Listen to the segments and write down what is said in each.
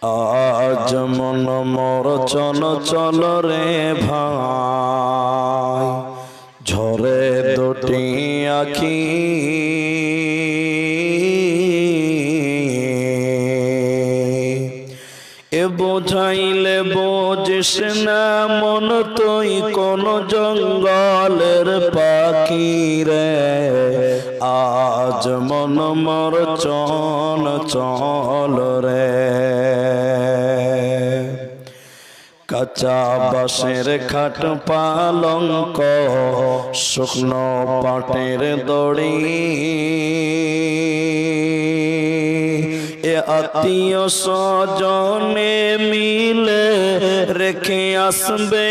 আজ মন মোর চল চল রে ভাই, ঝরে দুটি আখি এ বোঝাইলে বোঝিস না মন তুই কোন জঙ্গলের পাখি রে। আজ মন মোর চল চল রে। কাঁচা বাঁশের খাট পালঙ্ক, শুকনো পাটের দড়ি, এ আত্মীয় স্বজনে মিলে রেখে আসবে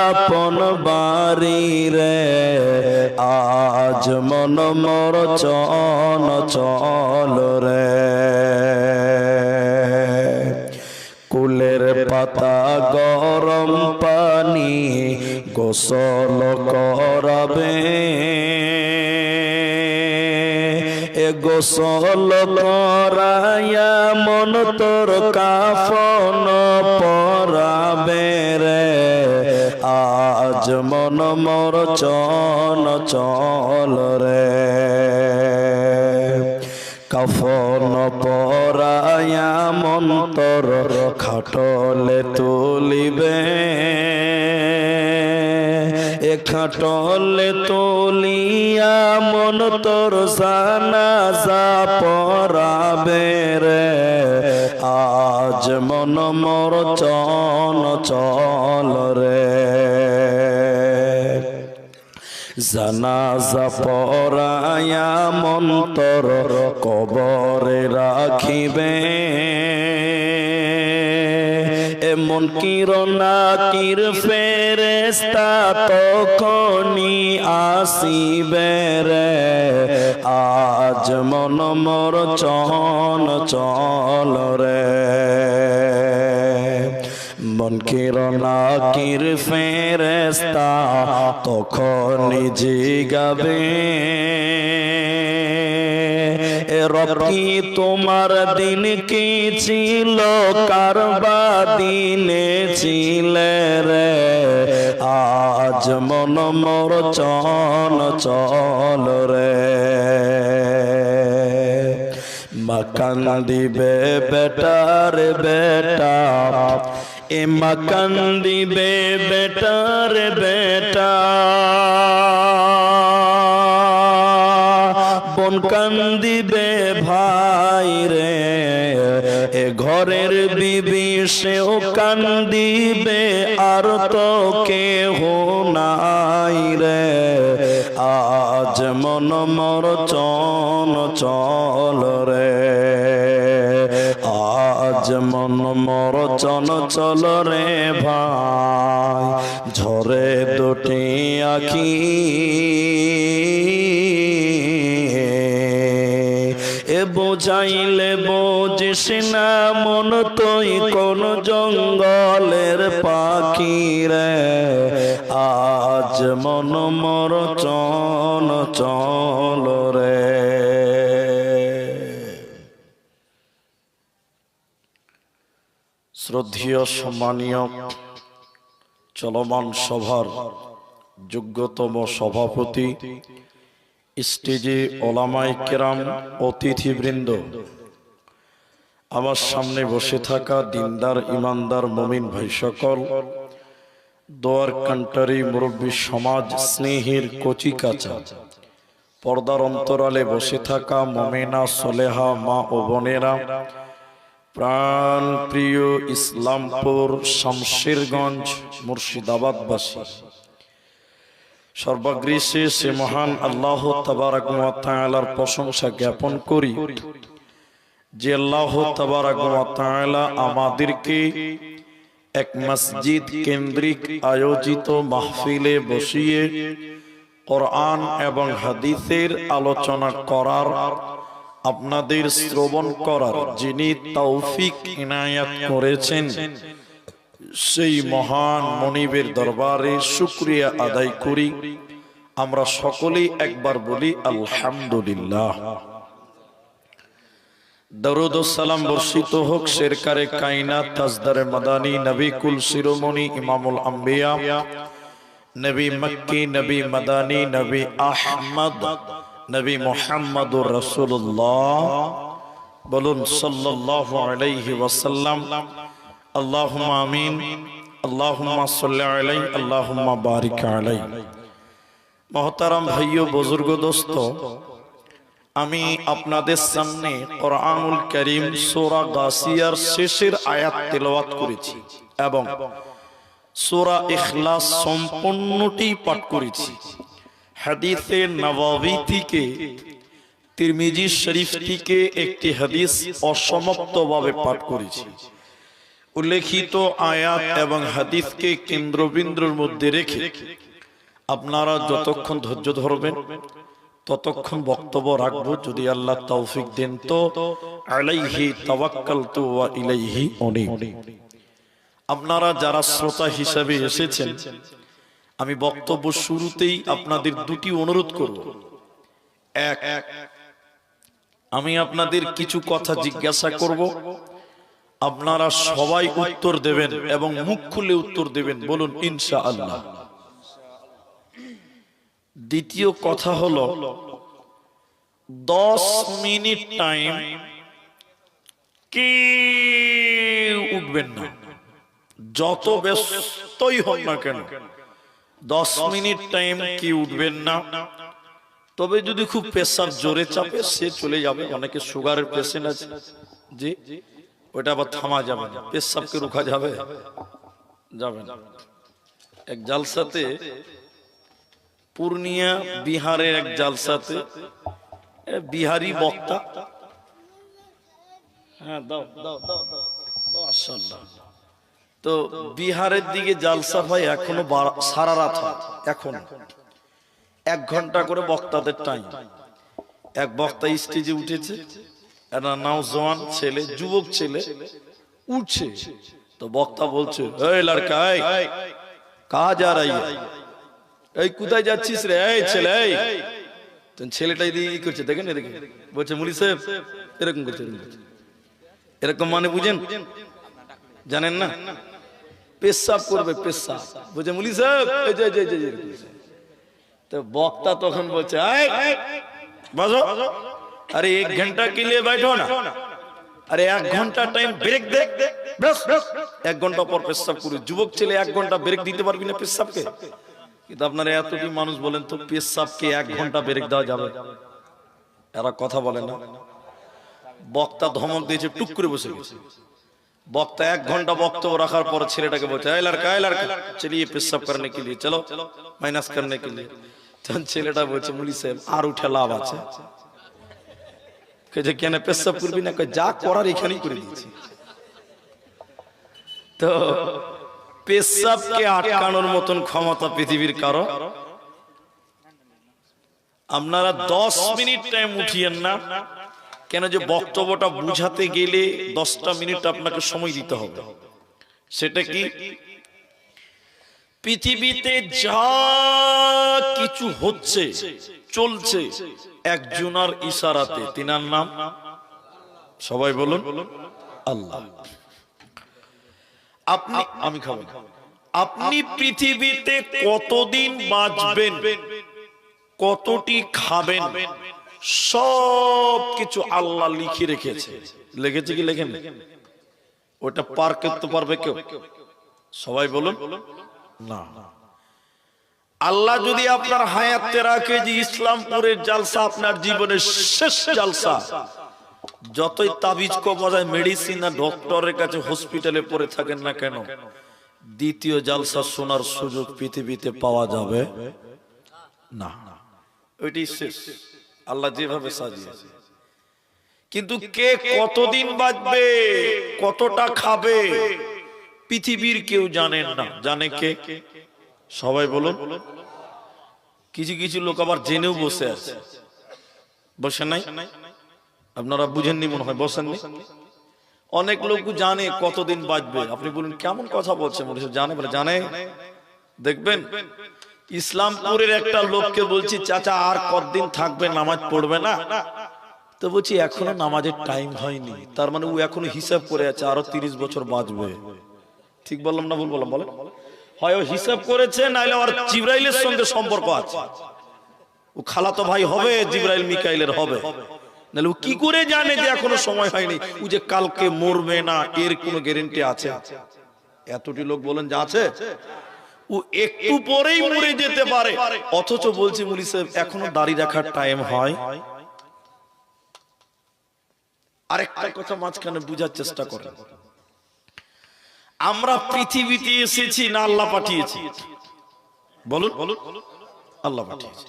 আপন বাড়ি রে। আজ মন মোর চল চল রে। কুলের পাতা গরম পানি গোসল করাবে, এ গোসল করাইয়া মন তোর কাফন পরাবে রে। আজ মন মোর চল চল রে। কাফন পরাইয়া মন তোর খাটলে তুলিবে, এ খাটলে তুলিয়া মন তোর জানাজা পড়াবে রে। আজ মন মোর চল চল রে। জানাজা পড়াইয়া মন তোর কবরে রাখিবে, এমন কিরণাকির ফেরেশতা তখনই আসিবে রে। আজ মন মোর চল চল রে। মন কিরণাকির ফেরেশতা তখনই জিগাবে, রকি তোমার দিন কি ছিল, কারবা দিনে ছিলে রে। আজ মন মোর চল চল রে। মা কান্দিবে বেটার বেটা, এ মা কান্দিবে বেটার বেটা, বোন কান্দিবে ভাই রে। এ ঘরের বিবি সেও কান্দিবে, আর তো কেহ নাই রে। আজ মন মোর চল চল রে। আজ মন মোর চল চল রে ভাই, ঝরে দুটি আখি এ বোঝাইলে বোঝিস না মন তুই কোন জঙ্গলের পাখি রে। আজ মন মোর চল চল রে। শ্রদ্ধেয় সম্মানীয় চলমান সভার যোগ্যতম সভাপতি, স্টেজে ওলামায়ে কেরাম, অতিথিবৃন্দ, আমার সামনে বসে থাকা দিনদার ইমানদার মুমিন ভাই সকল, দোয়ার কান্টারি মুরব্বী সমাজ স্নেহের কচি কাঁচা, পর্দার অন্তরালে বসে থাকা মুমিনা সলেহা মা ও বোনেরা, প্রাণ প্রিয় ইসলামপুর শামশেরগঞ্জ মুর্শিদাবাদবাসী, সর্বাগ্রে সে মহান আল্লাহ তাবারক ওয়া তাআলার প্রশংসা জ্ঞাপন করি যে আল্লাহ তাবারক ওয়া তাআলা আমাদেরকে এক মসজিদ কেন্দ্রিক আয়োজিত মাহফিলে বসিয়ে কোরআন এবং হাদিসের আলোচনা করার, আপনাদের শ্রবণ করার যিনি তৌফিক ইনায়াত করেছেন, সেই মহান মনিবের দরবারে শুকরিয়া আদায় করি। আমরা সকলেই একবার বলি আলহামদুলিল্লাহ। দরুদ ও সালাম বর্ষিত হোক শেরকারে কায়নাত তাজদারে মাদানী নবী কুল শিরোমণি ইমামুল আম্বিয়া নবী মক্কি নবী মাদানী নবী আহমদ নবী মুহাম্মদুর রাসূলুল্লাহ বলুন সাল্লাল্লাহু আলাইহি ওয়াসাল্লাম। আল্লাহুম্মা আমিন। আল্লাহুম্মা সাল্লি আলাইহি আল্লাহুম্মা বারিক আলাইহি। মোহতারাম ভাইও বুজুর্গ দোস্ত, আমি আপনাদের সামনে কোরআনুল কারীম সূরা গাসিয়ার শেষের আয়াত তেলাওয়াত করেছি এবং সূরা ইখলাস সম্পূর্ণটি পাঠ করেছি। হাদিসে নববী থেকে তিরমিজি শরীফ থেকে একটি হাদিস অসমাপ্তভাবে পাঠ করেছি। উল্লেখিত আয়াত এবং হাদিসকে কেন্দ্রবিন্দুর মধ্যে রেখে আপনারা যতক্ষণ ধৈর্য ধরবেন ততক্ষণ বক্তব্য রাখবো, যদি আল্লাহ তৌফিক দেন তো। আলাইহি তাওয়াক্কালতু ওয়া ইলাইহি উনীব। আপনারা যারা শ্রোতা হিসেবে এসেছেন, আমি বক্তব্য শুরুতেই আপনাদের দুটি অনুরোধ করব। এক, আমি আপনাদের কিছু কথা জিজ্ঞাসা করব, আপনারা সবাই উত্তর দেবেন এবং মুখ খুলে উত্তর দেবেন, বলুন ইনশাআল্লাহ। দ্বিতীয় কথা হলো 10 মিনিট টাইম কেউ উঠবেন না, যত ব্যস্তই হন না কেন 10 মিনিট টাইম কেউ উঠবেন না। তবে যদি খুব প্রেসার জোরে চাপে সে চলে যাবে, অনেকে সুগারের পেশেন্ট আছে, জি ওটা আবার থামা যাবে না, পেশাবকে রোকা যাবে যাবে না। এক জালসাতে পূর্ণিয়া বিহারের এক জালসাতে বিহারি বক্তা, হ্যাঁ দাও দাও দাও দাও মাশাআল্লাহ, তো বিহারের দিকে জালসা হয় এখনো সারা রাত হয়, এখন 1 ঘন্টা করে বক্তাদের টাইম। এক বক্তা স্টেজে উঠেছে, একটা নওজওয়ান ছেলে, যুবক ছেলে উঠছে, তো বক্তা বলছে, এই লড়কা এই কাহা যা রহি হ্যায়, এই কোথায় যাচ্ছিস রে এই ছেলে, এই তো ছেলেটা এদিকে করছে, দেখেন এদিকে বলছে মুলি সাহেব এরকম করছে, এরকম মানে বুঝেন জানেন না, পেশাব করবে পেশাব, বলছে মুলি সাহেব এই যে। তো বক্তা তখন বলছে বসো, अरे 1 घंटा के लिए बैठो ना, अरे 1 घंटा टाइम ब्रेक दे, बस 1 घंटा পর পেশাব করে। যুবক ছেলে 1 ঘন্টা ব্রেক দিতে পারবি না পেশাবকে? কিন্তু আপনারা এতটি মানুষ বলেন তো পেশাবকে 1 ঘন্টা ব্রেক দেওয়া যাবে? এরা কথা বলে না। বক্তা ধমক দিয়েছে, টুক করে বসে গেছে। বক্তা 1 ঘন্টা বক্তব্য রাখার পর ছেলেটাকে বলছে, এই লড়কা চলিয়ে পেশাব करने के लिए चलो, माइनस करने के लिए। তখন ছেলেটা বলছে, মুলি সাহেব আর উঠে লাভ আছে? যে কেন পেশাব করবি না? যা করার এখানেই করে দিয়েছি। তো পেশাবকে আটকানোর মতন ক্ষমতা পৃথিবীর কারো। আপনারা 10 মিনিট টাইম উঠিয়েন না কেন? যে বক্তব্যটা বুঝাতে গেলে 10টা মিনিট আপনাকে সময় দিতে হবে। সেটা কি? পৃথিবীতে যা কিছু হচ্ছে চলছে একজনের ইশারাতে, তিনার নাম সবাই বলুন আল্লাহ। আপনি আমি খাবো, আপনি পৃথিবীতে কতদিন বাঁচবেন, কতটি খাবেন, সব কিছু আল্লাহ লিখে রেখেছে। লিখেছে কি লেখেন? ওটা পার করতে পারবে কেউ? সবাই বলুন না। আল্লাহ যদি আপনার হায়াতে রাখে যে ইসলামপুরের জালসা আপনার জীবনের শেষ জালসা, যতই তাবিজ কবজায় মেডিসিন আর ডক্টরের কাছে হসপিটালে পড়ে থাকেন না কেন, দ্বিতীয় জালসা শোনার সুযোগ পৃথিবীতে পাওয়া যাবে না। ওইটি শেষ, আল্লাহ যেভাবে সাজিয়েছে। কিন্তু কে কতদিন বাঁচবে, কতটা খাবে, পৃথিবীর কেউ জানেন না। জানে কে? সবাই বলুন। কিছু কিছু লোক আবার জেনেও বসে আছে। বসে নাই? আপনারা বুঝেননি মনে হয়, বসেননি। অনেক লোক জানে কতদিন বাঁচবে। আপনি বলুন কেমন কথা বলছে? জানে, বলে জানে। দেখবেন ইসলামপুরের একটা লোককে বলছি, চাচা আর কতদিন থাকবে নামাজ পড়বে না? তো বলছি এখনো নামাজের টাইম হয়নি, তার মানে ও এখনো হিসাব করে আছে আরো 30 বছর বাঁচবে। ঠিক বললাম না ভুল বললাম বলে? হয় ও হিসাব করেছে, নাইলে ওর জিবরাইলের সঙ্গে সম্পর্ক আছে, ও খালাতো ভাই হবে জিবরাইল মিকাইলের হবে। নাহলে ও কি করে জানে যে এখনো সময় হয়নি, ও যে কালকে মরবে না এর কোনো গ্যারান্টি আছে? এতটি লোক বলেন যে আছে, ও একটু পরেই মরে যেতে পারে, অথচ বলছে মুলি সাহেব এখনো দাড়ি রাখার টাইম হয়। আরেকটা কথা মাঝখানে বুঝার চেষ্টা করেন, আমরা পৃথিবীতে এসেছি না আল্লাহ পাঠিয়েছি? বলুন, আল্লাহ পাঠিয়েছে।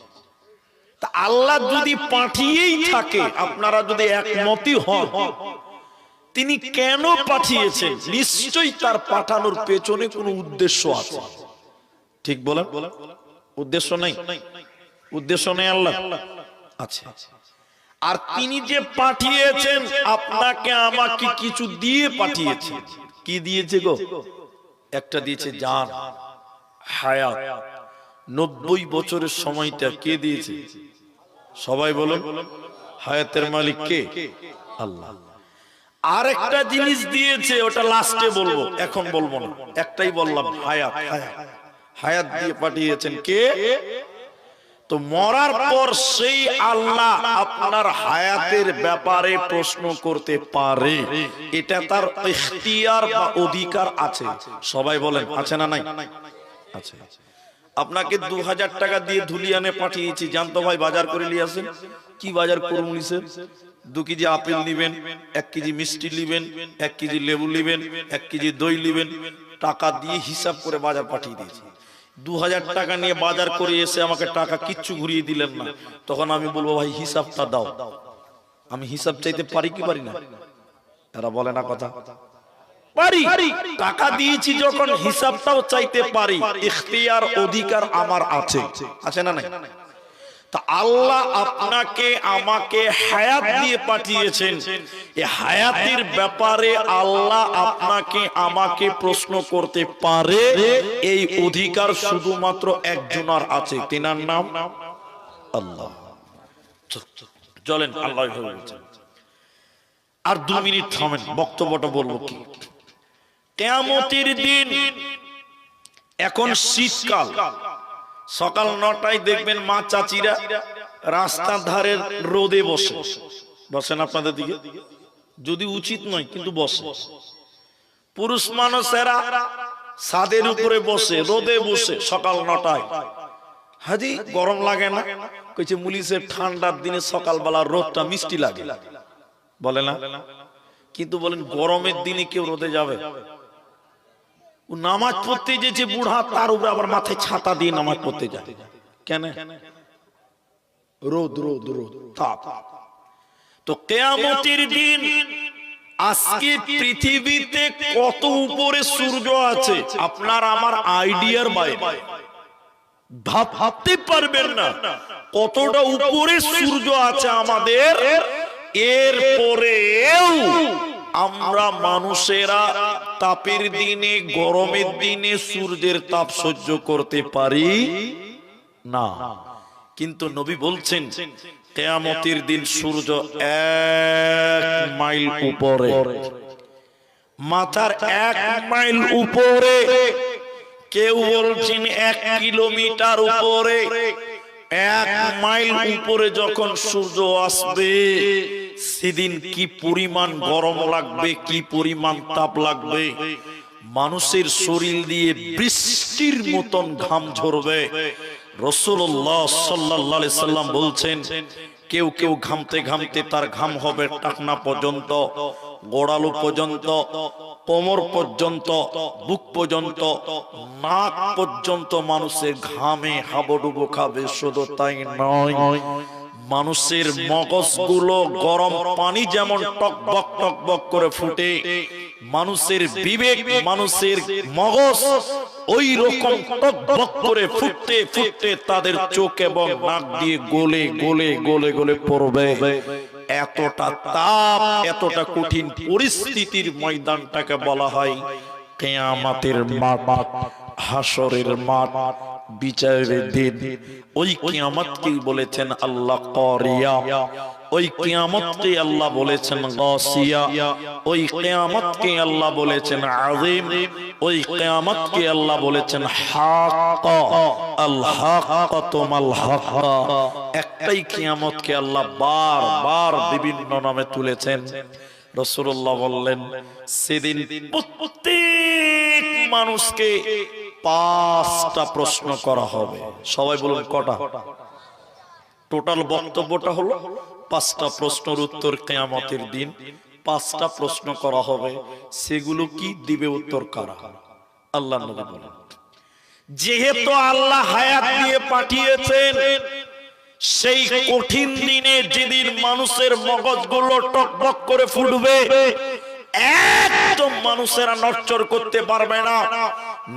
তা আল্লাহ যদি পাঠিয়েই থাকে, আপনারা যদি একমতই হন, তিনি কেন পাঠিয়েছেন? নিশ্চয়ই তার পাঠানোর পেছনে কোনো উদ্দেশ্য আছে। ঠিক বলেন? উদ্দেশ্য নেই? উদ্দেশ্য নেই আল্লাহ আছে। আর তিনি যে পাঠিয়েছেন আপনাকে আমাকে কিছু দিয়ে পাঠিয়েছেন। কি দিয়েছে গো? একটা দিয়েছে জান, হায়াত। 90 বছরের সময়টা কে দিয়েছে? সবাই বলুন, হায়াতের মালিক কে? আল্লাহ। আর একটা জিনিস দিয়েছে, ওটা লাস্টে বলবো, এখন বলবো না, একটাই বললাম, হায়াত। হায়াত দিয়ে পাঠিয়েছেন কে? তো মরার পর সেই আল্লাহ আপনার হায়াতের ব্যাপারে প্রশ্ন করতে পারে, এটা তার ইখতিয়ার বা অধিকার আছে। সবাই বলেন আছে না নাই? আছে। আপনাকে 2000 টাকা দিয়ে ধুলিয়ানে পাঠিয়েছি, জানতো ভাই বাজার করে নিয়ে আসেন। কি বাজার করুন নিছে? 2 কেজি আপেল নিবেন, 1 কেজি মিষ্টি নিবেন, 1 কেজি লেবু নিবেন, 1 কেজি দই নিবেন। টাকা দিয়ে হিসাব করে বাজার পাঠিয়ে দিয়েছি। 2000 টাকা নিয়ে বাজার করে এসে আমাকে টাকা কিচ্ছু ঘুরিয়ে দিলেন না, তখন আমি বলবো ভাই হিসাবটা দাও। আমি হিসাব চাইতে পারি কি পারি না? এরা বলে না কথা? পারি। টাকা দিয়েছি যখন হিসাবটাও চাইতে পারি, ইখতিয়ার অধিকার আমার আছে। আছে না নাই? তা আল্লাহ আপনাকে আমাকে হায়াত দিয়ে পাঠিয়েছেন, এই হায়াতের ব্যাপারে আল্লাহ আপনাকে আমাকে প্রশ্ন করতে পারে, এই অধিকার শুধুমাত্র একজনের আছে, তিনার নাম আল্লাহ। চলেন আল্লাহ বলেছেন। আর 2 মিনিট থামেন, বক্তব্যটা বলবো কি। কিয়ামতের দিন, এখন শীতকাল, সকাল 9টায় দেখবেন মা চাচিরা রাস্তার ধারে রোদে বসেন আপনাদের দিকে, যদি উচিত নয় কিন্তু বসে। পুরুষ মানুষেরা ছাদের উপরে বসে, রোদে বসে সকাল 9টায়। হাজি গরম লাগে না? কইছে মুলিশের ঠান্ডার দিনে সকালবেলা রোদটা মিষ্টি লাগে, বলে না? কিন্তু বলেন গরমের দিনে কেউ রোদে যাবে? ও নামাজ পড়তে যেছে বুড়া, তার উপরে আবার মাথায় ছাতা দিয়ে নামাজ পড়তে যায় কেন? রোদ রোদ রোদ তাপ। তো কিয়ামতের দিন, আজকে পৃথিবীতে কত উপরে সূর্য আছে আপনার আমার আইডিয়ার বাইরে, ভাবতে পারবেন না কতটা উপরে সূর্য আছে আমাদের। এরপরেও আমরা মানুষেরা তাপের দিনে, গরমের দিনে সূর্যের তাপ সহ্য করতে পারি না। কিন্তু নবী বলছেন কিয়ামতের দিন সূর্য 1 মাইল উপরে, মাথার 1 মাইল উপরে, কেউ বলছেন 1 কিলোমিটার উপরে। 1 মাইল উপরে যখন সূর্য আসবে, সেদিন কি পরিমাণ গরম লাগবে, কি পরিমাণ তাপ লাগবে। মানুষের শরীর দিয়ে বৃষ্টির মতন ঘাম ঝরবে। রাসূলুল্লাহ সাল্লাল্লাহু আলাইহি সাল্লাম বলছেন, কেউ কেউ ঘামতে ঘামতে তার ঘাম হবে টাকনা পর্যন্ত, গোড়ালো পর্যন্ত, কোমর পর্যন্ত, বুক পর্যন্ত, নাক পর্যন্ত মানুষের ঘামে হাবুডুবু খাবে। শুধু তাই নয়, মানুষের মগজগুলো গরম পানি যেমন টকবক টকবক করে ফুটে, মানুষের বিবেক, মানুষের মগজ ওই রকম টকবক করে ফুটতে ফুটতে তাদের চোখ এবং নাক দিয়ে গলে গলে গলে গলে পড়বে। এতটা তাপ, এতটা কঠিন পরিস্থিতির ময়দানটাকে বলা হয় কিয়ামতের মাঠ, হাসরের মাঠ, বিচারের দিন। ওই কিয়ামতকেই বলেছেন আল্লাহ কারিয়া। ওই কিয়ামতকে আল্লাহ বলেছেন গাসিয়া, ওই কিয়ামতকে আল্লাহ বলেছেন আযীম, ওই কিয়ামতকে আল্লাহ বলেছেন হাক। আল হাক্কাতু মাল হাক্কা, একটাই কিয়ামতকে আল্লাহ বারবার বিভিন্ন নামে তুলেছেন। রাসূলুল্লাহ বললেন সেদিন প্রত্যেক মানুষকে 5টা প্রশ্ন করা হবে। সবাই বলুন কটা? টোটাল বক্তব্যটা হলো 5টা প্রশ্নের উত্তর। কিয়ামতের দিন 5টা প্রশ্ন করা হবে, সেগুলো কি দিবে উত্তর কারা? আল্লাহ নবী বলেন যেহেতু আল্লাহ হায়াত দিয়ে পাঠিয়েছেন, সেই কঠিন দিনে যেদিন মানুষের মগজগুলো টকবক করে ফুটবে, একদম মানুষেরা নড়চড় করতে পারবে না,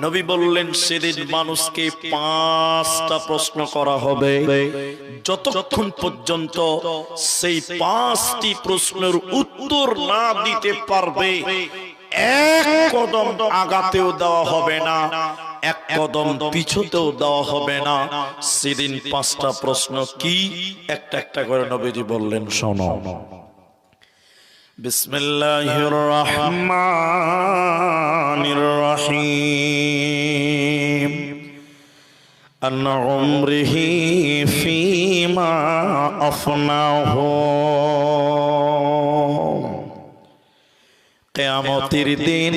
নবী বললেন সেদিন মানুষকে 5টা প্রশ্ন করা হবে। যতক্ষণ পর্যন্ত সেই 5টি প্রশ্নের উত্তর না দিতে পারবে, এক কদম আগাতেও দেওয়া হবে না, এক কদম পিছুতেও দেওয়া হবে না। সেদিন 5টা প্রশ্ন কি? একটা একটা করে নবীজি বললেন, শোনো। বিসমিল্লাহির রহমানির রহিম। আন উমরিহি ফীমা আফনাহু। কিয়ামতের দিন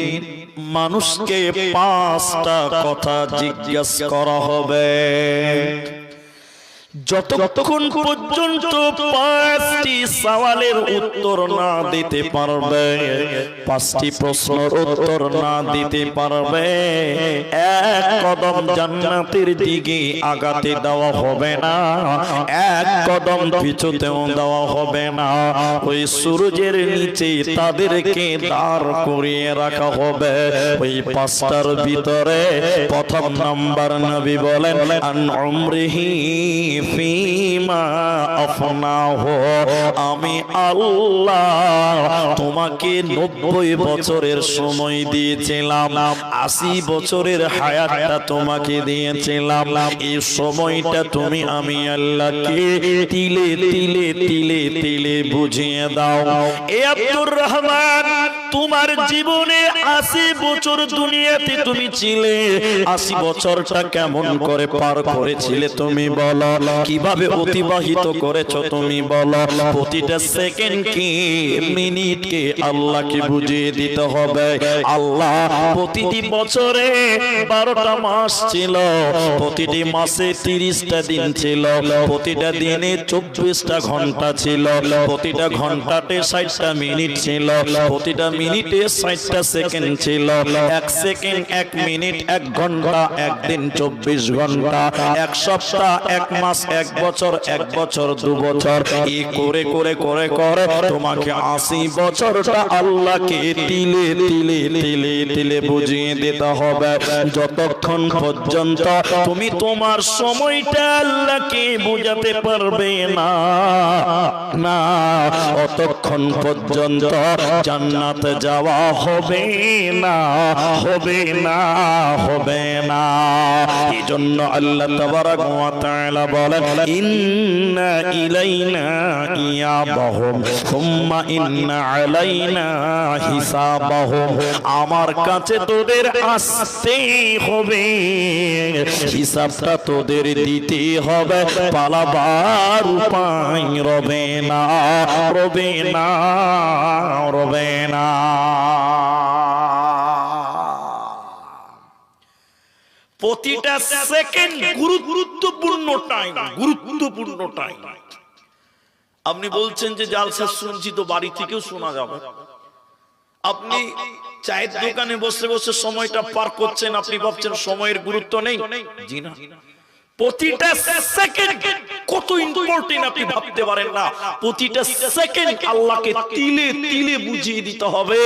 মানুষকে 5টা কথা জিজ্ঞাসা করা হবে। যতক্ষণ পর্যন্ত 5টি সওয়ালের উত্তর না দিতে পারবে, 5টি প্রশ্নের উত্তর না দিতে পারবে, এক কদম জান্নাতের দিকে আগাতে দেওয়া হবে না, এক কদম পিছুতেও দেওয়া হবে না। ওই সূর্যের নিচে তাদেরকে দাঁড় করিয়ে রাখা হবে। ওই 5টার ভিতরে প্রথম নাম্বার নবী বলেন আন উমরিহি ফীমা আফনাহু। আমি আল্লাহ তোমাকে 90 বছরের সময় দিয়েছিলাম, 80 বছরের হায়াতটা তোমাকে দিয়েছিলাম। এই সময়টা তুমি আমি আল্লাহকে তিলে তিলে তিলে তিলে বুঝিয়ে দাও। এ আব্দুর রহমান, তোমার জীবনে 80 বছর দুনিয়াতে তুমি ছিলে, 80 বছরটা কেমন করে পার করেছিলে তুমি বলো? কিভাবে অতিবাহিত করেছো তুমি বলো? প্রতিটা সেকেন্ড কি মিনিট কি আল্লাহকে বুঝিয়ে দিতে হবে। আল্লাহ প্রতিটি বছরে 12টা মাস ছিল, প্রতিটি মাসে 30টা দিন ছিল, প্রতিটা দিনে 24টা ঘন্টা ছিল, প্রতিটা ঘন্টাতে 60টা মিনিট ছিল, প্রতিটা মিনিটে 60টা সেকেন্ড ছিল। এক সেকেন্ড, এক মিনিট, এক ঘন্টা, একদিন 24 ঘন্টা, এক সপ্তাহ, এক মাস, এক বছর, এক বছর, 2 বছর, এই করে করে করে করে তোমাকে 80 বছরটা আল্লাহকে তিলে তিলে তিলে তিলে বুঝিয়ে দিতে হবে। যতক্ষণ পর্যন্ত তুমি তোমার সময়টা আল্লাহকে বুঝাতে পারবে না, না অতক্ষণ পর্যন্ত জান্নাতে যাওয়া হবে না, হবে না, হবে না। এজন্য আল্লাহ তাবারাক ওয়া তাআলা বলেন ইন্না ইলাইনা ইয়াবাহুম সুম্মা ইন্না আলাইনা হিসাবাহুম। আমার কাছে তোদের আসতে হবে, হিসাবটা তোদের দিতে হবে, পালাবার উপায় রবে না, রবে না, রবে না। প্রতিটা সেকেন্ড গুরুত্বপূর্ণ টাইম, গুরুত্বপূর্ণ টাইম। আপনি বলছেন যে জালসা শুনছি তো বাড়ি থেকেও শোনা যাবে। আপনি চায়ের দোকানে বসে বসে সময়টা পার করছেন, আপনি ভাবছেন সময়ের গুরুত্ব নেই। জি না, প্রতিটা সেকেন্ড কত ইম্পর্টেন্ট আপনি ভাবতে পারেন না। প্রতিটা সেকেন্ড আল্লাহকে তিলে তিলে বুঝিয়ে দিতে হবে।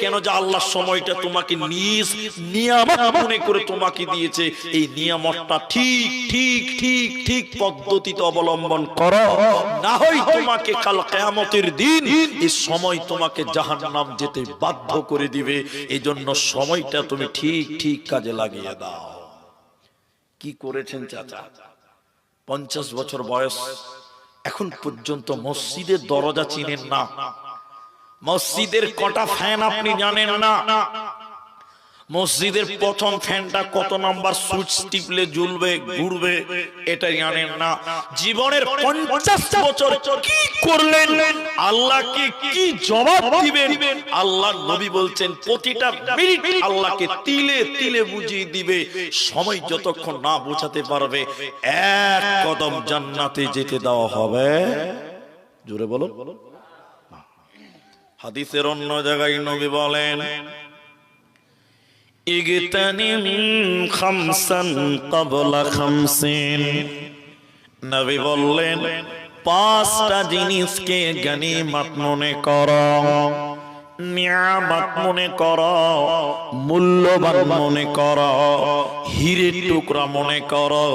কেন? যে আল্লাহ সময়টা তোমাকে নিজ নিয়ামত মনে করে তোমাকে দিয়েছে। এই নিয়ামতটা ঠিক ঠিক ঠিক ঠিক পদ্ধতিতে অবলম্বন করো, না হয় তোমাকে কাল কিয়ামতের দিন এই সময় তোমাকে জাহান্নাম যেতে বাধ্য করে দিবে। এই জন্য সময়টা তুমি ঠিক ঠিক কাজে লাগিয়ে দাও। কি করেছেন চাচা? 50 বছর বয়স, এখন পর্যন্ত মসজিদের দরজা চিনেন না, মসজিদের কটা ফ্যান আপনি জানেন না, মসজিদের প্রথম ফ্যানটা কত নাম্বার সুইচ টিপলে জ্বলবে ঘুরবে এটা জানেন না, জীবনের 50 বছর কি করলেন, আল্লাহকে কি জবাব দিবেন, আল্লাহর নবী বলছেন প্রতিটা মিনিট আল্লাহকে তিলে তিলে বুঝিয়ে দিবে, সময় যতক্ষণ না বোঝাতে পারবে এক কদম জান্নাতে যেতে দেওয়া হবে। জোরে বলো। হাদিসের অন্য জায়গায় নবী বলেন ইগতানিম খামসান ক্বাবলা খামসিন, নবী বললেন 5টা জিনিসকে গনিমত মনে করো, নিয়ামত মনে করো, মূল্যবান মনে করো, হীরের টুকরা মনে করো।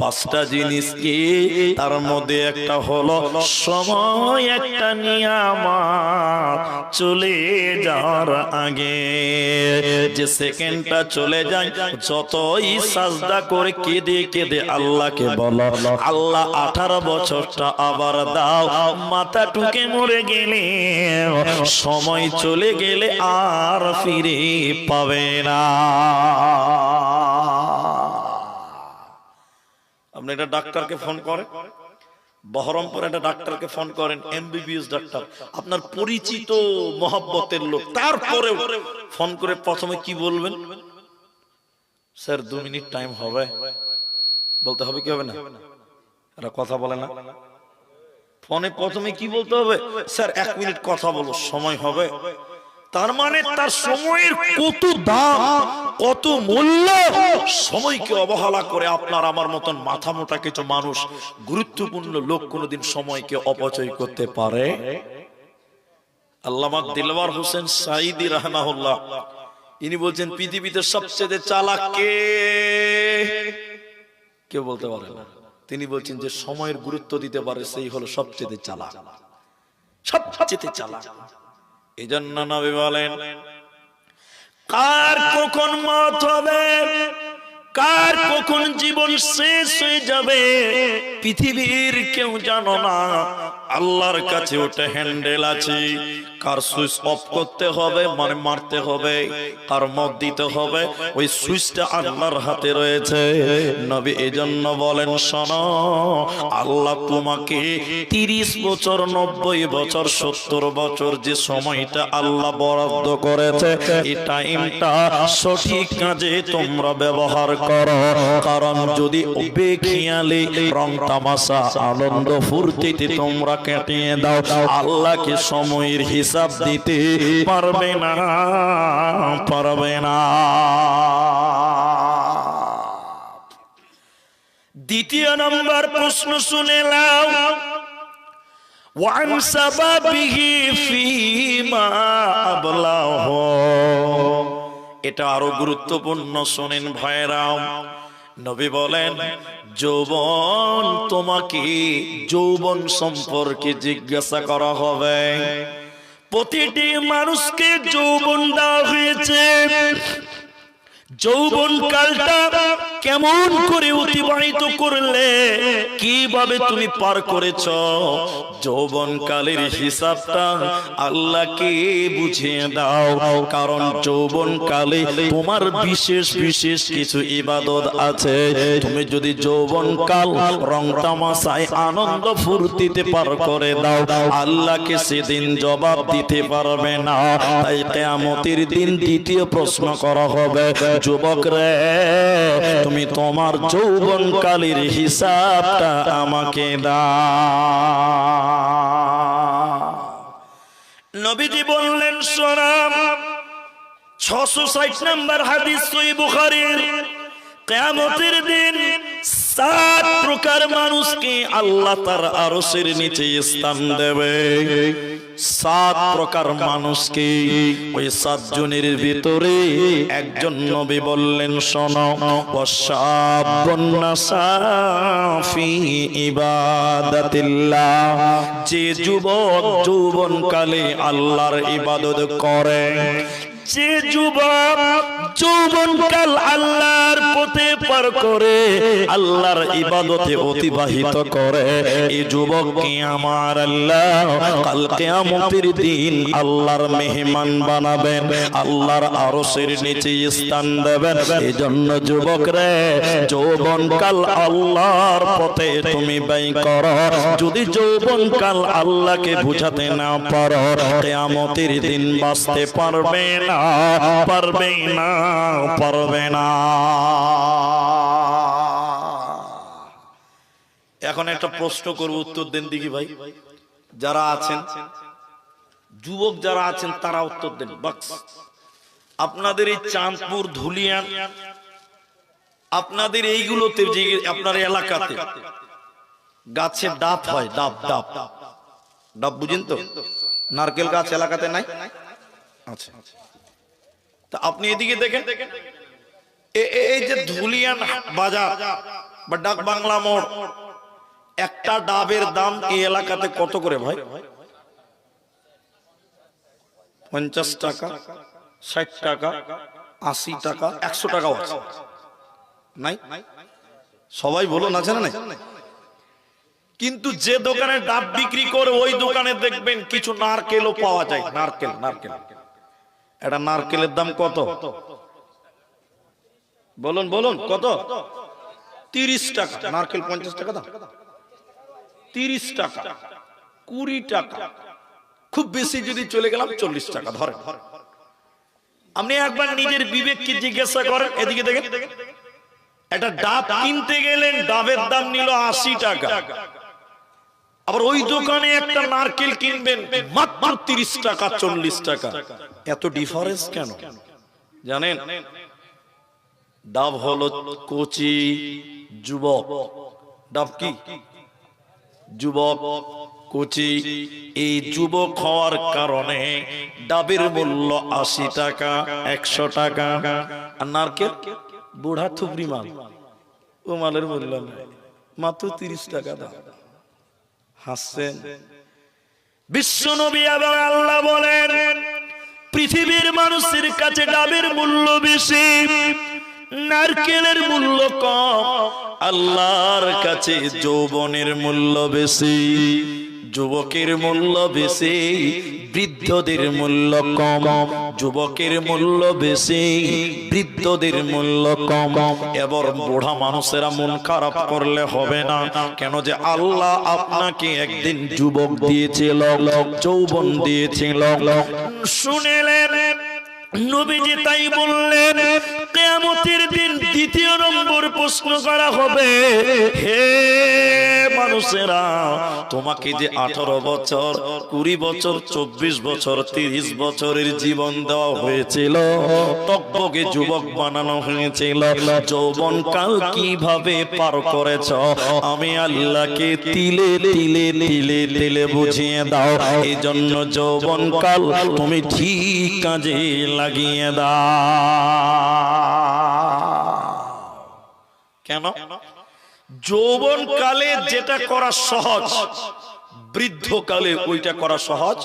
5টা জিনিস কি? তার মধ্যে একটা হলো সময়, একটা নিয়ামত চলে যাওয়ার আগে যে সেকেন্ডটা চলে যায়, যতই সাজদা করে কেঁদে কেঁদে আল্লাহকে বলো আল্লাহ 18 বছরটা আবার দাও, মাথা টুকে মরে গেলে সময় চলে গেলে আর ফিরে পাবে না। আপনি একটা ডাক্তারকে ফোন করেন, বহরমপুর একটা ডাক্তারকে ফোন করেন, এমবিবিএস ডাক্তার, আপনার পরিচিত মহব্বতের লোক, তারপরেও ফোন করে প্রথমে কি বলবেন? স্যার 2 মিনিট টাইম হবে, বলতে হবে কি হবে না? এরা কথা বলে না। ফোনে প্রথমে কি বলতে হবে? স্যার 1 মিনিট কথা বলো, সময় হবে। তার মানে তার সময়ের কত দাম, কত মূল্য। সময়কে অবহেলা করে আপনার আমার মতন মাথা মোটা কিছু মানুষ, গুরুত্বপূর্ণ লোক কোনোদিন সময়কে অপচয় করতে পারে? আল্লামা দিলওয়ার হোসেন সাঈদী রাহমাহুল্লাহ ইনি বলছেন পৃথিবীতে সবচেয়ে চালাক কে? কেউ বলতে পারে না। তিনি বলছেন যে সময়ের গুরুত্ব দিতে পারে সেই হলো সবচেয়ে চালাক, সবচেয়ে চালাক। এজন্য নবী বলেন কার কখন মওত হবে, কার কখন জীবন শেষ হয়ে যাবে পৃথিবীর কেউ জানো না, আল্লাহর কাছে ওটা হ্যান্ডেল আছে। কার সুইচ অফ করতে হবে মানে মারতে হবে, কার মত দিতে হবে, ওই সুইচটা আল্লাহর হাতে রয়েছে। নবী এজন্য বলেন শোনো, আল্লাহ তোমাকে 30 বছর 90 বছর 70 বছর যে সময়টা আল্লাহ বরাদ্দ করেছে, এই টাইমটা সঠিক কাজে তোমরা ব্যবহার করো। কারণ যদি বেখিয়ালি রং তামাশা আনন্দ ফুর্তিতে তোমরা কাটিয়ে দাও, আল্লাহকে সময়ের হিসাব দিতে পারবে না, পারবে না। দ্বিতীয় নম্বর প্রশ্ন শুনে নাও, ওয়ান সাবাবিহি ফিমা আবলাহু, এটা আরো গুরুত্বপূর্ণ, শোনেন ভাইরাও। নবী বলেন যৌবন, তোমাকে যৌবন সম্পর্কে জিজ্ঞাসা করা হবে। প্রতিটি মানুষকে যৌবন দেওয়া হয়েছে, যৌবন কালটা কেমন করে অতিবাহিত করলে, কিভাবে তুমি পার করেছ, যৌবন কালের হিসাবটা আল্লাহকে বুঝিয়ে দাও। কারণ যৌবন কালে তোমার বিশেষ বিশেষ কিছু ইবাদত আছে। তুমি যদি যৌবন কাল রং তামাশায় আনন্দ ফুর্তিতে পার করে দাও, আল্লাহকে সেদিন জবাব দিতে পারবে না। তাই কিয়ামতের দিন দ্বিতীয় প্রশ্ন করা হবে, যুবক রে তুমি তোমার যৌবন কালের হিসাবটা আমাকে দাও। নবীজি বললেন শোনাম, 660 নম্বর হাদিস সহিহ বুখারীর, কিয়ামতের দিন 7 প্রকার মানুষকে আল্লাহ তার আরশের নিচে স্থান দেবে। 7 প্রকার মানুষকে, ওই 7 জনের ভিতরে একজন নবী বললেন শোনো, ওয়াশাবুন নাসাফি ইবাদাতিল্লাহ, যে যুবক যৌবনকালে আল্লাহর ইবাদত করে, যে যুবক যৌবনকাল আল্লাহর পথে পার করে আল্লাহর ইবাদতে অতিবাহিত করে এই যুবককে আমার আল্লাহ কাল কিয়ামতের দিন আল্লাহর মেহমান বানাবেন, আল্লাহর আরশের নিচে স্থান দেবেন। এজন্য যুবক রে, যৌবনকাল আল্লাহর পথে তুমি ব্যয় করো। যদি যৌবনকাল আল্লাহকে বুঝাতে না পারো, কিয়ামতের দিন বাঁচতে পারবে না, পারবে না, পারবে না। এখন একটা প্রশ্ন করব, উত্তর দেন দেখি ভাই। যারা আছেন যুবক, যারা আছেন তারা উত্তর দেন। বাক্স আপনাদের এই চাঁদপুর, ধুলিয়ান, আপনাদের এইগুলোতে, যে আপনার এলাকাতে গাছে ডাব হয়, ডাব ডাব ডাব বুঝেন তো? নারকেল গাছ এলাকাতে নাই? আচ্ছা, তা আপনি এদিকে দেখেন, এই যে ধুলিয়ান বাজার বা ডাক বাংলা মোড়, একটা ডাবের দাম এই এলাকাতে কত করে ভাই? 50 টাকা, 60 টাকা, 80 টাকা, 100 টাকাও আছে নাই? সবাই বলুন, আছে না নাই? কিন্তু যে দোকানে ডাব বিক্রি করে ওই দোকানে দেখবেন কিছু নারকেলও পাওয়া যায়। নারকেল, নারকেল, এটা নারকেলের দাম কত বলুন, বলুন কত? 30 টাকা। নারকেল 50 টাকা দাম, 30 টাকা, 20 টাকা, খুব বেশি যদি চলে গেলাম 40 টাকা ধরেন। আপনি একবার নিজের বিবেককে জিজ্ঞাসা করেন, এদিকে দেখেন, একটা ডাব কিনতে গেলেন, ডাবের দাম নিল 80 টাকা, আবার ওই দোকানে একটা নারকেল কিনবেন মাত্র 30 টাকা, 40 টাকা। এত ডিফারেন্স কেন জানেন? ডাব হলো কচি যুবক। ডাব কি? যুবক, কচি। এই যুবক হওয়ার কারণে ডাবের মূল্য 80 টাকা, 100 টাকা। আর নারকেল বুড়া থুবড়ি মাল, ও মালের মূল্য নাই, মাত্র 30 টাকা দাম। হাসছেন? বিশ্ব নবী এবং আল্লাহ বলেন, পৃথিবীর মানুষের কাছে ডাবের মূল্য বেশি, নারকেলের মূল্য কম। আল্লাহর কাছে যৌবনের মূল্য বেশি, যুবকের মূল্য বেশি, বৃদ্ধদের মূল্য কম। যুবকের মূল্য বেশি, বৃদ্ধদের মূল্য কম। এবার বুড়া মানুষেরা মন খারাপ করলে হবে না। কেন যে আল্লাহ আপনাকে একদিন যুবক দিয়েছিল, যৌবন দিয়েছিল। শুনেলেন নবীজি তাই বললেন, কিয়ামতের দিন দ্বিতীয় নম্বর প্রশ্ন করা হবে, হে মানুষেরা, তোমাকে যে 18 বছর, 20 বছর, 24 বছর, 30 বছরের জীবন দেওয়া হয়েছিল, টকবকে যুবক বানানো হয়েছিল, যৌবনকাল কিভাবে পার করেছ? আমি আল্লাহকে তিলে তিলে তিলে তিলে বুঝিয়ে দাও। এই জন্য যৌবনকাল তুমি ঠিক কাজে লাগিয়ে দাও। কেন? যৌবন কালে যেটা করা সহজ, বৃদ্ধকালে ওইটা করা সহজ।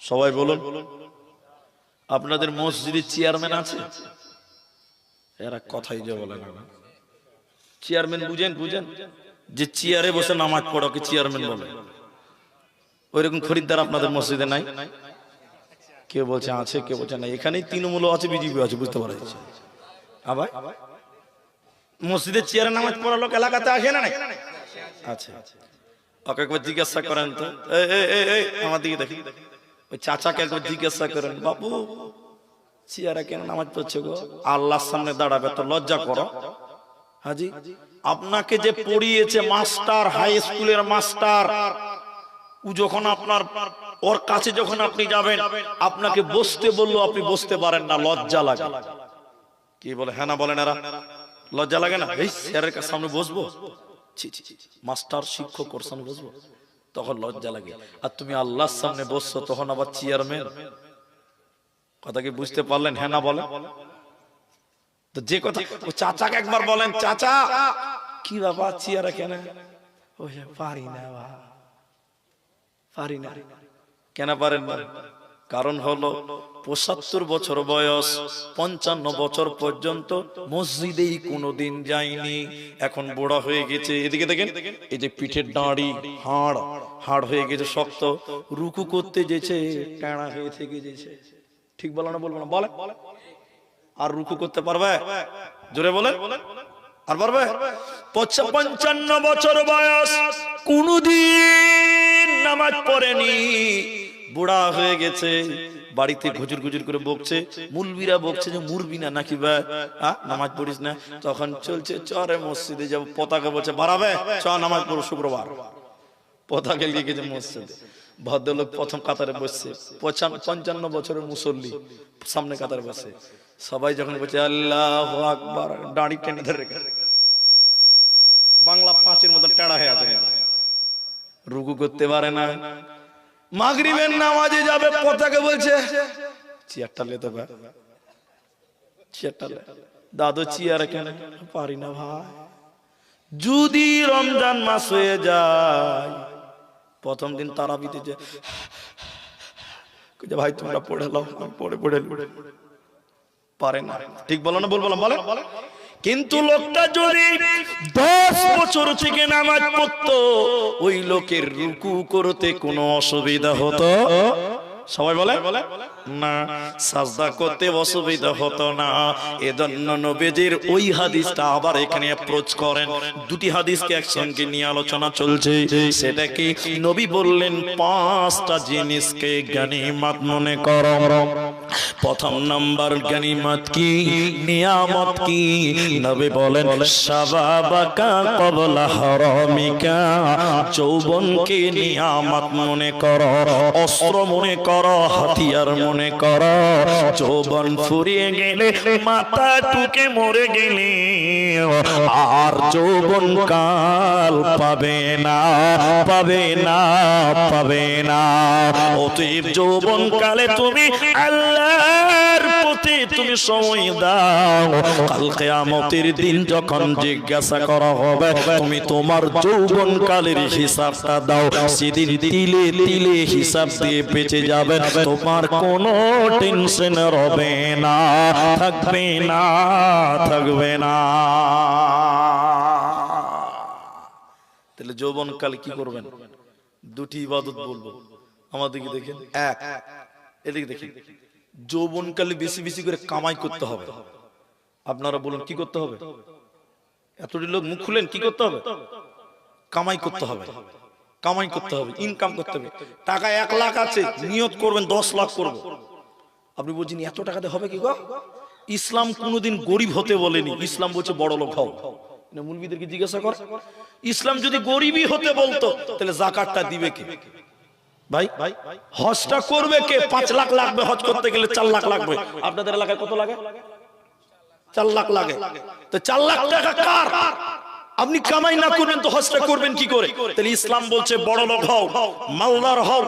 সবাই বলুন, আপনাদের মসজিদে চেয়ারম্যান আছে? এরা কথাই যে বলে না। চেয়ারম্যান বুঝেন? বুঝেন যে চেয়ারে বসে নামাজ পড়াকে চেয়ারম্যান বলে। ওইরকম খরিদ্দার আপনাদের মসজিদে নাই? কেউ বলছে আছে, কেউ বলছে না। এখানেই তৃণমূল আছে, বিজেপি আছে, বুঝতে পারা যাচ্ছে। আবার মসজিদের চেয়ারে নামাজ পড়া লোক এলাকাতে আসে না? আচ্ছা, ওকে একবার জিজ্ঞাসা করেন তো, আমার দিকে দেখি, ওই চাচাকে একবার জিজ্ঞাসা করেন, বাবু চেয়ারে কেন নামাজ পড়ছে গো? আল্লাহর সামনে দাঁড়াবে তো লজ্জা করো। হাজি, আপনাকে যে পড়িয়েছে মাস্টার, হাই স্কুলের মাস্টার, ও যখন আপনার ওর কাছে যখন আপনি যাবেন, আপনাকে বসতে বললো, আপনি বসতে পারেন না, লজ্জা লাগে। কি বলে? হ্যাঁ না বলেন এরা? লজ্জা লাগে না? এই স্যারের কাছে সামনে বসবো, মাস্টার শিক্ষক ওর সামনে বসবো, তখন লজ্জা লাগে। আর তুমি আল্লাহর সামনে বসছো, তখন আবার চেয়ারম্যান। কথা কি বুঝতে পারলেন? হ্যাঁ না বলেন? তো যে কথা, ও চাচাকে একবার বলেন, চাচা কি বাবা চেয়ারে কেন? পারি না, পারি না। কেন পারেন না? কারণ হলো ৭৫ বছর বয়স, ৫৫ বছর পর্যন্ত মসজিদেই কোনোদিন যায়নি, এখন বুড়া হয়ে গেছে। এদিকে দেখেন, এই যে পিঠের দাঁড়ি, হাড় হাড় হয়ে গেছে শক্ত, রুকু করতে যেছে টানা হয়ে থেকে যেছে। ঠিক বলো না বলবো না? বলে আর রুকু করতে পারবে? জোরে বলেন, আর পারবে? ৫৫ বছর বয়স, কোনদিন নামাজ পড়েনি, বুড়া হয়ে গেছে, বাড়িতে ঘুজুর ঘুজুর করে বকছে, মুলবিরা বকছে যে মুরবি না নাকি বা নামাজ পড়িস না। তখন চলছে চরে মসজিদে যাবো, পতাকা বলছে বাড়াবে, চ নামাজ পড়ো শুক্রবার, পতাকা লিয়ে গেছে মসজিদে। ভদ্রলোক প্রথম কাতারে বসছে, ৫৫ বছরের মুসল্লি সামনে কাতারে বসে, সবাই যখন বলছে আল্লাহু আকবার, দাঁড়ি টেনে ধরে রেখে, বাংলা ৫-এর মতো টেড়া হয়ে আছে, রুকু করতে পারে না। মাগরিবের নামাজে যাবে, পতাকা বলছে চেয়ারটা লেতে পারে, চেয়ারটা লে, দাদু চেয়ার কেন পারি না ভাই। যদি রমজান মাস হয়ে যায়, প্রথম দিন তারাবিতে যে ভাই তোমরা পড়ে লাও, পড়ে পড়ে পারে না। ঠিক বলো না বলবো না? বলে। কিন্তু লোকটা যদি 10 বছর থেকে নামাজ পড়তো, ওই লোকের রুকু করতে কোনো অসুবিধা হতো? সবাই বলে না। সাজদা করতে অসুবিধা হতো না। এজন্য নবীজির ওই হাদিসটা আবার এখানে অ্যাপ্রোচ করেন। দুটি হাদিসকে একসঙ্গে নিয়ে আলোচনা চলছে। সেটা কি? নবী বললেন 5টা জিনিসকে গনিমত মনে করো। প্রথম নাম্বার গনিমত কি, নিয়ামত কি? নবী বলেন শাবাবাকা ক্বাবলা হারামিকা, যৌবনকে নিয়ামত মনে করো, অস্ত্র মনে করো, হাতিয়ার মনে করো। যৌবন ফুরিয়ে গেলে, মাথা টুকে মরে গেলে আর যৌবন কাল পাবে না, পাবে না, পাবে না। অতএব যৌবন কালে তুমি আল্লাহর পথে তুমি সময় দাও। কাল কিয়ামতের দিন যখন জিজ্ঞাসা করা হবে তুমি তোমার যৌবন কালের হিসাবটা দাও, সেদিন তিলে তিলে হিসাব দিয়ে বেঁচে যাবে, তোমার কোনো টেনশন হবে না, থাকবে না, থাকবে না। তাহলে যৌবন কালে কি করবেন? দুটি ইবাদত বলবো, আমাদেরকে দেখেন। এক, এদিকে দেখেন, যৌবনকালে বেশি বেশি করে কামাই করতে হবে। আপনারা বলুন কি করতে হবে? এতটি লোক মুখ খুলেন, কি করতে হবে? কামাই করতে হবে, কামাই করতে হবে, ইনকাম করতে হবে। টাকা 1 লাখ আছে, নিয়ত করবেন 10 লাখ করব। আপনি বলছেন এত টাকাতে হবে কি গো? ইসলাম কোনোদিন গরিব হতে বলেনি, ইসলাম বলছে বড় লোক হও। মুলবিদেরকে জিজ্ঞাসা কর, ইসলাম যদি গরিবই হতে বলতো তাহলে যাকাতটা দিবে কে? ভাই হজটা করবে কে? 5 লাখ লাগবে হজ করতে গেলে, 4 লাখ লাগবে। আপনাদের এলাকায় কত লাগে? 4 লাখ লাগে। তো 4 লাখ টাকা কার? আপনি কামাই না করবেন তো হজটা করবেন কি করে? তাহলে ইসলাম বলছে বড় লোক হও, মালদার হও,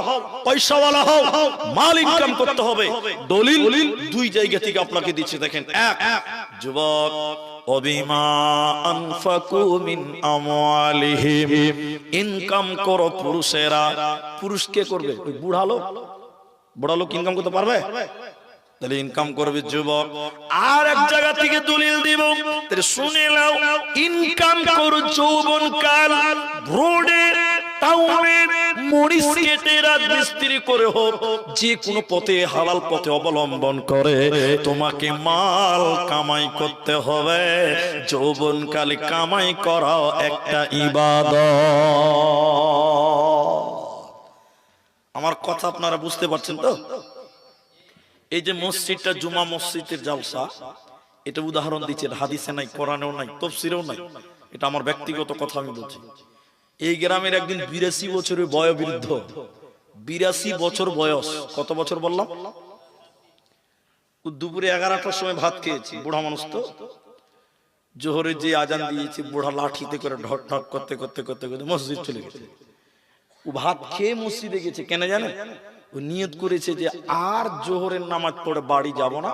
পয়সাওয়ালা হও, মাল ইনকাম করতে হবে। দলিল 2 জায়গা থেকে আপনাকে দিচ্ছে, দেখেন। এক, যুবক অবিমা আনফাকু মিন আমওয়ালিহিম, ইনকাম করো পুরুষেরা। পুরুষ কে করবে? ওই বুড়া লোক ইনকাম করতে পারবে? তাহলে ইনকাম করবে যুবক। আর এক জায়গা থেকে দলিল দিব, তাহলে শুনে নাও। ইনকাম করো যৌবন কাল, রোডে টাউনে মরিচ কেটে রাজমিস্ত্রি করে হোক, যে কোনো পথে হালাল পথে অবলম্বন করে তোমাকে মাল কামাই করতে হবে। যৌবন কালে কামাই করাও একটা ইবাদত। আমার কথা আপনারা বুঝতে পারছেন তো? এই যে মসজিদটা জুমা মসজিদের জালসা, এটা উদাহরণ দিচ্ছে, হাদিসে নাই, কোরআনেও নাই, তাফসীরেও নাই, এটা আমার ব্যক্তিগত কথা আমি বলছি। এই গ্রামের একদিন 82 বছরের বয়োবৃদ্ধ, 82 বছর বয়স। কত বছর বললাম? দুপুরে 11টার সময় ভাত খেয়েছি, বুড়া মানুষ তো। জোহরে যে আজান দিয়েছে, বুড়া লাঠিতে করে ঢক ঢক করতে করতে করতে করতে মসজিদ চলে গেছে। ও ভাত খেয়ে মসজিদে গেছে, কেন জানেন? ও নিয়ত করেছে যে আর জোহরের নামাজ পড়ে বাড়ি যাব না,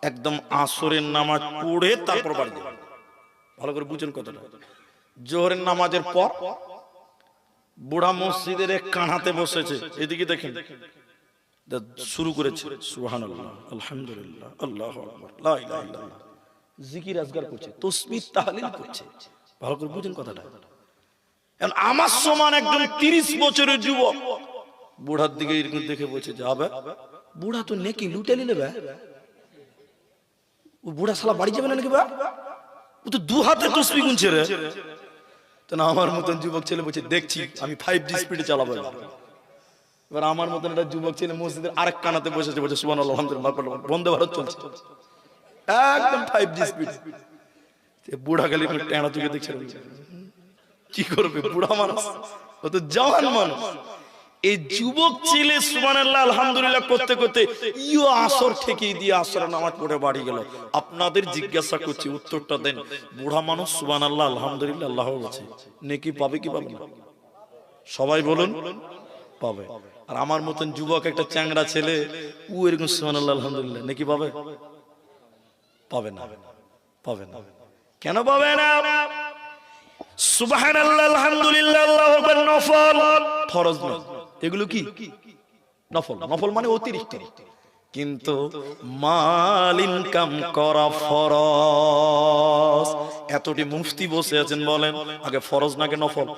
একদম আসরের নামাজ পড়ে তারপর বাড়ি যাব। ভালো করে বুঝুন কথাটা। জোহরের নামাজের পর বুড়া মসজিদের এক কানাতে বসেছে, এদিকে দেখেন, শুরু করেছে সুবহানাল্লাহ, আলহামদুলিল্লাহ, আল্লাহু আকবার, লা ইলাহা ইল্লাল্লাহ, জিকির আজগার করছে, তাসবিহ তাহলিল করছে। ভালো করে বুঝেন কথাটা। এখন আমার সমান একজন 30 বছরের যুবক বুড়ার দিকে এরকম দেখে বলছে, যাবে বুড়া তো নেকি লুটে নিলে, ও বুড়া শালা বাড়ি যাবে না নাকি, ও তো 2 হাতে তাসবিহ গুনছে রে। তো না, আমার মতন যুবক ছেলে বলছে, দেখছি আমি 5G স্পিডে চালাবো। এবার আমার মতন একটা যুবক ছেলে মসজিদের আরেক কানাতে বসেছে, বলছে সুবহানাল্লাহ, আলহামদুলিল্লাহ, বন্দে ভারত চলছে একদম 5G স্পিড। বুড়া খালি টেনা চোখে দেখছে, কি করবে বুড়া মানুষ, ও তো জওয়ান মানুষ। এই যুবক ছেলে সুবহানাল্লাহ আলহামদুলিল্লাহ করতে করতে ইও আসর ঠেকিয়ে দিয়ে আসর নামাজ পড়ে বাড়ি গেল। আপনাদের জিজ্ঞাসা করছি, উত্তরটা দেন। বুড়া মানুষ সুবহানাল্লাহ আলহামদুলিল্লাহ আল্লাহ বলছে, নেকি পাবে কি পাবে? সবাই বলুন পাবে। আর আমার মতন যুবক একটা চ্যাংড়া ছেলে, ও এরকম সুবহানাল্লাহ আলহামদুলিল্লাহ নেকি পাবে? পাবে না, পাবে না। কেন পাবে না? সুবহানাল্লাহ আলহামদুলিল্লাহ আল্লাহু আকবার নফল, ফরজ না। এগুলো কি নফল? নফল মানে অতিরিক্ত। কিন্তু মাল ইনকাম করা ফরজ। এতটি মুফতি বসে আছেন, বলেন আগে ফরজ নাকি নফল?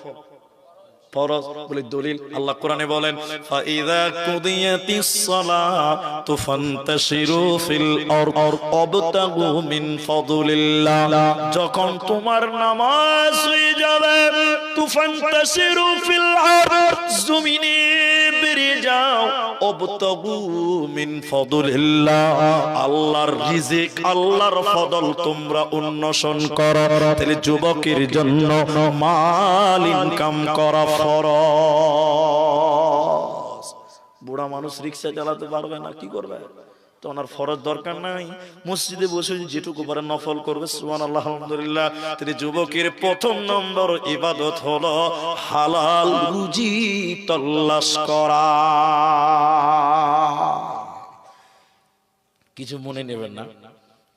ফরজ। বলে দলিল, আল্লাহ কোরআনে বলেন, ফাইযা কুদিয়াতিস সালাতু ফান্তাশিরু ফিল আরদ ওয়াবতাগু মিন ফাদলিল্লাহ। যখন তোমার নামাজ হয়ে যাবে, তুফান্তাশিরু ফিল আরদ, জমিনে বেরিয়ে যাও, ওয়াবতাগু মিন ফাদলিল্লাহ, আল্লাহর রিজিক, আল্লাহর ফদল তোমরা অন্বেষণ করো। তাহলে যুবকের জন্য মাল ইনকাম করা ফরজ। বুড়া মানুষ রিক্সা চালাতে পারবে না, কি করবে? তো ওনার ফরজ দরকার নাই, মসজিদে বসে যেটুকু পারে নফল করবে। সুবহানাল্লাহ আলহামদুলিল্লাহ। তাহলে যুবকের প্রথম নম্বর ইবাদত হলো হালাল রুজি তল্লাশ করা। কিছু মনে নেবেন না,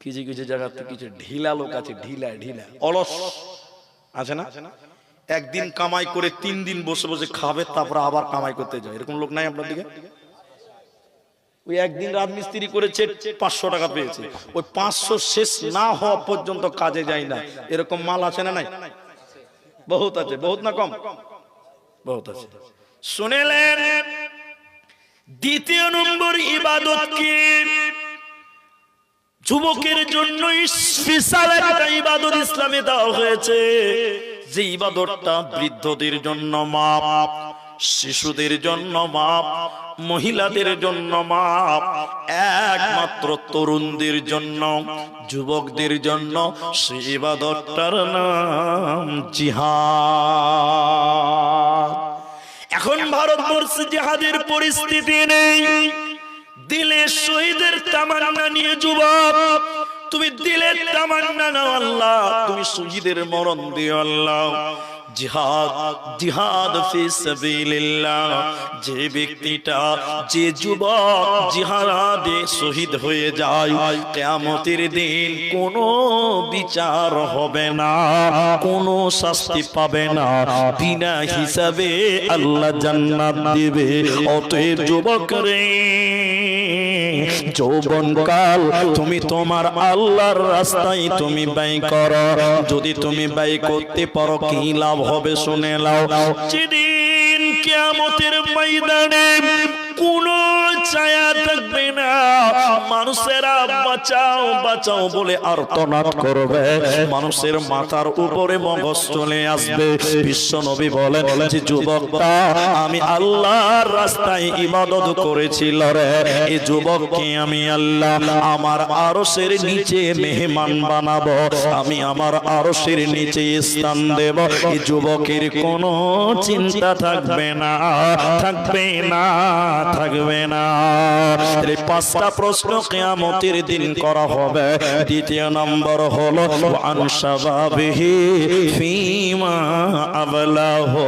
কিছু কিছু জায়গাতে কিছু ঢিলা লোক আছে, ঢিলা ঢিলা অলস আছে না, একদিন কামাই করে 3 দিন বসে বসে খাবে, তারপর আবার কামাই করতে যায়। এরকম লোক নাই আপনার দিকে? ওই একদিন রাজমিস্ত্রি করেছে, 500 টাকা পেয়েছে, ওই 500 শেষ না হওয়া পর্যন্ত কাজে যায় না। এরকম মাল আছে না নাই? বহুত আছে, বহুত না কম, বহুত আছে। শুনেলেন, দ্বিতীয় নম্বর ইবাদত কি? যুবকের জন্য স্পেশাল একটা ইবাদত ইসলামে দেওয়া হয়েছে, যে ইবাদতটা বৃদ্ধদের জন্য মাপ, শিশুদের জন্য মাপ, মহিলাদের জন্য মাপ, একমাত্র তরুণদের জন্য, যুবকদের জন্য। সেই ইবাদতটার নাম জিহাদ। এখন ভারতবর্ষে জিহাদের পরিস্থিতি নেই। দিলে শহীদের তামান্না নিয়ে যুবক, তুমি দিলের তামান্না নাও আল্লাহ, তুমি শহীদের মরণ দিও আল্লাহ। জিহাদ, জিহাদ ফি সাবিলিল্লাহ। যে ব্যক্তিটা, যে যুবক জিহাদে শহীদ হয়ে যায়, কিয়ামতের দিন কোনো বিচার হবে না, কোনো শাস্তি পাবে না, বিনা হিসাবে আল্লাহ জান্নাত দিবে। অতএব যুবক রে, যৌবনকাল তুমি তোমার আল্লাহর রাস্তায় তুমি ব্যয় করো। যদি তুমি ব্যয় করতে পারো, কি লাভ হবে শুনে নাও। যেদিন কিয়ামতের ময়দানে কোনো ছায়া থাকবে না, মানুষেরা বাঁচাও বাঁচাও বলে আর্তনাদ করবে, মানুষের মাথার উপরে মগজ চলে আসবে। বিশ্ব নবী বলেন যে যুবকটা আমি আল্লাহর রাস্তায় ইবাদত করেছিল রে, এই যুবককে আমি আল্লাহ আমার আরশের নিচে মেহমান বানাবো, আমি আমার আরশের নিচে স্থান দেব। এই যুবকের কোনো চিন্তা থাকবে না, থাকবে না, থাকবে না। এই 5টা প্রশ্ন কিয়ামতের দিন করা হবে। দ্বিতীয় নম্বর হলো আন শাবাবিহি ফীমা আবলাহু।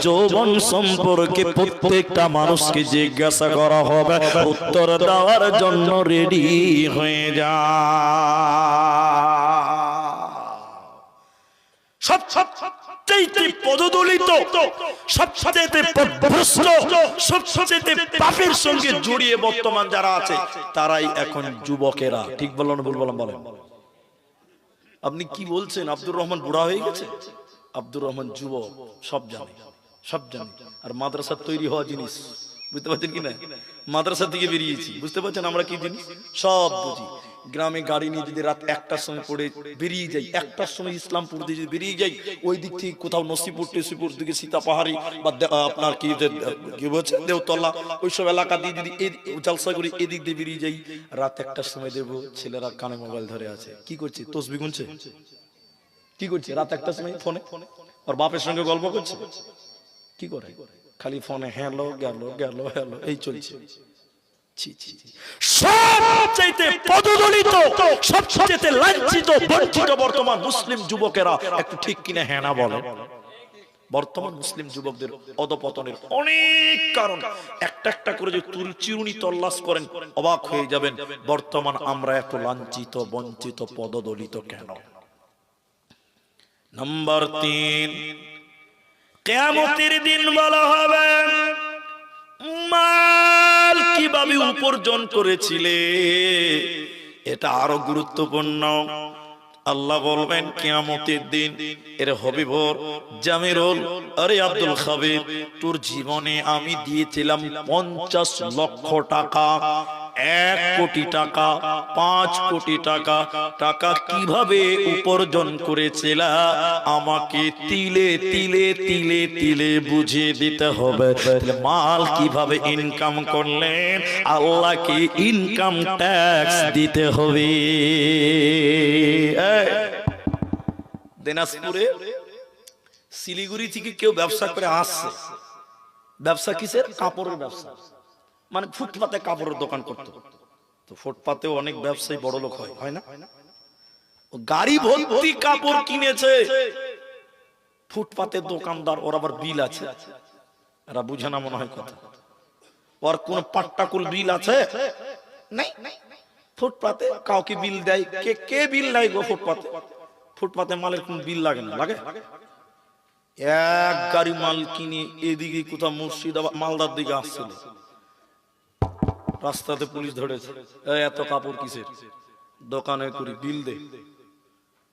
যৌবন সম্পর্কে প্রত্যেকটা মানুষকে জিজ্ঞাসা করা হবে, উত্তর দেওয়ার জন্য রেডি হয়ে যা। সব সবচেয়ে পদদলিত, সবচেয়ে পথভ্রষ্ট, সবচেয়ে পাপের সঙ্গে জড়িয়ে বর্তমান যারা আছে তারাই এখন যুবকেরা। ঠিক বললাম না ভুল বললাম বলেন? আপনি কি বলছেন? আব্দুর রহমান বুড়া হয়ে গেছে? আব্দুর রহমান যুবক, সব জানে, সব জানে। আর মাদ্রাসার তৈরি হওয়া জিনিস বুঝতে পারছেন কিনা? মাদ্রাসা থেকে বেরিয়েছি, বুঝতে পারছেন আমরা কি জিনিস সব বুঝি। গ্রামে গাড়ি নিয়ে যদি রাত 1টার সময় পড়ে বেরিয়ে যাই, 1টার সময় ইসলামপুর দিয়ে যদি বেরিয়ে যাই, ওই দিক থেকে কোথাও নসিপুর টেসিপুর দিকে সীতাপাহাড়ি বা আপনার কি বলছে দেওতলা, ওইসব এলাকা দিয়ে যদি জলসা করি, এদিক দিয়ে বেরিয়ে যাই, রাত 1টার সময় দেবো ছেলেরা কানে মোবাইল ধরে আছে, কি করছে? তসবিহ গুনছে। কি করছে? রাত 1টার সময় ফোনে আর বাপের সঙ্গে গল্প করছে। কি করে? খালি ফোনে হ্যালো গেল গেল হ্যালো এই চলছে। সবচেয়ে পদদলিত, সবচেয়ে লাঞ্ছিত, বঞ্চিত বর্তমান মুসলিম যুবকেরা। একটু ঠিক কিনা হ্যাঁ না বলে? বর্তমান মুসলিম যুবকদের অধপতনের অনেক কারণ, একটা একটা করে যে চিরুনি তল্লাশ করেন অবাক হয়ে যাবেন। বর্তমান আমরা এত লাঞ্ছিত, বঞ্চিত, পদদলিত কেন? নাম্বার 3, কিয়ামতের দিন বলা হবে মাল কিভাবে উপার্জন করেছিলে। এটা আরো গুরুত্বপূর্ণ। আল্লাহ বলবেন কিয়ামতের দিন, এর হবিবর জামিরুল, আরে আব্দুল খাবির, তোর জীবনে আমি দিয়েছিলাম 50 লক্ষ টাকা, 1 কোটি টাকা, 5 কোটি টাকা। টাকা কিভাবে উপার্জন করেছিল আমাকে তিলে তিলে তিলে তিলে বুঝিয়ে দিতে হবে। মাল কিভাবে ইনকাম করলেন, আল্লাহকে ইনকাম ট্যাক্স দিতে হবে। দিনাজপুরে শিলিগুড়ি থেকে কেউ ব্যবসা করে আসছে। ব্যবসা কিসের? কাপড়ের ব্যবসা। মানে ফুটপাতে কাপড়ের দোকান করতো। তো ফুটপাতে অনেক ব্যবসায়ী বড় লোক হয়, হয় না? গাড়ি ভর্তি কাপড় কিনেছে। ফুটপাতের দোকানদার, ওর আবার বিল আছে। এরা বুঝে না মনে হয় কথা। ওর কোন পাট্টাকুল বিল আছে? নাই। ফুটপাতে কাউকে বিল দেয়, কে বিল নাই গো ফুটপাতে? ফুটপাতে মালের কোন বিল লাগে না? লাগে। এক গাড়ি মাল কিনে এদিকে কোথাও মুর্শিদাবাদ মালদার দিকে আসছিল, রাস্তাতে পুলিশ ধরেছে, এত কাপড় কিসের? দোকানে করি, বিল দে।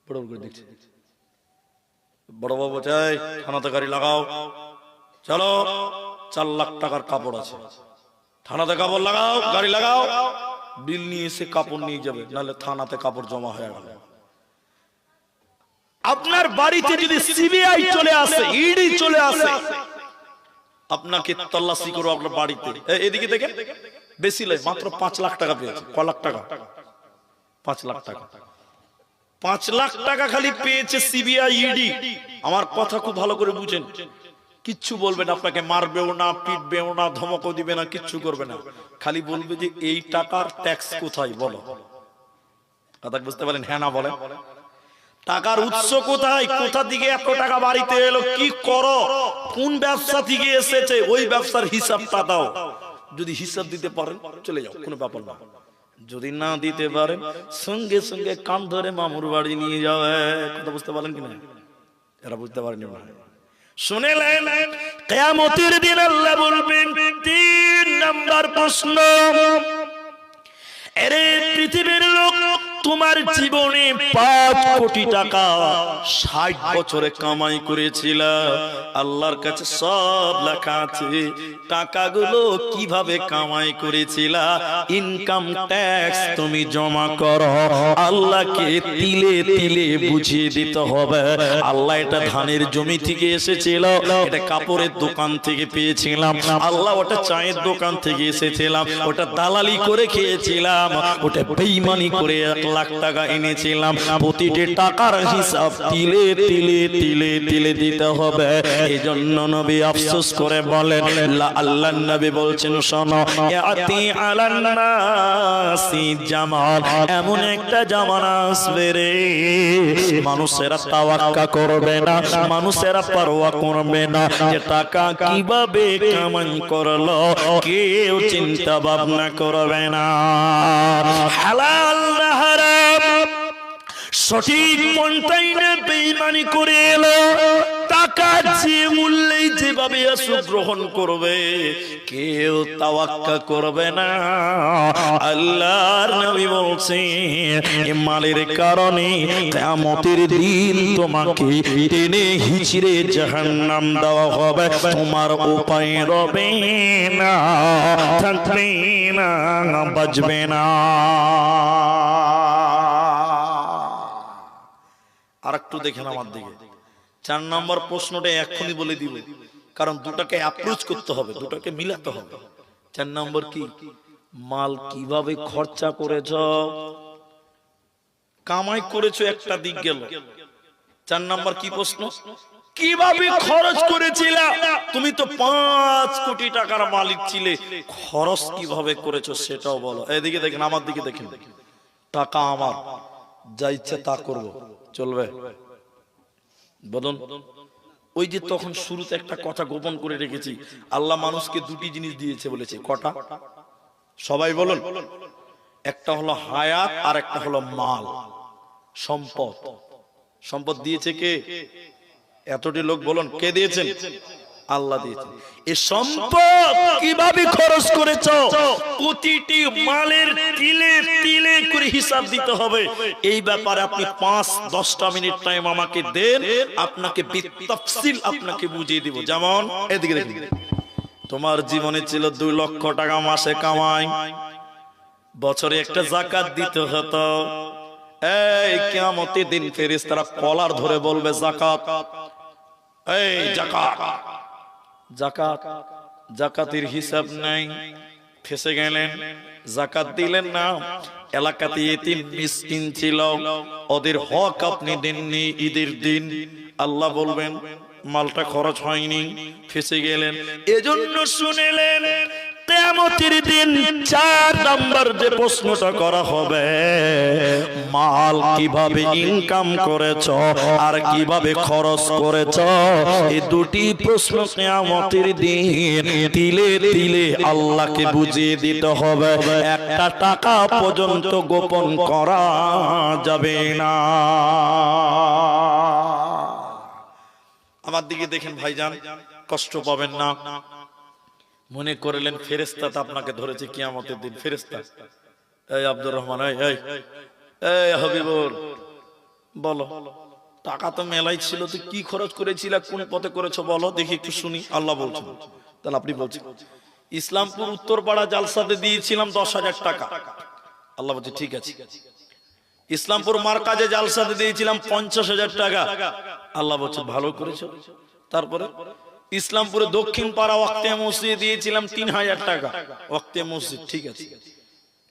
বড় করে দেখছে, বড় বাবু চাই থানাতে গাড়ি লাগাও, চলো 4 লাখ টাকার কাপড় আছে, থানাতে কাপড় লাগাও, গাড়ি লাগাও। বিল নিয়ে এসে কাপড় নিয়ে যাবে, নাহলে থানাতে কাপড় জমা হয়ে গেল। আপনার বাড়িতে যদি সিবিআই চলে আসে, ইডি চলে আসে, আপনাকে তল্লাশি করো আপনার বাড়িতে, এদিকে দেখে বেশি লয়, মাত্র 5 লাখ টাকা পেয়েছে। ক লাখ টাকা? 5 লাখ টাকা। 5 লাখ টাকা খালি পেয়েছে সিবিআই, ইডি। আমার কথা খুব ভালো করে বুঝেন, কিচ্ছু বলবে না, আপনাকে মারবেও না, পিটবেও না, ধমকও দিবে না, কিচ্ছু করবে না। খালি বলবে যে এই টাকার ট্যাক্স কোথায় বলো। কথা বুঝতে পারেন? হ্যাঁ না বলেন? টাকার উৎস কোথায়, কোথা থেকে এত টাকা বাড়িতে এলো, কি করো, কোন ব্যবসা থেকে এসেছে, ওই ব্যবসার হিসাবটা দাও। যদি হিসাব দিতে পারেন চলে যাও, কোনো ব্যাপার না। যদি না দিতে পারেন সঙ্গে সঙ্গে কান ধরে মামুর বাড়ি নিয়ে যাবে। কথা বুঝতে পারেন কিনা? এরা বুঝতে পারেন না। শুনেলেন, কিয়ামতের দিন আল্লাহ বলবেন 3 নাম্বার প্রশ্ন, আরে পৃথিবীর লোক, তোমার জীবনে 5 কোটি টাকা 60 বছরে কামাই করেছিল, আল্লাহর কাছে সব লেখা আছে। টাকাগুলো কিভাবে কামাই করেছিল, ইনকাম ট্যাক্স তুমি জমা করো, আল্লাহকে তিলে তিলে বুঝিয়ে দিতে হবে। আল্লাহ, এটা ধানের জমি থেকে এসেছিল, এটা কাপড়ের দোকান থেকে পেয়েছিলাম, আল্লাহ ওটা চায়ের দোকান থেকে এসেছিলাম, ওটা দালালি করে খেয়েছিলাম, ওটা বেঈমানি করে 1 লাখ টাকা এনেছিলাম। প্রতিটি টাকার হিসাব তিলে তিলে তিলে তিলে দিতে হবে। এই জন্য নবী আফসোস করে বলেন, আল্লাহ নবী বলছেন, শোনো, ইয়াতি আলান নাসি জামান, এমন একটা জামানা আসবে রে, মানুষেরা তাওয়াক্কা করবে না, মানুষেরা পারওয়া করবে না যে টাকা কিভাবে কামাই করলো, কেউ চিন্তা ভাবনা করবে না। হালাল না হারাম সঠিক পন্থায় বেঈমানি করে এলো, টাকা যে মূল্যে যেভাবে আসু গ্রহণ করবে, কেউ তাওয়াক্কা করবে না। আল্লাহর নবী বলছেন এই মালের কারণে কিয়ামতের দিন তোমাকে টেনে হিচড়ে জাহান্নাম দেওয়া হবে, তোমার উপায় রবে না, থাকবে না, বাঁচবে না। আর একটু দেখেন আমার দিকে। 4 নম্বর প্রশ্নটা এখনই বলে দিব, কারণ দুটাকে অ্যাপ্রোচ করতে হবে, দুটাকে মিলাতে হবে। 4 নম্বর কি? মাল কিভাবে খরচা করেছ, কামাই করেছো একটা দিক গেল। 4 নম্বর কি প্রশ্ন? কিভাবে খরচ করেছিলা? তুমি তো 5 কোটি টাকার মালিক ছিলে, খরচ কিভাবে করেছো সেটাও বলো। এদিকে দেখেন, আমার দিকে দেখেন। টাকা আমার, যা ইচ্ছা তা করব, চলবে? বলুন। ওই যে তখন শুরুতে একটা কথা গোপন করে রেখেছি, আল্লাহ মানুষকে দুটি জিনিস দিয়েছে বলেছে। কটা? সবাই বলুন। একটা হলো হায়াত, আর একটা হলো মাল, সম্পদ। সম্পদ দিয়েছে কে? এতটি লোক বলুন, কে দিয়েছেন? আল্লাহ দিয়েছেন। এই সম্পদ কিভাবে খরচ করেছো, প্রতিটি মালের তিলে তিলে করে হিসাব দিতে হবে। এই ব্যাপারে আপনি 5-10টা মিনিট টাইম আমাকে দেন, আপনাকে বিতাফসিল আপনাকে বুঝিয়ে দিব। যেমন এদিকে দেখুন, তোমার জীবনে ছিল 2 লক্ষ টাকা মাসে কামাই, বছরে একটা যাকাত দিতে হতো। এই কিয়ামতের দিন ফেরেশতারা কলার ধরে বলবে যাকাত, এই যাকাত, যাকাত। যাকাতের হিসাব নাই, ফেসে গেলেন, যাকাত দিলেন না। এলাকাতে এতিম মিসকিন ছিল, ওদের হক আপনি দেননি ঈদের দিন। আল্লাহ বলবেন মালটা খরচ হয়নি, ফেসে গেলেন। এজন্য শুনেলেন কিয়ামতের দিন 4 নাম্বার যে প্রশ্নটা করা হবে, মাল কিভাবে ইনকাম করেছো আর কিভাবে খরচ করেছো, এই দুটি প্রশ্ন কিয়ামতের দিন তিলে তিলে আল্লাহকে বুঝিয়ে দিতে হবে। একটা টাকা পর্যন্ত গোপন করা যাবে না। আমার দিকে দেখেন ভাইজান, কষ্ট পাবেন না। মনে করলেন ফেরেশতা আপনাকে ধরেছে কিয়ামতের দিন। ফেরেশতা, এই আব্দুর রহমান, এই হাবিবুর, বলো টাকা তো মেলাই ছিল, তুই কি খরচ করেছিল, কোন পথে করেছো বলো দেখি, একটু শুনি। আল্লাহ বলছেন। তাহলে আপনি বলছেন ইসলামপুর উত্তরপাড়া জালসাতে দিয়েছিলাম 10,000 টাকা। আল্লাহ বলছে ঠিক আছে। ইসলামপুর মার্কাজে জালসাতে দিয়েছিলাম 50,000 টাকা। আল্লাহ বলছে ভালো করেছো। তারপরে ইসলামপুরে দক্ষিণ পাড়া ওয়াক্তে মসজিদে দিয়েছিলাম 3,000 টাকা। ওয়াক্তে মসজিদ, ঠিক আছে।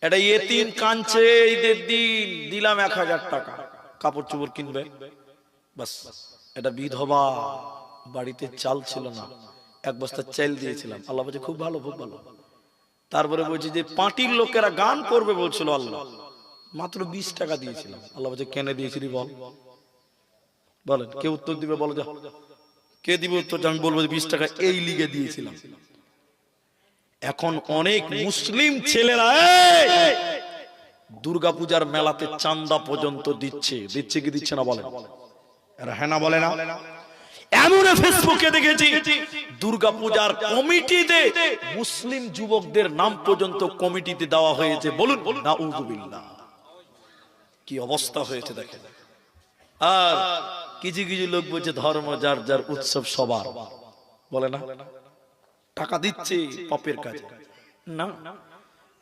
এটা ইয়েতিম কাঁদছে, ঈদের দিন দিলাম 1,000 টাকা, কাপড় চোপড় কিনবে, বাস। এটা বিধবা, বাড়িতে চাল ছিল না, 1 বস্তা চাল দিয়েছিলাম। আল্লাহ বলছে খুব ভালো, খুব ভালো। তারপরে বলছে যে পার্টির লোকেরা গান করবে বলছিল, আল্লাহ মাত্র 20 টাকা দিয়েছিলাম। আল্লাহ বলছে কেন দিয়েছিলি বল, বলেন। কে উত্তর দিবে বলো, যা কে দিবে উত্তর? আমি বলবো 20 টাকা এই লিগে দিয়েছিলাম। এখন অনেক মুসলিম ছেলেরা দুর্গাপূজার মেলাতে চাঁদা পর্যন্ত দিচ্ছে। দিচ্ছে কি দিচ্ছে না বলেন? এরা হ্যাঁ না বলে না? এমন ফেসবুকে দেখেছি দুর্গাপূজার কমিটিতে মুসলিম যুবকদের নাম পর্যন্ত কমিটিতে দেওয়া হয়েছে। বলুন নাউযুবিল্লাহ, কি অবস্থা হয়েছে দেখেন। আর কিছু কিছু লোক বলছে ধর্ম যার যার, উৎসব সবার, বলে না? টাকা দিচ্ছে পাপের কাজে। না,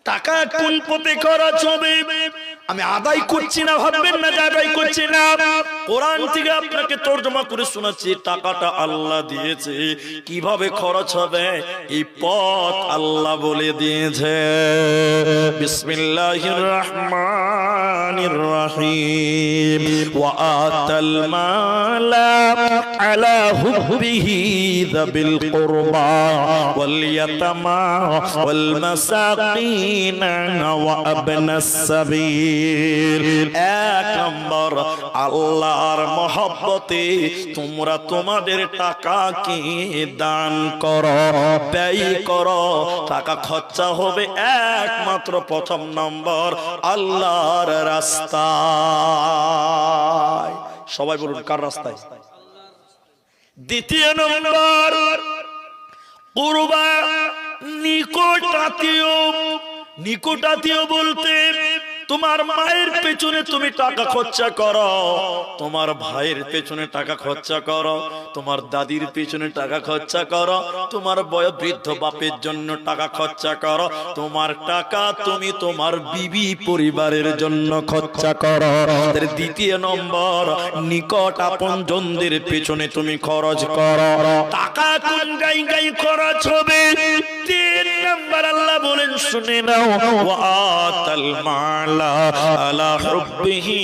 টাকা কোন পথে খরচ হবে আমি আদায় করছি না, ভাববেন না যে আদায় করছি না। কোরআন থেকে আপনাকে তরজমা করে শোনাচ্ছি, টাকাটা আল্লাহ দিয়েছে, কিভাবে খরচ হবে এই পথ আল্লাহ বলে দিয়েছে। বিসমিল্লাহির রহমানির রহিম। ওয়া আতাল মালা আলা হুব্বিহি যাবিল কুরবা ওয়াল ইয়াতামা ওয়াল মাসাকিন ওয়া আবনাস সাবিল। 1 নম্বর, আল্লাহর মহব্বতে তোমরা তোমাদের টাকাকে দান করো, ব্যয় করো। টাকা খরচা হবে একমাত্র 1 নম্বর আল্লাহর রাস্তায়। সবাই বলুন কার রাস্তায়? দ্বিতীয় নম্বর কুরবা, নিকটাত্মীয় বলতে তোমার মায়ের পেছনে তুমি টাকা খরচা করো, তোমার ভাইয়ের পেছনে টাকা খরচা করো, তোমার দাদির পেছনে টাকা খরচা করো, তোমার বয়োবৃদ্ধ বাপের জন্য টাকা খরচা করো, তোমার টাকা তুমি তোমার বিবি পরিবারের জন্য খরচা করো। দ্বিতীয় নম্বর নিকট আপনজনদের পেছনে তুমি খরচ করো। টাকা কোন জায়গায় খরচ হবে? তিন নম্বর আল্লাহ বলেন শুনে নাও, ওয়াতাল মাল আলা হুব্বিহি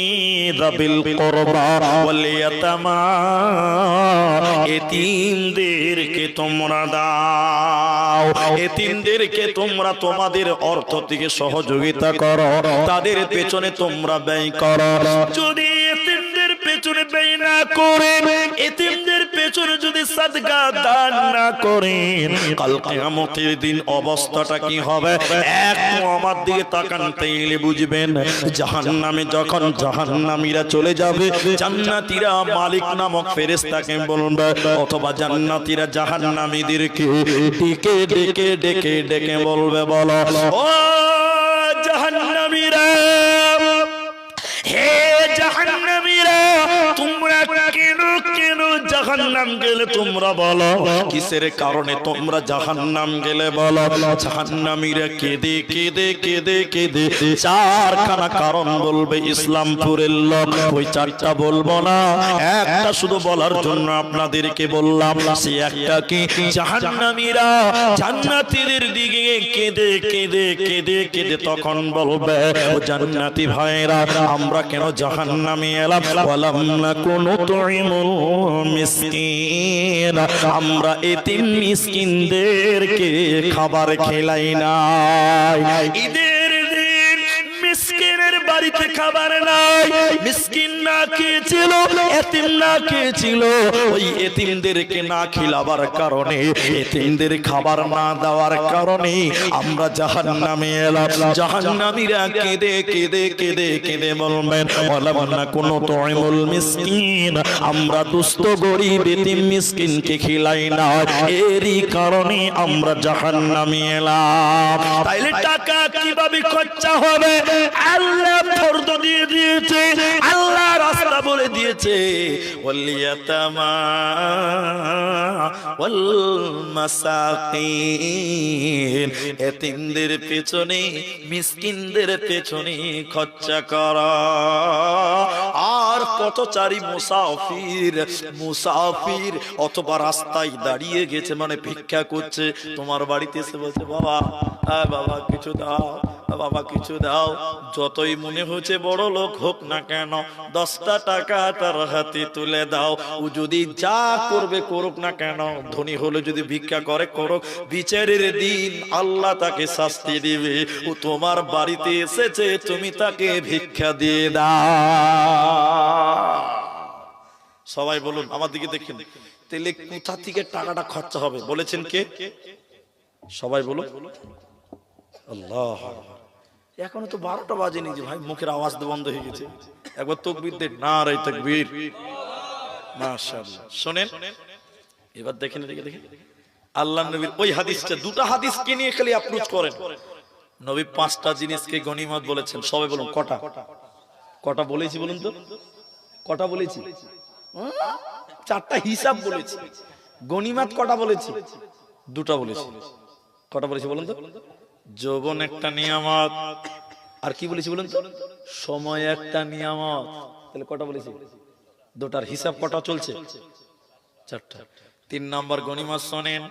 যাবিল কুরবা ওয়াল ইয়াতামা, এতিমদেরকে তোমরা দাও, এতিমদেরকে তোমরা তোমাদের অর্থ থেকে সহযোগিতা করো, তাদের পেছনে তোমরা ব্যয় করো। যদি এতিমদের পেছনে ব্যয় না করেন, এতিমদের পেছনে যদি সাদকা দান না করেন, কাল কিয়ামতের দিন অবস্থাটা কি হবে? এক আমার দিকে তাকান তাইলে বুঝবেন। জাহান্নামে যখন জাহান্নামীরা চলে যাবে, জান্নাতীরা মালিক নামক ফেরেশতাকে বলবে, অথবা জান্নাতীরা জাহান্নামীদেরকে ডেকে ডেকে ডেকে ডেকে বলবে, বলো ও জাহান্নামীরা, হে জাহান্নামীরা, তোমরা কেন কেন জাহান্নাম গেলে? তোমরা বলো কিসের কারণে তোমরা জাহান্নাম গেলে? বলো। জাহান্নামীরা কেঁদে কেঁদে কেঁদে কেঁদে চারখানা কারণ বলবে। ইসলামপুরের লোক ওই চারটা বলবো না, একটা শুধু বলার জন্য আপনাদেরকে বললাম। সে একটা কি, জাহান্নামীরা জান্নাতীদের দিকে কেঁদে কেঁদে কেঁদে কেঁদে তখন বলবে, ও জান্নাতি ভাইরা, আমরা কেন জাহান্নামে এলাম? ওয়ালাম নাকুনু তুইমুল মিসকিন, আমরা এতিম মিসকিনদেরকে খাবার খেলাই নাই। ঈদের দিন মিসকিনের বাড়িতে খাবার নাই, মিসকিন না খেয়েছিল, এতিম না খেয়েছিল। ওই এতিমদেরকে না খিলাবার কারণে, এতিমদের খাবার না দেওয়ার কারণে আমরা জাহান্নামে এলাম। জাহান্নামীরা কেঁদে কেঁদে কেঁদে কেঁদে বলবেন, ওয়ালাম নাকুনু তুইমুল মিসকিন, আমরা দুস্থ গরিব এতিম মিসকিনকে খিলাই না, এরই কারণে আমরা জাহান্নামে এলাম। তাইলে টাকা কিভাবে খরচা হবে? আল্লাহ ফরজ দিয়ে দিয়েছে, আল্লাহ রাস্তা বলে দিয়েছে, ওয়াল ইয়াতামা ওয়াল মাসাকিন, এতিমদের পেছনে মিসকিনদের পেছনে খরচা করা। আর পথচারী মুসাফির, মুসাফির অথবা রাস্তায় দাঁড়িয়ে গেছে, মানে ভিক্ষা করছে, তোমার বাড়িতে এসে বলছে, বাবা বাবা কিছু দাও, বাবা কিছু দাও। যতই মনে হচ্ছে বড় লোক হোক না কেন, 10টা টাকা তার হাতে তুলে দাও। ও যদি যা করবে করুক না কেন, ধনী হলে যদি ভিক্ষা করে করুক, বিচারের দিন আল্লাহ তাকে শাস্তি দিবে। ও তোমার বাড়িতে এসেছে, তুমি তাকে ভিক্ষা দিয়ে দাও। সবাই বলুন, আমার দিকে দেখেন, তাহলে কোথা থেকে টাকাটা খরচা হবে? বলেছেন কে? সবাই বলুন আল্লাহ। এখনো তো 12টা বাজেনি যে ভাই, মুখের আওয়াজ তো বন্ধ হয়ে গেছে। একবার তাকবীর দেন, নারে তাকবীর, মাশাআল্লাহ। শুনেন এবার, দেখেন দেখেন আল্লাহর নবীর ওই হাদিসটা, দুটো হাদিসকে নিয়ে খালি অ্যাপ্রোচ করেন। নবী 5টা জিনিসকে গনিমত বলেছেন। সবাই বলুন কটা? কটা বলেছি বলুন তো? কটা বলেছি? 4টা হিসাব বলেছি। গনিমত কটা বলেছি? 2টা বলেছি। কটা বলেছি বলুন তো? যৌবন একটা নিয়ামত, আর কি বলেছি বলুন তো? সময় একটা নিয়ামত। তাহলে কটা বলেছি? 2টার হিসাব কটা চলছে? 4টা। 3 নম্বর গনিমত শোনেন,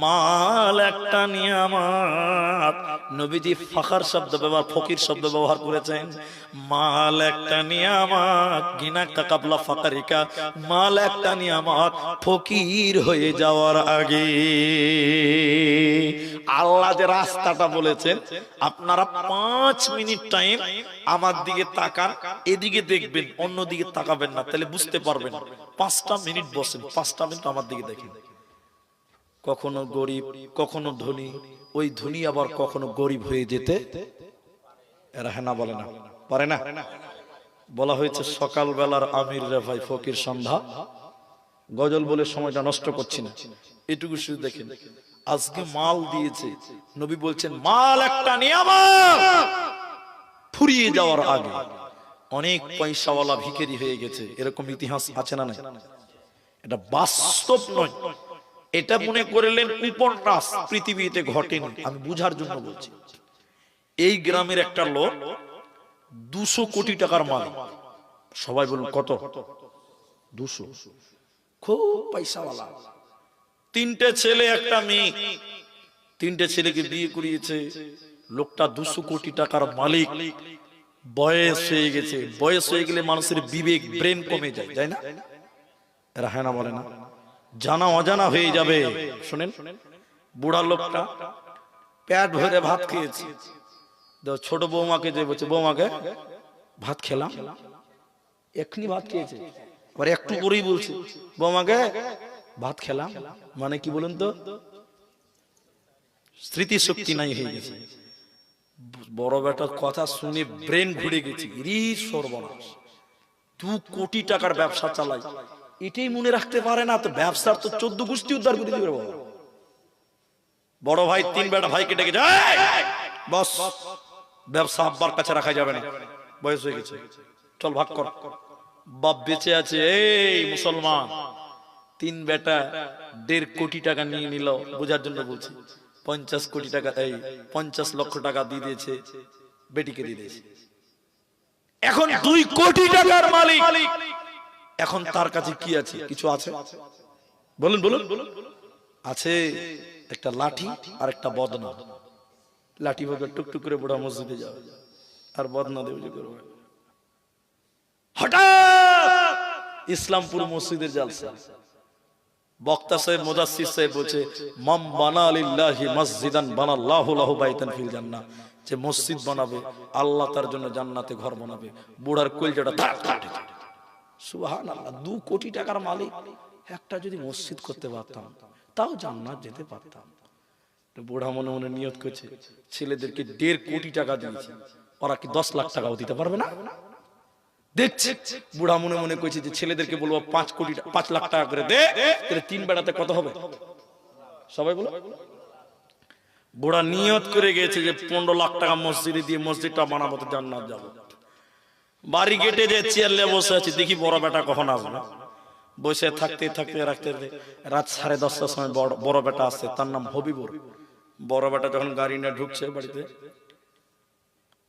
মাল একটা নিয়ামত। নবীজি ফখর শব্দ ব্যবহার, ফকির শব্দ ব্যবহার করেছেন। মাল একটা নিয়ামত, গিনাকা কাবলা ফাকারিকা, মাল একটা নিয়ামত ফকির হয়ে যাওয়ার আগে। আল্লাহ যে রাস্তাটা বলেছেন, আপনারা 5 মিনিট টাইম আমার দিকে তাকান, এদিকে দেখবেন, অন্য দিকে তাকাবেন না, তাহলে বুঝতে পারবেন। 5টা মিনিট বসেন, 5টা মিনিট আমার দিকে দেখেন। কখনো গরিব, কখনো ধনী, ওই ধনী আবার কখনো গরিব হয়ে যেতে এরা হ্যাঁ বলে না, পারে না। বলা হয়েছে সকালবেলার আমির রে ভাই, ফকির সন্ধ্যা গজল বলে সময়টা নষ্ট করছি না, এটুকু শুধু দেখেন। আজকে মাল দিয়েছে, নবী বলছেন মাল একটা নিয়ামত, ফুরিয়ে যাওয়ার আগে অনেক পয়সাওয়ালা ভিখারি হয়ে গেছে, এরকম ইতিহাস আছে না? নাই? এটা বাস্তব নয়, এটা মনে করলেন উপন্যাস, পৃথিবীতে ঘটেনি, আমি বুঝার জন্য বলছি। এই গ্রামের একটা লোক 200 কোটি টাকার মালিক। সবাই বলুন কত? 200। খুব পয়সাওয়ালা, 3টে ছেলে একটা মেয়ে, 3টে ছেলেকে বিয়ে করিয়েছে। লোকটা 200 কোটি টাকার মালিক, বয়স হয়ে গেছে। বয়স হয়ে গেলে মানুষের বিবেক, ব্রেন কমে যায়, তাই না? এরা হ্যাঁ না বলে না? জানা অজানা হয়ে যাবে। শুনেন, বুড়া লোকটা পেট ভরে ভাত খেয়েছে, ছোট বৌমাকে যে বলছে, বৌমাকে ভাত খেলাম, এক্ষুনি ভাত খেয়েছে, আবার একটু পরেই বলছে বৌমাকে ভাত খেলাম, মানে কি বলুন তো? স্মৃতি শক্তি নাই হয়ে গেছে। বড় বেটার কথা শুনে ব্রেন ঘুরে গেছে, সর্বনাশ, 2 কোটি টাকার ব্যবসা চালাই, এটাই মনে রাখতে পারে না, তো ব্যবসার তো 14 গোষ্ঠী উদ্ধার করে দিবে। বড় ভাই 3 বেটা ভাইকে ডেকে যায়, বস ব্যবসা আব্বার কাছে রাখা যাবে না, বয়স হয়ে গেছে, চল ভাগ কর। বাপ বেঁচে আছে, এই মুসলমান, 3 বেটা 1.5 কোটি টাকা নিয়ে নিল, বোঝার জন্য বলছি। 50 কোটি টাকা, এই 50 লক্ষ টাকা দিয়ে দিয়েছে, বেটিকে দিয়ে দিয়েছে। এখন 2 কোটি টাকার মালিক। এখন তার কাছে কি আছে? কিছু আছে? বলুন বলুন। আছে একটা লাঠি আর একটা বদনা। লাঠি ভাবে টুকটুক করে বুড়া মসজিদে যাবে, আর বদনা দেবে যে করবে। হঠাৎ ইসলামপুর মসজিদের জালসা, বক্তা সাহেব মুদাসসির সাহেব বলছে, মান বানা লিল্লাহি মসজিদান বানাল্লাহু লাহু বাইতান ফিল জান্নাহ, যে মসজিদ বানাবে আল্লাহ তার জন্য জান্নাতে ঘর বানাবে। বুড়ার কলজাটা ধাক ধাক। সুবহানাল্লাহ, 2 কোটি টাকার মালিক, একটা যদি মসজিদ করতে পারতাম তাও জান্নাত যেতে পারতাম। বুড়া মনে মনে নিয়ত করছে, ছেলেদেরকে 1.5 কোটি টাকা দিয়েছি, ওরা কি 10 লাখ টাকাও দিতে পারবে না? দেখছে বুড়া মনে মনে কইছে যে ছেলেদেরকে বলবো 5 লাখ টাকা করে দে, তাহলে 3 বেড়াতে কত হবে? সবাই বলো। বুড়া নিয়ত করে গেছে যে 15 লাখ টাকা মসজিদে দিয়ে মসজিদটা বানাবো, তো জান্নাত যাবো। বাড়ি গেটে যে চেয়ারে বসে আছে, দেখি বড় বেটা কখন আসবে। বসে থাকতে থাকতে রাখতে রাত 10:30টার সময় বড় বেটা আসছে, তার নাম হবিবুর। বড় বেটা যখন গাড়ি নিয়ে ঢুকছে বাড়িতে,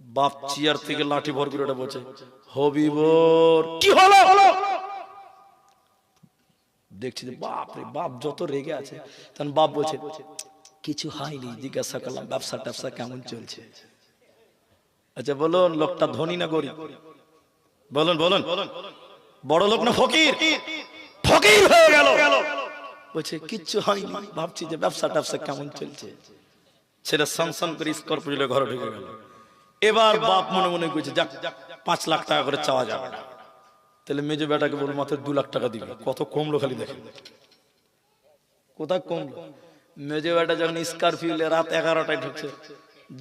বাপ চেয়ার থেকে লাঠি ভর করে ওটা বলছে, হবিবুর কি হলো? দেখছি যে বাপ রে বাপ যত রেগে আছে। তখন বাপ বলছে, কিছু হয়নি, জিজ্ঞাসা করলাম ব্যবসা ট্যাবসা কেমন চলছে। আচ্ছা বলুন, লোকটা ধনী না গরিব? বলুন বলুন। বড় লোক না ফকির? ফকির হয়ে গেল। বলছে কিচ্ছু হয়নি, ভাবছি যে ব্যবসা ট্যাবসা কেমন চলছে। ছেলে সানসান করে স্কর্পিও ঘরে ঢুকে গেল। এবার বাপ মনে মনে কইছে, যাক 5 লাখ টাকা করে চাওয়া যাবে না, তাহলে মেজো বেটাকে বলবো মাত্র 2 লাখ টাকা দিবে। কত কমলো খালি দেখেন, কোথায় কমলো। মেজো বেটা যখন স্কর্পিও রাত 11টায় ঢুকছে,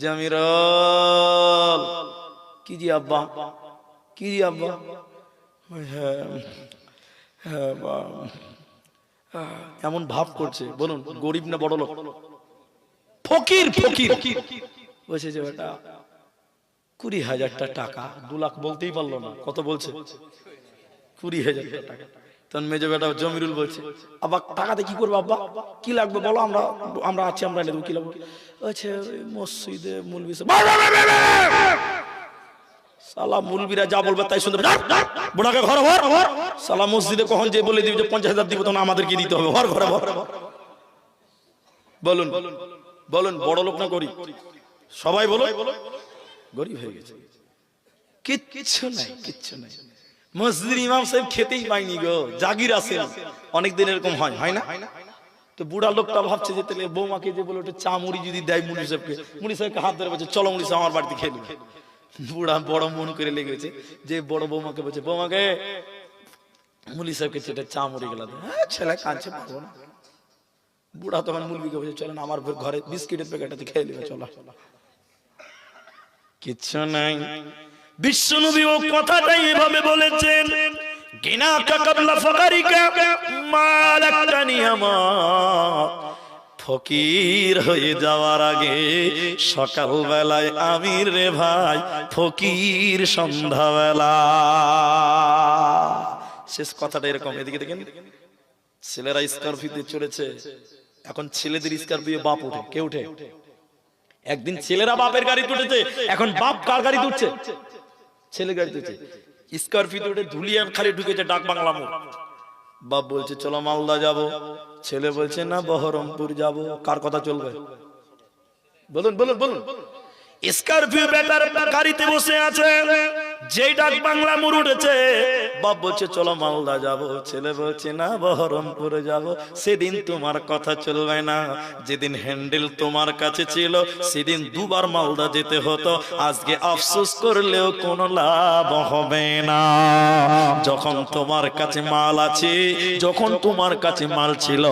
জামিরুল কি জি আব্বা, কি জি আব্বা? এমন ভাব করছে, বলুন গরিব না বড় লোক? ফকির। ফকির বলছে যে বেটা 20,000 টাকা। 2 লাখ বলতেই পারলো না, কত বলছে? 20,000 টাকা। তখন মেজো বেটা জমিরুল বলছে, আব্বা টাকাতে কি করবো আব্বা? কি লাগবে বলো, আমরা আছি, আমরা এনে দেবো। কি লাগবে? বলছে মসজিদে মুলবি সালা, মুলবিরা যা বলবে তাই শুনতে বুড়াকে ঘরে ভর। সালা মসজিদে কখন যে বলে দিবে যে 50,000 দিব, তখন আমাদেরকে দিতে হবে, ঘর ঘরে ভর। বলুন বলুন, বড় লোক না গরিব? সবাই বলো, গরিব হয়ে গেছে। কিচ্ছু নাই, কিচ্ছু নাই। মসজিদের ইমাম সাহেব খেতেই পাইনি গো, জাগির আছে। অনেকদিন এরকম হয়, হয় না? তো বুড়া লোকটা ভাবছে যে তাহলে বৌমাকে যে বলে ওটা চা মুড়ি যদি দেয় মুড়ি সাহেবকে, মুড়ি সাহেবকে হাত ধরে বলছে, চলো মুড়ি সাহেব আমার বাড়িতে খেয়ে নেবে। বুড়া বড় মন করে লেগেছে, যে বড় বৌমাকে বলছে, বৌমাকে মুড়ি সাহেবকে সেটা চা মুড়ি গেলা দে। ছেলে কাঁদছে, পাবো না। বুড়া তখন মুরগিকে বলছে, চলেন আমার ঘরে বিস্কিটের প্যাকেটে খেয়ে নেবে, চলো। কিচ্ছু নাই। বিশ্বনবী ও কথাটাই এভাবে বলেছেন, গিনাকা ক্বাবলা ফাকারিকা, মাল একটা নিয়ামত, ফকির হয়ে যাওয়ার আগে সকালবেলায় আমির রে ভাই ফকির সন্ধ্যাবেলা। শেষ কথাটা এরকম। এদিকে দেখেন, ছেলেরা স্করপিওতে চড়েছে, এখন ছেলেদের স্করপিও বাপ উঠে, কে উঠে? একদিন ছেলেরা বাপের গাড়ি উঠেছে, এখন বাপ কার গাড়ি উঠছে? ছেলে গাড়ি উঠছে। স্করপিওতে উঠে ধুলিয়ান খালি ঢুকেছে ডাক বাংলা মোড়। বাপ বলছে চলো মালদা যাব, ছেলে বলছে না বহরমপুর যাব। কার কথা চলবে? বলুন বলুন বলুন। স্করপিও বেটার গাড়িতে বসে আছে, যেই ডাক বাংলা মোড় উঠেছে, বাপ বলছে চলো মালদা যাব, ছেলে বলছে না বহরমপুরে যাব। সেদিন তোমার কথা চলবে না, যেদিন হ্যান্ডেল তোমার কাছে ছিল সেদিন দুবার মালদা যেতে হতো, আজকে আফসোস করলেও কোনো লাভ হবে না। যখন তোমার কাছে মাল আছে, যখন তোমার কাছে মাল ছিল,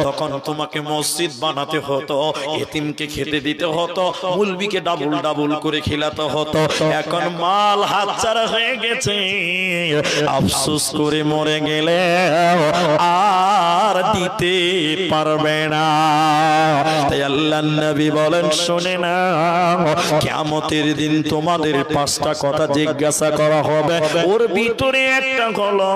তখন তোমাকে মসজিদ বানাতে হতো, এতিমকে খেতে দিতে হতো, মুলবিকে ডাবল ডাবল করে খিলাতে হতো। এখন মাল হাতছাড়া হয়ে গেছে, আফসোস করে মরে গেলে আর দিতে পারবে না। তাই আল্লাহর নবী বলেন শুনে না, কিয়ামতের দিন তোমাদের পাঁচটা কথা জিজ্ঞাসা করা হবে, ওর ভিতরে একটা হলো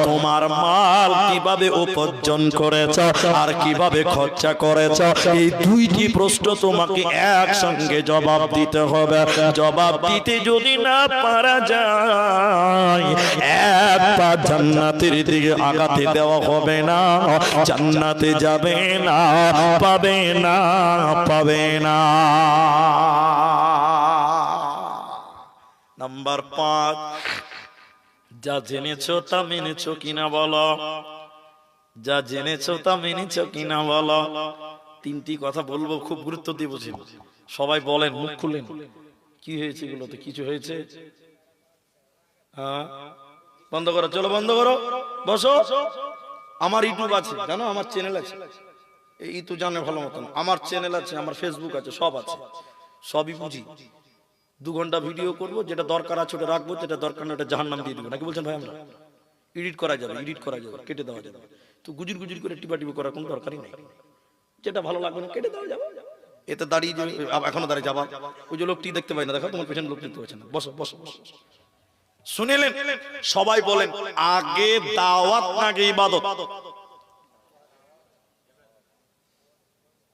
তোমার মাল কিভাবে উপার্জন করেছো আর কিভাবে খরচা করেছো। এই দুইটি প্রশ্ন তোমাকে একসঙ্গে জবাব দিতে হবে। জবাব দিতে যদি না পারা যায়, এক পা জান্নাতের দিকে আগাতে দেওয়া হবে না, জান্নাতে যাবে না, পাবে না, পাবে না। নাম্বার 5, যা জেনেছো তা মেনেছো কিনা বলো। যা জেনেছো তা মেনেছো কিনা বলো। তিনটি কথা বলবো, খুব গুরুত্ব দিয়ে বুঝিন। সবাই বলেন, মুখ খুলেন, কি হয়েছে এগুলোতে? কিছু হয়েছে? হ্যাঁ, বন্ধ করো, চলো বন্ধ করো, বসো। আমার ইউটিউব আছে জানো, আমার চ্যানেল আছে, এই তো জানে ভালো মতন। আমার চ্যানেল আছে, আমার ফেসবুক আছে, সব আছে, সবই বুঝি। 2 ঘন্টা ভিডিও করবো, যেটা দরকার আছে ওটা রাখবো, যেটা দরকার না ওটা জাহান্নাম দিয়ে দেবো। নাকি বলছেন ভাই? আমরা এডিট করা যাবে, এডিট করা যাবে, কেটে দেওয়া যাবে। তো গুজুর গুজুর করে টিপাটিপি করার কোনো দরকারই নেই। যেটা ভালো লাগবে না কেটে দেওয়া যাবে। এতে দাঁড়িয়ে এখনো দাঁড়িয়ে যাবা, ওই যে লোকটি দেখতে পাই না, দেখো তোমার পেছনে লোক দেখতে পাচ্ছে না। বসো বসো বসো। শুনিলেন? সবাই বলেন, আগে দাওয়াত নাকি ইবাদত?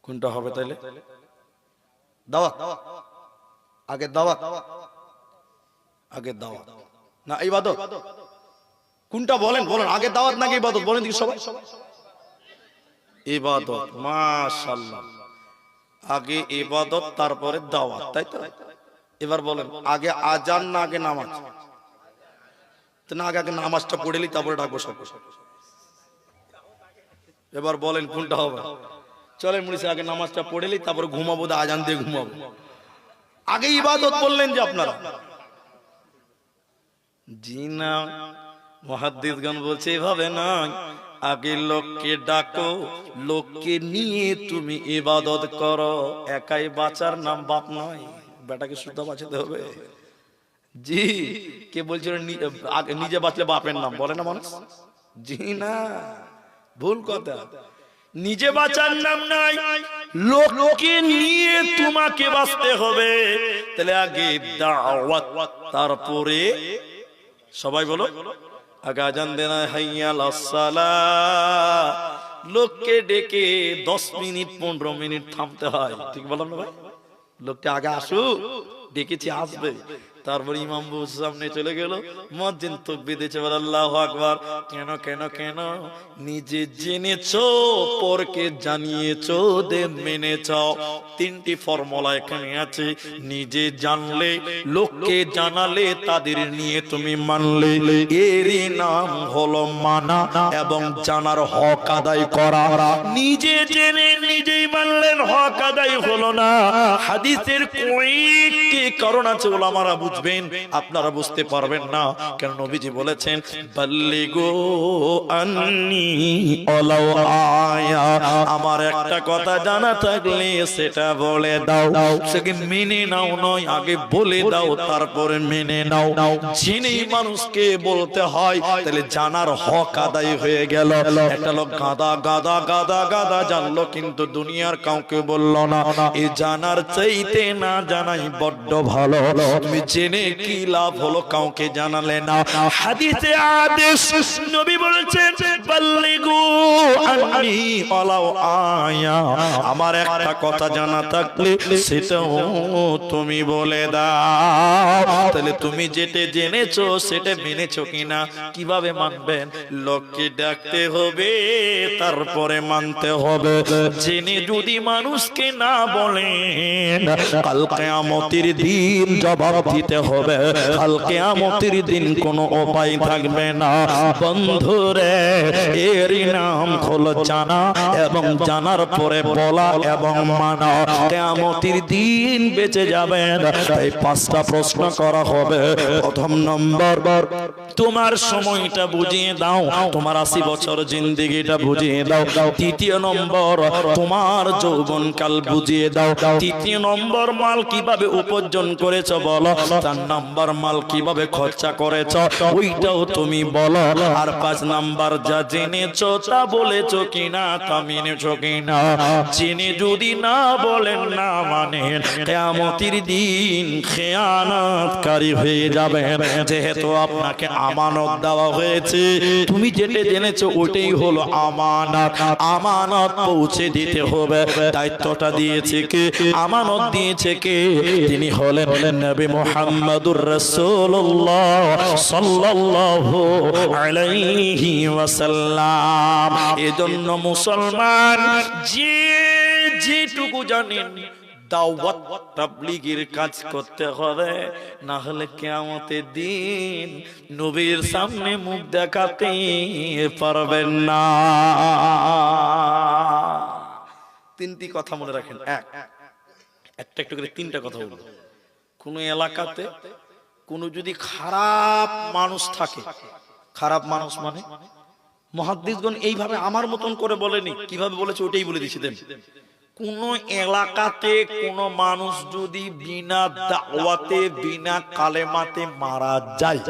কোনটা হবে তাইলে? দাওয়াত। আগে দাওয়াত, আগে দাওয়াত না ইবাদত? কোনটা বলেন? বলেন, আগে দাওয়াত নাকি ইবাদত? বলেন দেখি সবাই। ইবাদত। মাশাআল্লাহ, আগে ইবাদত তারপরে দাওয়াত, তাই তো? এবার বলেন, আগে আজান না আগে নামাজ? না, আগে আগে নামাজটা পড়েলি তারপরে ডাকবো সব। এবার বলেন কোনটা হবে? চলেন মুড়িছে, আগে নামাজটা পড়েলি তারপরে ঘুমাবো, আজান দিয়ে ঘুমাবো। আগে ইবাদত বললেন যে আপনারা। জি না, মুহাদ্দিসগণ বলছে এভাবে নয়। আগে লোককে ডাকো, লোককে নিয়ে তুমি ইবাদত করো। একাই বাঁচার নাম বাপ নয়, বেটাকে শুদ্ধ বাঁচাতে হবে। জি, কে বলছিল নিজে বাঁচলে বাপের নাম? বলে না মানুষ? জি না, ভুল কথা। নিজে বাঁচার নাম নাই, লোককে নিয়ে তোমাকে বাঁচতে হবে। তাহলে আগে দাওয়াত, তারপরে সবাই বলো আগে আজান দেনা হাইয়া আলাস সালাহ। লোককে ডেকে 10 মিনিট 15 মিনিট থামতে হয়, ঠিক বললাম না ভাই? লোকটা আগে আসুক, ডেকেছি আসবে, তারপর ইমাম সামনে চলে গেল, মুয়াজ্জিন তাকবীর দিয়েছে, আল্লাহু আকবার। কেন কেন কেন? নিজে জেনেছো, পরকে জানিয়েছো, দে মেনেছো। 3টি ফর্মুলা এখানে আছে। নিজে জানলে, লোককে জানালে, তাদের নিয়ে তুমি মানলে, এরই নাম হলো মানা এবং জানার হক আদায় করা। নিজে জেনে নিজেই মানলেন, হক আদায় হলো না। হাদিসের কয়েকটি কারণ আছে, ওলামারা বুঝে বুঝবেন, আপনারা বুঝতে পারবেন না। কেন নবীজি বলেছেন বাল্লিগু আন্নি ওয়ালাউ আয়া, আমার একটা কথা জানা থাকলে সেটা বলে দাও। সেকে মেনে নাও নয়, আগে বলে দাও তারপরে মেনে নাও। জেনেই মানুষকে বলতে হয়, তাহলে জানার হক আদায় হয়ে গেল। একটা লোক গাদা গাদা গাদা গাদা জানলো, কিন্তু দুনিয়ার কাউকে বললো না। এই জানার চাইতে না জানাই বড্ড ভালো। তুমি জেনে কি লাভ হলো, কাউকে জানালে না। হাদিসে আদেশ নবী বলেছেন বাল্লিগু আন্নি ওয়ালাউ আয়া, আমার একটা কথা জানা থাকলে সেটাও তুমি বলে দাও। তাহলে তুমি যেটা জেনেছো সেটা মেনেছো কিনা, কিভাবে মানবেন? লোককে ডাকতে হবে, তারপরে মানতে হবে। জেনে যদি মানুষকে না বলেন, কাল কিয়ামতের দিন জবাব দিতে হবে। কাল কিয়ামতের দিন কোনো উপায় থাকবে না। বন্ধুরে, এরই নাম হলো জানা, এবং জানার পরে বলা এবং মানা। কিয়ামতের দিন বেঁচে যাবেন। তাই 5টা প্রশ্ন করা হবে। প্রথম নম্বর, তোমার সময়টা বুঝিয়ে দাও, তোমার 80 বছর জিন্দেগিটা বুঝিয়ে দাও। দ্বিতীয় নম্বর, তোমার যৌবনকাল বুঝিয়ে দাও। তৃতীয় নম্বর, মাল কিভাবে উপার্জন করেছো বলো। 4 নম্বর, মাল কিভাবে খরচা করেছো ওইটাও তুমি বলো। আর 5 নম্বর, যা জেনেছো তা বলেছো কিনা, তা মেনেছো কিনা। জেনে যদি না বলেন, না মানেন, কিয়ামতের দিন খেয়ানতকারী হয়ে যাবেন। যেহেতু আপনাকে আমানত দেওয়া হয়েছে, তুমি যেটা জেনেছো ওইটাই হলো আমানত। আমানত পৌঁছে দিতে হবে। দায়িত্বটা দিয়েছে কে? আমানত দিয়েছে কে? তিনি হলেন নবী মুহাম্মদুর রাসূলুল্লাহ সাল্লাল্লাহু আলাইহি ওয়াসাল্লাম। এজন্য মুসলমান যেটুকু জানেন, দাওয়াত তাবলীগের কাজ করতে হবে, না হলে কিয়ামতের দিন নবীর সামনে মুখ দেখাতে পারবেন না। 3টি কথা মনে রাখেন। একটা একটু করে 3টা কথা বলবো। কোন এলাকাতে কোন যদি খারাপ মানুষ থাকে, খারাপ মানুষ মানে মুহাদ্দিসগণ এইভাবে আমার মতন করে বলেনি, কিভাবে বলেছে ওটাই বলে দিয়েছি। দেন কোন এলাকাতে কোন মানুষ যদি বিনা দাওয়াতে, বিনা কালেমাতে মারা যায়,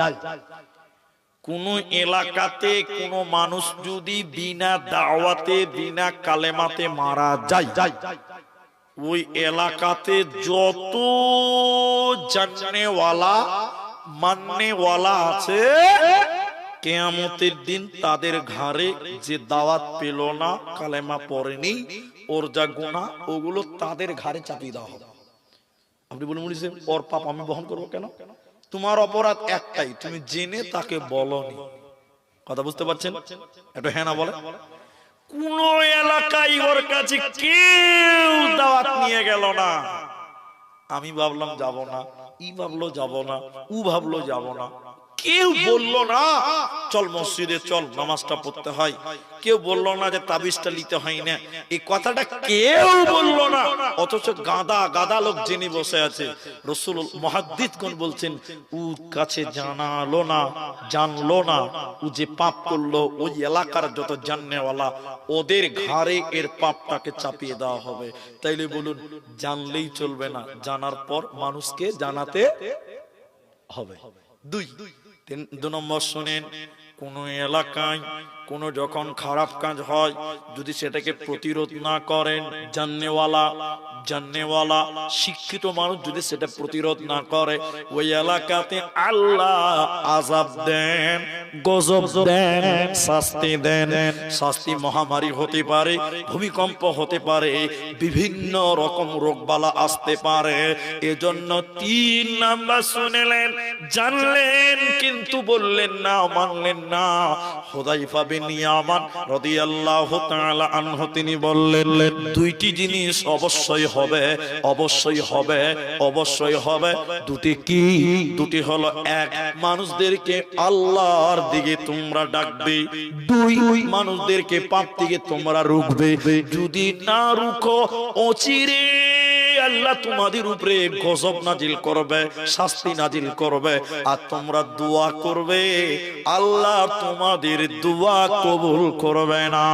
কোন এলাকাতে কোন মানুষ যদি বিনা দাওয়াতে, বিনা কালেমাতে মারা যায়, ওই এলাকাতে যত জাননেওয়ালা মাননেওয়ালা আছে, কিয়ামতের দিন তাদের ঘাড়ে যে দাওয়াত পেল না, কালেমা পড়েনি, ওর যা গুনাহ ওগুলো তাদের ঘাড়ে চাপিয়ে দেওয়া হবে। আপনি বলে মনে ওর পাপ আমি বহন করবো কেন? তোমার অপরাধ একটাই, তুমি জেনে তাকে বলনি। কথা বুঝতে পারছেন? একটু হ্যাঁ না বলে। কোন এলাকায় ওর কাছে কেউ দাওয়াত নিয়ে গেল না, আমি ভাবলাম যাব না, ই ভাবলো যাব না, ও ভাবলো যাব না, কেউ বললো না চল মসজিদে চল নামাজটা পড়তে হয়, কেউ বললো না যে তাবিজটা নিতে হয় না, এই কথাটা কেউ বললো না। অথচ গাদা গাদা লোক জেনে বসে আছে। রাসূল মুহাদ্দিসগণ বলছেন ও কাছে জানালো না, জানলো না, ও যে পাপ করলো ওই এলাকার যত জাননেওয়ালা ওদের ঘাড়ে এর পাপটাকে চাপিয়ে দেওয়া হবে। তাইলে বলুন, জানলেই চলবে না, জানার পর মানুষকে জানাতে হবে। 2 নম্বর শুনেন, কোন এলাকায় কোন যখন খারাপ কাজ হয়, যদি সেটাকে প্রতিরোধ না করেন, জাননেওয়ালা শিক্ষিত মানুষ যদি সেটা প্রতিরোধ না করে, ওই এলাকাতে আল্লাহ আযাব দেন, গজব দেন, শাস্তি দেন। শাস্তি মহামারী হতে পারে, ভূমিকম্প হতে পারে, বিভিন্ন রকম রোগবালা আসতে পারে। এজন্য 3 নাম্বার শুনলেন, জানলেন কিন্তু বললেন না, মানলেন না। হুযায়ফা বিন ইয়ামান রাদিয়াল্লাহু তাআলা আনহু তিনি বললেন, 2টি জিনিস অবশ্যই হবে, অবশ্যই হবে, অবশ্যই হবে। 2টি কি? 2টি হলো, 1 মানুষদেরকে আল্লাহর দিকে তোমরা ডাকবে, 2 মানুষদেরকে পাপ থেকে তোমরা রুখবে। যদি না রুখো, অচিরে আল্লাহ তোমাদের উপরে গজব নাজিল করবে, শাস্তি নাজিল করবে, আর তোমরা দোয়া করবে, আল্লাহ তোমাদের দোয়া কবুল করবে না।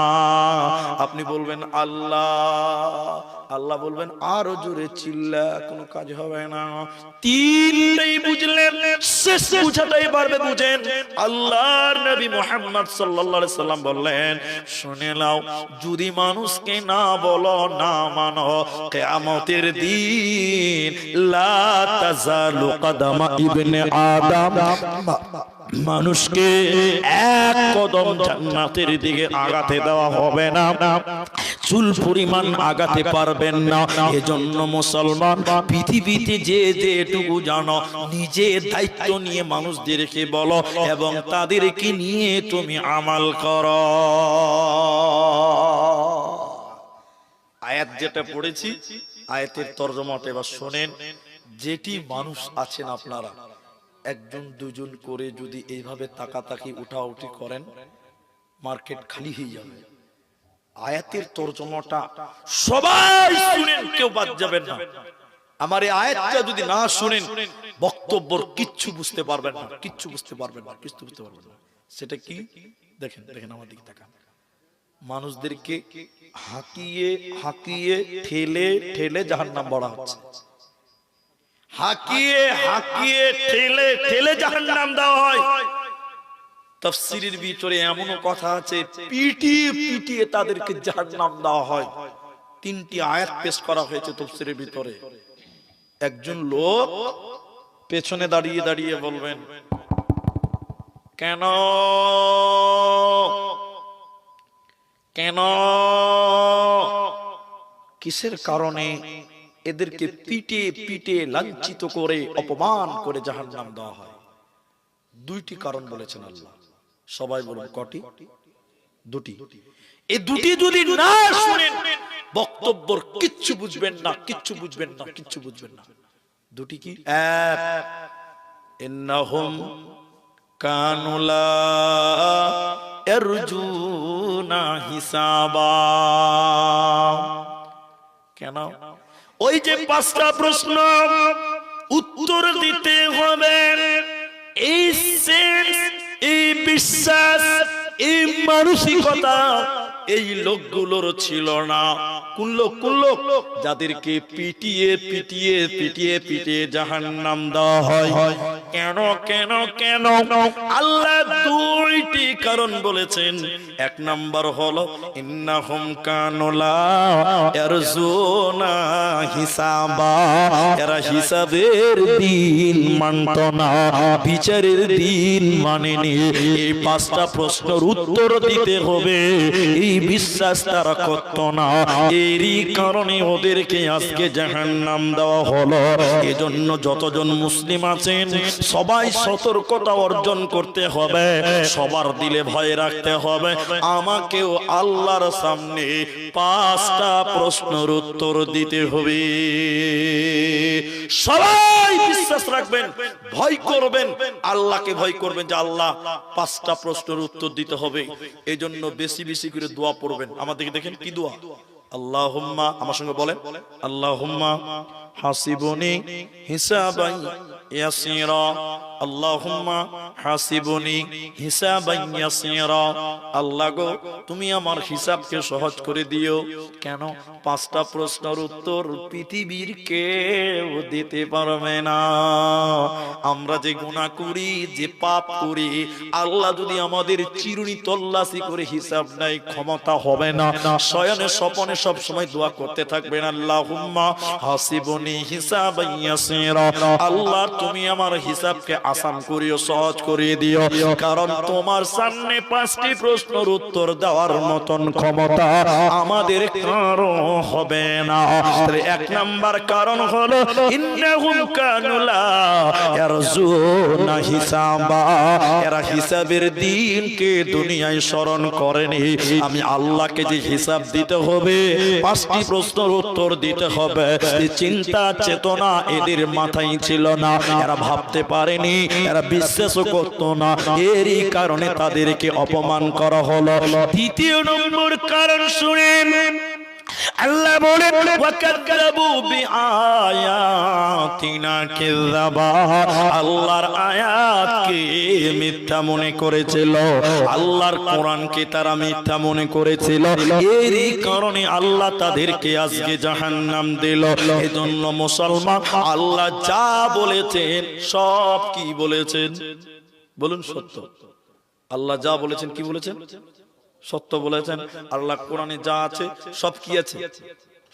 আপনি বলবেন আল্লাহ, আল্লাহ বলবেন আরো জোরে চিল্লা, কোনো কাজ হবে না। তিনটাই বুঝলেন, শেষ বুঝাটাই পারবে বুঝেন। আল্লাহর নবী মুহাম্মদ সাল্লাল্লাহু আলাইহি সাল্লাম বললেন, শুনে নাও, যদি মানুষকে না বলো, না মানো, কিয়ামতের দিন লা তাজালু কদমা ইবনে আদম, মানুষকে এক কদম জান্নাতের দিকে আগাতে দেওয়া হবে না, চুল পরিমাণ আগাতে পারবেন না। এজন্য মুসলমান, পৃথিবীতে যে যেটুকু জানো, নিজে দায়িত্ব নিয়ে মানুষদেরকে বলো এবং তাদেরকে নিয়ে তুমি আমাল করো। আয়াত যেটা পড়েছি, আয়াতের তরজমাটা এবার শোনেন। যেটি মানুষ আছেন আপনারা, একজন দুজন করে যদি এইভাবে তাকাতাকি উঠাউঠি করেন, মার্কেট খালি হয়ে যাবে। আয়াতের তরজমাটা সবাই শুনেন, কেউ বাদ যাবেন না। আমার এই আয়াতটা যদি না শুনেন, বক্তব্যর কিচ্ছু বুঝতে পারবেন না, কিচ্ছু বুঝতে পারবেন না, কিচ্ছু বুঝতে পারবেন না। সেটা কি দেখেন, দেখেন আমার দিকে তাকান। মানুষদেরকে হাঁকিয়ে হাঁকিয়ে ঠেলে ঠেলে জাহান্নাম বড়া হচ্ছে, হাঁকিয়ে হাঁকিয়ে ঠেলে ঠেলে জাহান্নাম দেওয়া হয়। তাফসীরের ভিতরে এমনও কথা আছে, পিটিয়ে পিটিয়ে তাদেরকে জাহান্নাম দেওয়া হয়। তিনটি আয়াত পেশ করা হয়েছে তাফসীরের ভিতরে। একজন লোক পেছনে দাঁড়িয়ে দাঁড়িয়ে বলবেন, কেন কেন কিসের কারণে এদেরকে পিটে পিটে লাঞ্ছিত করে অপমান করে জাহান্নাম দেওয়া হয়? দুইটি কারণ বলেছেন আল্লাহ। সবাই বলুন কটি? দুটি। এই দুটি যদি না শুনেন, বক্তব্যর কিচ্ছু বুঝবেন না, কিচ্ছু বুঝবেন না, কিচ্ছু বুঝবেন না। দুটি কি? এক, ইন্নাহুম কানু লা ইয়ারজুনা হিসাবা। কেন? ওই যে পাঁচটা প্রশ্ন উত্তর দিতে হবে, এই সেন্স, এই বিশ্বাস, এই মানসিকতা এই লোকগুলোর ছিল না। কোন লোক? কোন লোক? যাদেরকে পিটিয়ে পিটিয়ে পিটিয়ে পিটিয়ে জাহান্নাম দেওয়া হয়। কেন কেন কেন? আল্লাহ দুইটি কারণ বলেছেন। এক নাম্বার হলো ইন্নাহুম কানু লা ইয়ারজুনা হিসাবা, এরা হিসাবের দিন মানত না, বিচারের দিন মানেনি। এই পাঁচটা প্রশ্নের উত্তর দিতে হবে, এই বিশ্বাস তারা করত না। এরই কারণে ওদেরকে আজকে জাহান্নাম দেওয়া হলো। এজন্য যতজন মুসলিম আছেন সবাই সতর্কতা অর্জন করতে হবে, সবার দিলে ভয় রাখতে হবে। আমাকেও আল্লাহর সামনে পাঁচটা প্রশ্নের উত্তর দিতে হবে। সবাই বিশ্বাস রাখবেন, ভয় করবেন, আল্লাহকে ভয় করবেন যে আল্লাহ পাঁচটা প্রশ্নের উত্তর দিতে হবে। এজন্য বেশি বেশি করে দোয়া পড়বেন। আমাদেরকে দেখেন কি দোয়া, আল্লাহুম্মা, আমার সঙ্গে বলেন, আল্লাহুম্মা হাসিবুনি হিসাবান ইয়াসীরা, আল্লাহুম্মা হাসিবুনি হিসাবান ইয়াসীরা। আল্লাহ গো, তুমি আমার হিসাবকে সহজ করে দিও। কেন? পাঁচটা প্রশ্নের উত্তর পৃথিবীর কেউ দিতে পারবে না। আমরা যে গুনাহ করি, যে পাপ করি, আল্লাহ যদি আমাদের চিরুনি তল্লাশি করে হিসাব নাই, ক্ষমতা হবে না। শয়নে স্বপনে সব সময় দোয়া করতে থাকবেন, আল্লাহুম্মা হাসিবুনি হিসাবান ইয়াসীরা। আল্লাহ তুমি আমার হিসাবকে আসান করিও, সহজ করিয়ে দিও। কারণ তোমার সামনে পাঁচটি প্রশ্নের উত্তর দেওয়ার মতন ক্ষমতা আমাদের কারো হবে না। এক নাম্বার কারণ হলো ইন্নাহুম কানু লা ইয়ারজুনা হিসাবা, এরা হিসাবের দিনকে দুনিয়ায় স্মরণ করেনি। আমি আল্লাহকে যে হিসাব দিতে হবে, পাঁচটি প্রশ্নের উত্তর দিতে হবে, চিন্তা চেতনা এদের মাথায় ছিল না। এরা ভাবতে পারেনি, এরা বিশ্বাসও করতো না। এরই কারণে তাদেরকে অপমান করা হলো। দ্বিতীয় নম্বর কারণ শুনেন, আল্লাহ বলেন ওয়াকাযযাবু বিআয়াতিনা কাযাবা, আল্লাহর আয়াতকে মিথ্যা মনে করেছিল, আল্লাহর কোরআনকে তারা মিথ্যা মনে করেছিল। এরই কারণে আল্লাহ তাদেরকে আজকে জাহান্নাম দিল। এজন্য মুসলমান, আল্লাহ যা বলেছেন সব কি বলেছেন বলুন? সত্য। আল্লাহ যা বলেছেন কি বলেছেন? সত্য বলেছেন। আল্লাহ কোরআনে যা আছে সব কি আছে?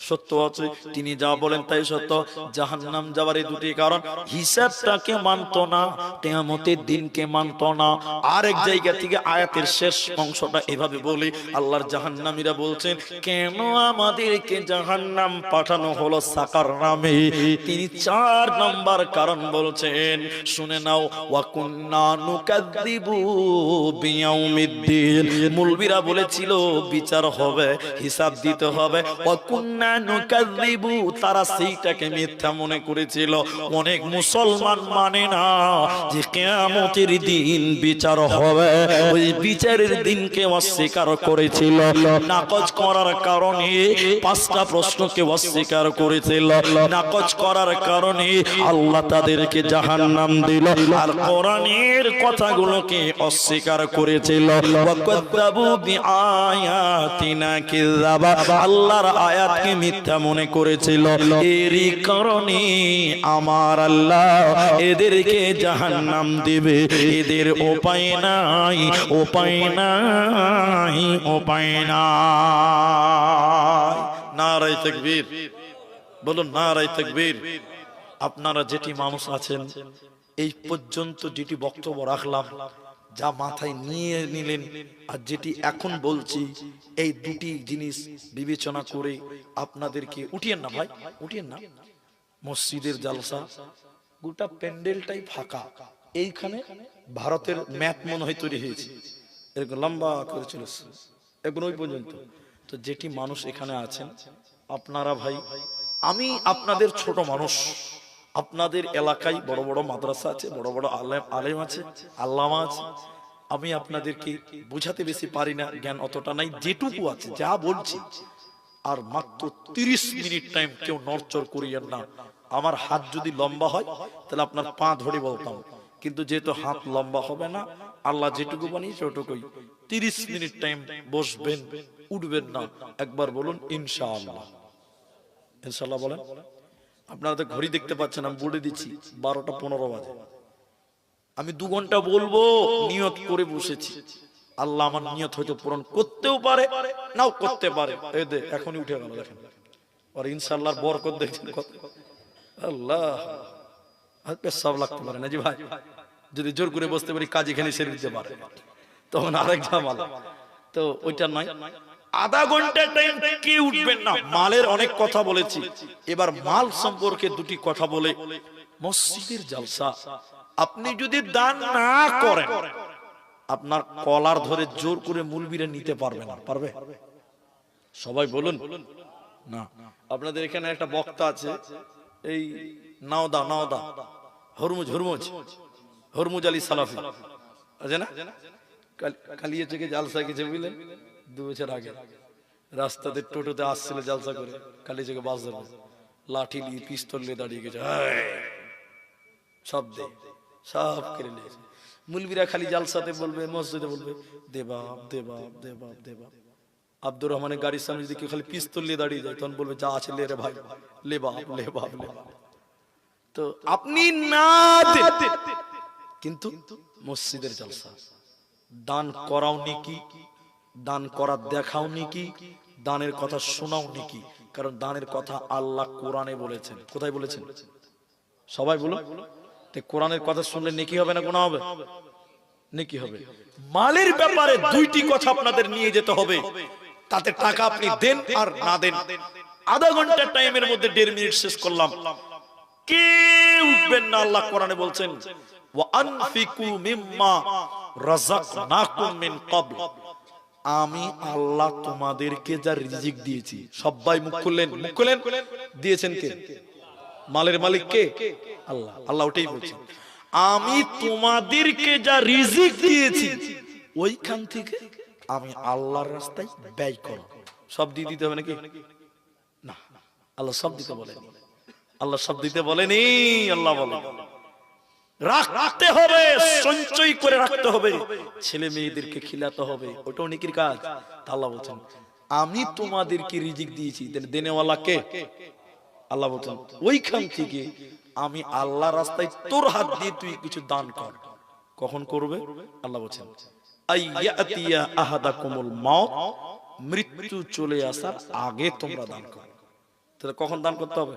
সত্য আছে। তিনি যা বলেন তাই সত্য। জাহান্নাম যাওয়ার এই দুটি কারণ, হিসাবটাকে মানতো না, কিয়ামতের দিনকে মানতো না। আরেক জায়গা থেকে আয়াতের শেষ অংশটা এভাবে বলি, আল্লাহর জাহান্নামীরা বলছেন, কেন আমাদেরকে জাহান্নাম পাঠানো হলো সাকার নামে? তিনি 4 নাম্বার কারণ বলছেন, শুনে নাও। ওয়া কুন্না নুকাযযিবু বিয়াউমিদ্দিন, মুলবিরা বলেছিল বিচার হবে, হিসাব দিতে হবে। ওয়া কুন্না নুকাযযিবু, তারা সেইটাকে মিথ্যা মনে করেছিল। অনেক মুসলমান মানে না যে কিয়ামতের দিন বিচার হবে, ওই বিচারের দিনকে অস্বীকার করেছিল। নাকচ করার কারণে 5টা প্রশ্নকে অস্বীকার করেছিল। নাকচ করার কারণে আল্লাহ তাদেরকে জাহান্নাম দিল। আর কোরআনের কথাগুলোকে অস্বীকার করেছিল। ওয়াকাযযাবু বিআয়াতিনা কাযাবা, আল্লাহর আয়াতকে মিথ্যা মনে করেছিল। এরই কারণে আমার আল্লাহ এদেরকে জাহান্নাম দিবে। এদের উপায় নাই, উপায় নাই, উপায় নাই। নারায়ে তাকবীর বলুন, নারায়ে তাকবীর। আপনারা যেটি মানুষ আছেন, এই পর্যন্ত যেটি বক্তব্য রাখলাম, যা মাথায় নিয়ে নিলেন, আর যেটি এখন বলছি, এই দুটি জিনিস বিবেচনা করে আপনাদেরকে উঠিয়েন না ভাই, উঠিয়েন না। মসজিদের জালসা, গোটা প্যান্ডেলটাই ফাঁকা। এইখানে ভারতের ম্যাপ মনে হয় তৈরি হয়েছে, এরকম লম্বা করে চলেছে এখন ওই পর্যন্ত। তো যেটি মানুষ এখানে আছেন আপনারা ভাই, আমি আপনাদের ছোট মানুষ, আপনাদের এলাকায় বড় বড় মাদ্রাসা আছে, বড় বড় আলেম আছে, আল্লামা আছে। আমি আপনাদেরকে বুঝাতে বেশি পারি না, জ্ঞান অতটা নাই, যেটুকু আছে যা বলছি। আর মাত্র 30 মিনিট টাইম, কেউ নড়চড় করিয়েন না। আমার হাত যদি লম্বা হয় তাহলে আপনার পা ধরে বলতাম, কিন্তু যেহেতু হাত লম্বা হবে না, আল্লাহ যেটুকু বানিয়েছে ওটুকুই। 30 মিনিট টাইম বসবেন, উঠবেন না। একবার বলুন ইনশাআল্লাহ। ইনশাআল্লাহ বলেন। আপনারা তো ঘড়ি দেখতে পাচ্ছেন, আমি বলে দিচ্ছি 12টা 15 বাজে। আমি 2 ঘন্টা বলবো, নিয়ত করে বসেছি। আল্লাহ আমার নিয়ত হয়তো পূরণ করতেও পারে, নাও করতে পারে। এই দে এখনই উঠে গেল, দেখেন। আর ইনশাআল্লাহর বরকত দেখছেন কত। আল্লাহ সব লাগতে পারে না জি ভাই। যদি জোর করে বসতে পারি, কাজ এখানে সেরে দিতে পারে, তখন আরেক ঝামেলা। তো ওইটা নয়। আধা ঘন্টা টাইম কি উঠবেন না। মালের অনেক কথা বলেছি, এবার মাল সম্পর্কে দুটি কথা বলে। মসজিদের জালসা, আপনি যদি দান না করেন, আপনার কলার ধরে জোর করে মুলবিরা নিতে পারবে না। পারবে? সবাই বলুন না। আপনাদের এখানে একটা বক্তা আছে, এই নাওদা হরমুজ আলী সালাফি আছে না, কালিয়ে থেকে জালসা গেছে বুঝলেন, 2 বছর আগে। রাস্তাতে টোটোতে আসছিল জালসা করে, কালি থেকে বাস ধরে লাঠি নিয়ে পিস্তল নিয়ে দাঁড়িয়ে গেছে, সব কেড়ে নিয়েছে। মুলবিরা খালি জালসাতে বলবে, মসজিদে বলবে দেবাব দেবাব দেবাব দেবাব। আব্দুর রহমানের গাড়ির সামনে যদি কেউ খালি পিস্তল নিয়ে দাঁড়িয়ে যায়, তখন বলবে যা আছে লে রে ভাই, লেবাব লেবাব লেবাব। তো আপনি না কিন্তু মসজিদের জালসা, দান করাও নাকি, দান করার দেখাও নাকি, দানের কথা শোনাও নাকি। কারণ দানের কথা আল্লাহ কোরআনে বলেছেন। কোথায় বলেছেন? সবাই বলো। কোরআনের কথা শুনলে নেকি হবে না গুনাহ হবে? নেকি হবে। মালের ব্যাপারে 2টি কথা আপনাদের নিয়ে যেতে হবে। তাতে টাকা আপনি দেন আর না দেন। আধা ঘন্টা টাইমের মধ্যে 1.5 মিনিট শেষ করলাম। কে উঠবেন না। আল্লাহ কোরআনে বলছেন ওয়া আনফিকু মিম্মা রাযাকনাকুম মিন ক্বাবল, আমি আল্লাহ তোমাদেরকে যা রিজিক দিয়েছি। সবাই মুখ খুললেন, মুখ খুলেন। দিয়েছেন কে? মালের মালিক কে? আল্লাহ। আল্লাহ ওটাই বলছেন, আমি তোমাদেরকে যা রিজিক দিয়েছি ওইখান থেকে আমি আল্লাহর রাস্তায় ব্যয় করো। সব দিয়ে দিতে হবে নাকি? না, আল্লাহ সব দিতে বলেনি। আল্লাহ সব দিতে বলেনি। আল্লাহ বলেন রাখতে হবে, সঞ্চয় করে রাখতে হবে, ছেলে মেয়েদেরকে খিলাতে হবে, ওটাও নেকির কাজ। আল্লাহ বলছেন আমি তোমাদেরকে রিজিক দিয়েছি, দেনেওয়ালা কে? আল্লাহ বলছেন ওইখান থেকে আমি আল্লাহ রাস্তায় তোর হাত দিয়ে তুই কিছু দান কর। কখন করবে? আল্লাহ বলছেন আইয়াতিয়া আহাদাকুমুল মাউত, মৃত্যু চলে আসার আগে তোমরা দান করো। তাহলে কখন দান করতে হবে?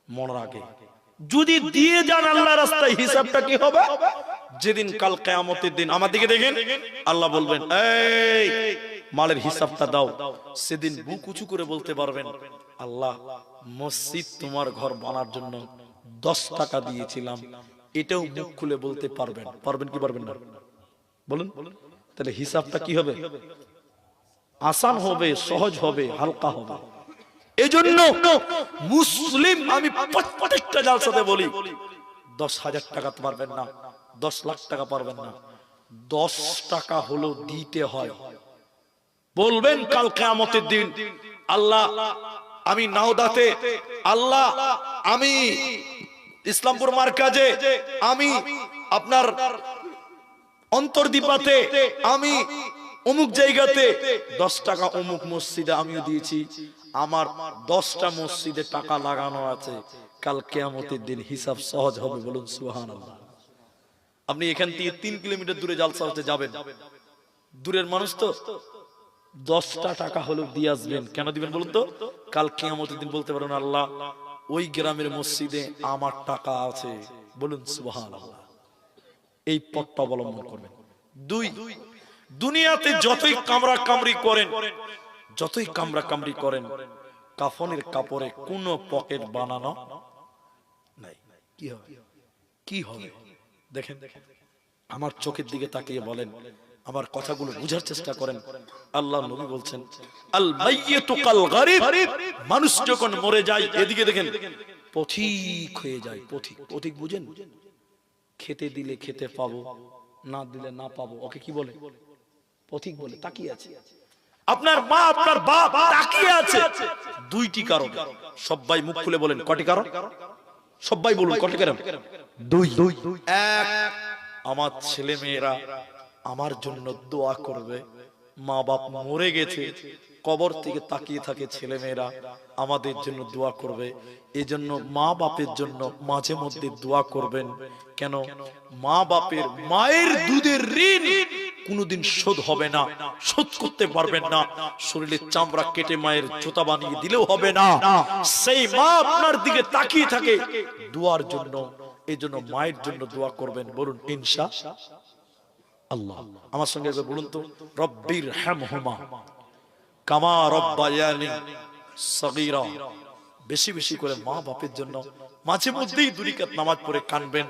মরার আগে। যদি দিয়ে যান আল্লাহ রাস্তায়, হিসাবটা কি হবে? যেদিন কাল কিয়ামতের দিন, আমার দিকে দেখেন, আল্লাহ বলবেন এই মালের হিসাবটা দাও। সেদিন বুক উঁচু করে বলতে পারবেন আল্লাহ মসজিদ তোমার ঘর বানার জন্য 10 টাকা দিয়েছিলাম। এটাও মুখ খুলে বলতে পারবেন। পারবেন কি পারবেন না? বলুন। তাহলে হিসাবটা কি হবে? আসান হবে, সহজ হবে, হালকা হবে। এজন্য মুসলিম আমি প্রত্যেকটা জালসাতে বলি 10,000 টাকা পারবেন না, 10 লাখ টাকা পারবেন না, 10 টাকা হলো দিতে হয়। বলবেন কাল কিয়ামতের দিন আল্লাহ আমি নাওদাতে, আল্লাহ আমি ইসলামপুর মার্কাজে, আমি আপনার অন্তর্দীপাতে, আমি অমুক জায়গাতে 10 টাকা অমুক মসজিদে আমিও দিয়েছি, আমার 10টা মসজিদে টাকা লাগানো আছে। কাল কিয়ামতের দিন হিসাব সহজ হবে। বলুন সুবহানাল্লাহ। আপনি এখান থেকে 3 কিলোমিটার দূরে জালসা হতে যাবেন, দূরের মানুষ তো 10টা টাকা হলো দিয়ে আসবেন। কেন দিবেন বলুন তো? কাল কিয়ামতের দিন বলতে পারবেন আল্লাহ ওই গ্রামের মসজিদে আমার টাকা আছে। বলুন সুবহানাল্লাহ। এই পথটা অবলম্বন করবেন। 2, দুনিয়াতে যতই কামরা কামড়ি করেন, যতই কামরা কামড়ি করেন, কাফনের কাপড়ে কোনো পকেট বানানো নাই। কি হবে? কি হবে? দেখেন, আমার চোখের দিকে তাকিয়ে বলেন, আমার কথাগুলো বুঝার চেষ্টা করেন। আল্লাহ নবী বলছেন আল মাইয়িতু কাল গারিব, মানুষ যখন মরে যায়, এদিকে দেখেন, পথিক হয়ে যায়। পথিক, পথিক বুঝেন? খেতে দিলে খেতে পাবো, না দিলে না পাবো, ওকে কি বলে? পথিক বলে। তাকিয়ে আছে আপনার মা, আপনার বাপ তাকিয়ে আছে। 2টি কারণ। সবাই মুখ খুলে বলেন কটি কারণ? সবাই বলুন কটি কারণ? 2। 1, আমার ছেলে মেয়েরা আমার জন্য দোয়া করবে। মা বাপ মরে গেছে, কবর থেকে তাকিয়ে থাকে ছেলে মেয়েরা আমাদের জন্য দোয়া করবে। এজন্য মা বাপের জন্য মাঝে মধ্যে দোয়া করবেন। কেন? মা বাপের মায়ের দুধের ঋণ কোনোদিন শোধ হবে না, শোধ করতে পারবেন না। শরীরের চামড়া কেটে মায়ের জুতা বানিয়ে দিলেও হবে না। সেই মা আপনার দিকে তাকিয়ে থাকে দোয়ার জন্য। এজন্য মায়ের জন্য দোয়া করবেন। বলুন ইনশাআল্লাহ। আমার সঙ্গে বলুন তো রব্বির হামহুমা কামা রব্বায়ানি সগীরা। বেশি বেশি করে মা বাপের জন্য মাঝে মধ্যেই 2 রাকাত নামাজ পড়ে কাঁদবেন।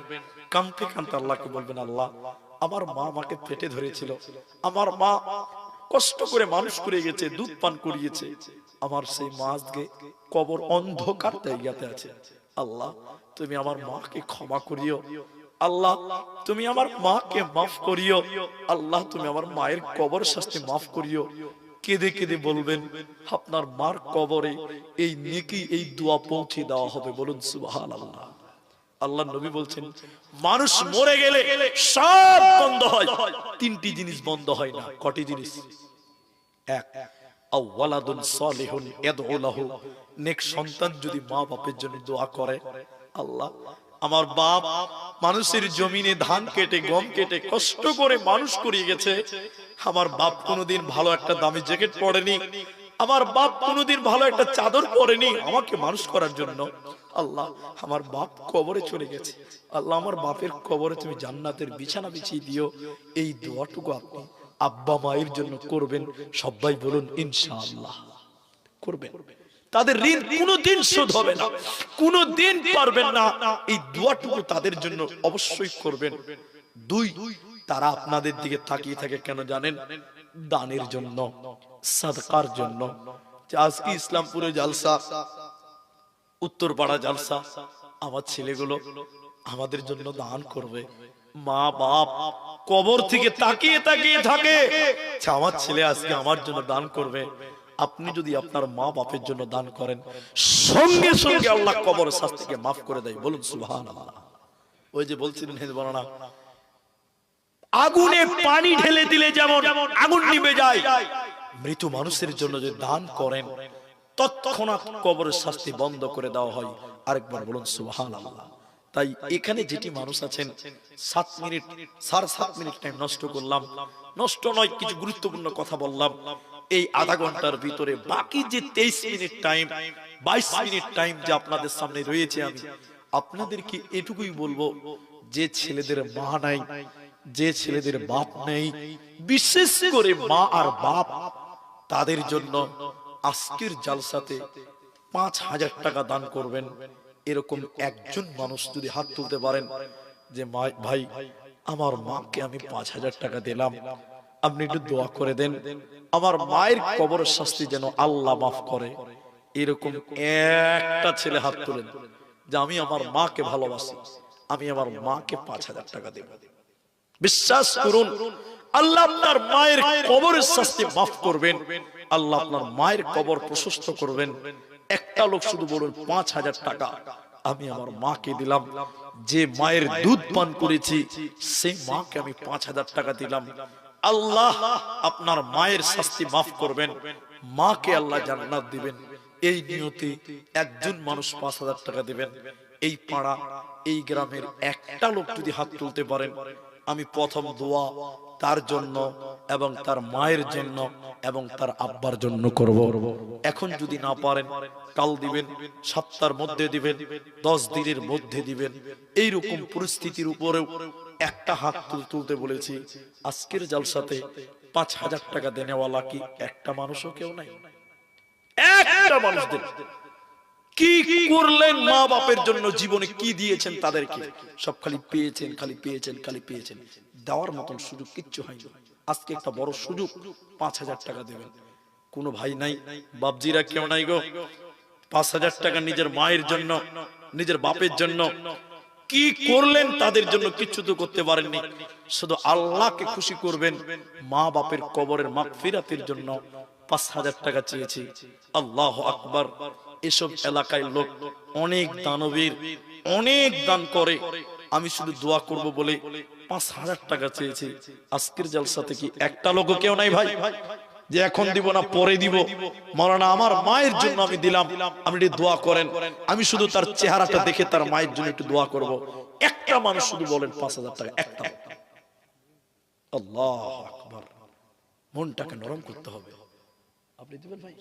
কাঁদতে কাঁদতে আল্লাহকে বলবেন আল্লাহ আমার মা আমাকে পেটে ধরেছিল, আমার মা কষ্ট করে মানুষ করে গেছে, দুধ পান করিয়েছে, আমার সেই মা আজকে কবর অন্ধকার জায়গাতে আছে। আল্লাহ তুমি আমার মাকে ক্ষমা করিও, আল্লাহ তুমি আমার মাকে মাফ করিও, আল্লাহ তুমি আমার মায়ের কবর শাস্তি মাফ করিও। কেঁদে কেঁদে বলবেন, আপনার মার কবরে এই নেকি, এই দোয়া পৌঁছে দেওয়া হবে। বলুন সুবহানাল্লাহ। আল্লাহ নবী বলছেন মানুষ মরে গেলে সব বন্ধ হয়, 3টি জিনিস বন্ধ হয় না। কটি জিনিস? 1, আওয়ালাদুন সালিহুন ইয়াদউ লাহু, নেক সন্তান যদি মা বাপের জন্য দোয়া করে। আল্লাহ আমার বাপ মানুষের জমিনে ধান কেটে গম কেটে কষ্ট করে মানুষ করিয়ে গেছে, আমার বাপ কোনোদিন ভালো একটা দামি জ্যাকেট পরেনি, আমার বাপ কোনোদিন ভালো একটা চাদর পরেনি আমাকে মানুষ করার জন্য। আল্লাহ আমার বাপ কবরে চলে গেছে, আল্লাহ আমার বাপের কবরে তুমি জান্নাতের বিছানা বিছিয়ে দিও। এই দোয়াটুকু আপনি আব্বা মায়ের জন্য করবেন। সবাই বলুন ইনশাআল্লাহ করবেন। তাদের ঋণ কোনোদিন শোধ হবে না, কোনোদিন পারবেন না। এই দোয়াটুকু তাদের জন্য অবশ্যই করবেন। 2, তারা আপনাদের দিকে তাকিয়ে থাকে কেন জানেন? দানের জন্য, সাদকার জন্য। আজকে ইসলামপুরে জালসা, উত্তরপাড়া জালসা, আমার ছেলেগুলো আমাদের জন্য দান করবে। মা বাপ কবর থেকে তাকিয়ে তাকিয়ে থাকে আমার ছেলে আজকে আমার জন্য দান করবে। আপনি যদি আপনার মা বাপের জন্য দান করেন, সঙ্গে সঙ্গে আল্লাহ কবর শাস্তিকে মাফ করে দেয়। বলুন সুবহানাল্লাহ। ওই যে বলছিলেন বলনা, আগুনে পানি ঢেলে দিলে যেমন আগুন নিভে যায়, মৃত মানুষের জন্য যদি দান করেন তৎক্ষণাৎ কবরের শাস্তি বন্ধ করে দেওয়া হয়। আরেকবার বলুন সুবহানাল্লাহ। তাই এখানে যেটি মানুষ আছেন 7 মিনিট 7.5 মিনিট টাইম নষ্ট করলাম, নষ্ট নয়, কিছু গুরুত্বপূর্ণ কথা বললাম। এই আধা ঘন্টার ভিতরে বাকি যে 23 মিনিট টাইম 22 মিনিট টাইম যে আপনাদের সামনে রয়েছে, আমি আপনাদেরকে এটুকুই বলবো, যে ছেলেদের মা নাই, যে ছেলেদের বাপ নেই, বিশেষ করে মা আর বাপ, তাদের জন্য আজকের জালসাতে 5,000 টাকা দান করবেন। এরকম একজন মানুষ যদি হাত তুলতে পারেন যে ভাই আমার মাকে আমি 5,000 টাকা দিলাম, আপনি একটু দোয়া করে দেন আমার মায়ের কবরের শাস্তি যেন আল্লাহ মাফ করে, এরকম একটা ছেলে হাত তুলেন যে আমি আমার মাকে ভালোবাসি, আমি আমার মাকে 5,000 টাকা দেব। বিশ্বাস করুন আল্লাহ আপনার মায়ের কবরের শাস্তি মাফ করবেন, আল্লাহ আপনার মায়ের কবর প্রশস্ত করবেন। একটা লোক শুধু বলুন 5,000 টাকা আমি আমার মাকে দিলাম, যে মায়ের দুধ পান করেছি সেই মাকে আমি 5,000 টাকা দিলাম, আল্লাহ আপনার মায়ের শাস্তি মাফ করবেন, মাকে আল্লাহ জান্নাত দিবেন। এই নিয়তে একজন মানুষ 5,000 টাকা দিবেন। এই পাড়া এই গ্রামের একটা লোক যদি হাত তুলতে পারেন, আমি প্রথম দোয়া তার জন্য এবং তার মায়ের জন্য এবং তার আব্বার জন্য করব। এখন যদি না পারেন কাল দিবেন, সপ্তাহের মধ্যে দিবেন, 10 দিনের মধ্যে দিবেন। এইরকম পরিস্থিতির উপরেও একটা হাত তুলতে বলেছি। আজকের জালসাতে 5,000 টাকা দেনেওয়ালা কি একটা মানুষও কেউ নাই? একটা মানুষ দেন। কি করলেন মা বাপের জন্য, জীবনে কি দিয়েছেন তাদেরকে? সব খালি পেয়েছেন, খালি পেয়েছেন, খালি পেয়েছেন, দেওয়ার মতন সুযোগ কিচ্ছু হয়নি। আজকে একটা বড় সুযোগ, 5,000 টাকা দেবেন। কোনো ভাই নাই, বাপজিরা কেউ নাই গো, 5,000 টাকা নিজের মায়ের জন্য, নিজের বাপের জন্য কি করলেন? তাদের জন্য কিচ্ছু তো করতে পারেননি, শুধু আল্লাহকে খুশি করবেন, মা বাপের কবরের মাগফিরাতের জন্য 5,000 টাকা চেয়েছি। আল্লাহু আকবার। এসব এলাকায় লোক অনেক দানবীর, অনেক দান করে, আমি শুধু দোয়া করব বলে 5,000 টাকা চেয়েছি। আজকের জলসাতে কি একটা লোক কেউ নাই ভাই যে এখন দিব না পরে দিব? মাওলানা আমার মায়ের জন্য আমি দিলাম, আপনি একটু দোয়া করেন, আমি শুধু তার চেহারাটা দেখে তার মায়ের জন্য একটু দোয়া করব। একটা মানুষ শুধু বলেন 5,000 টাকা, একটা। আল্লাহু আকবার। মনটাকে নরম করতে হবে। আপনি দিবেন ভাই?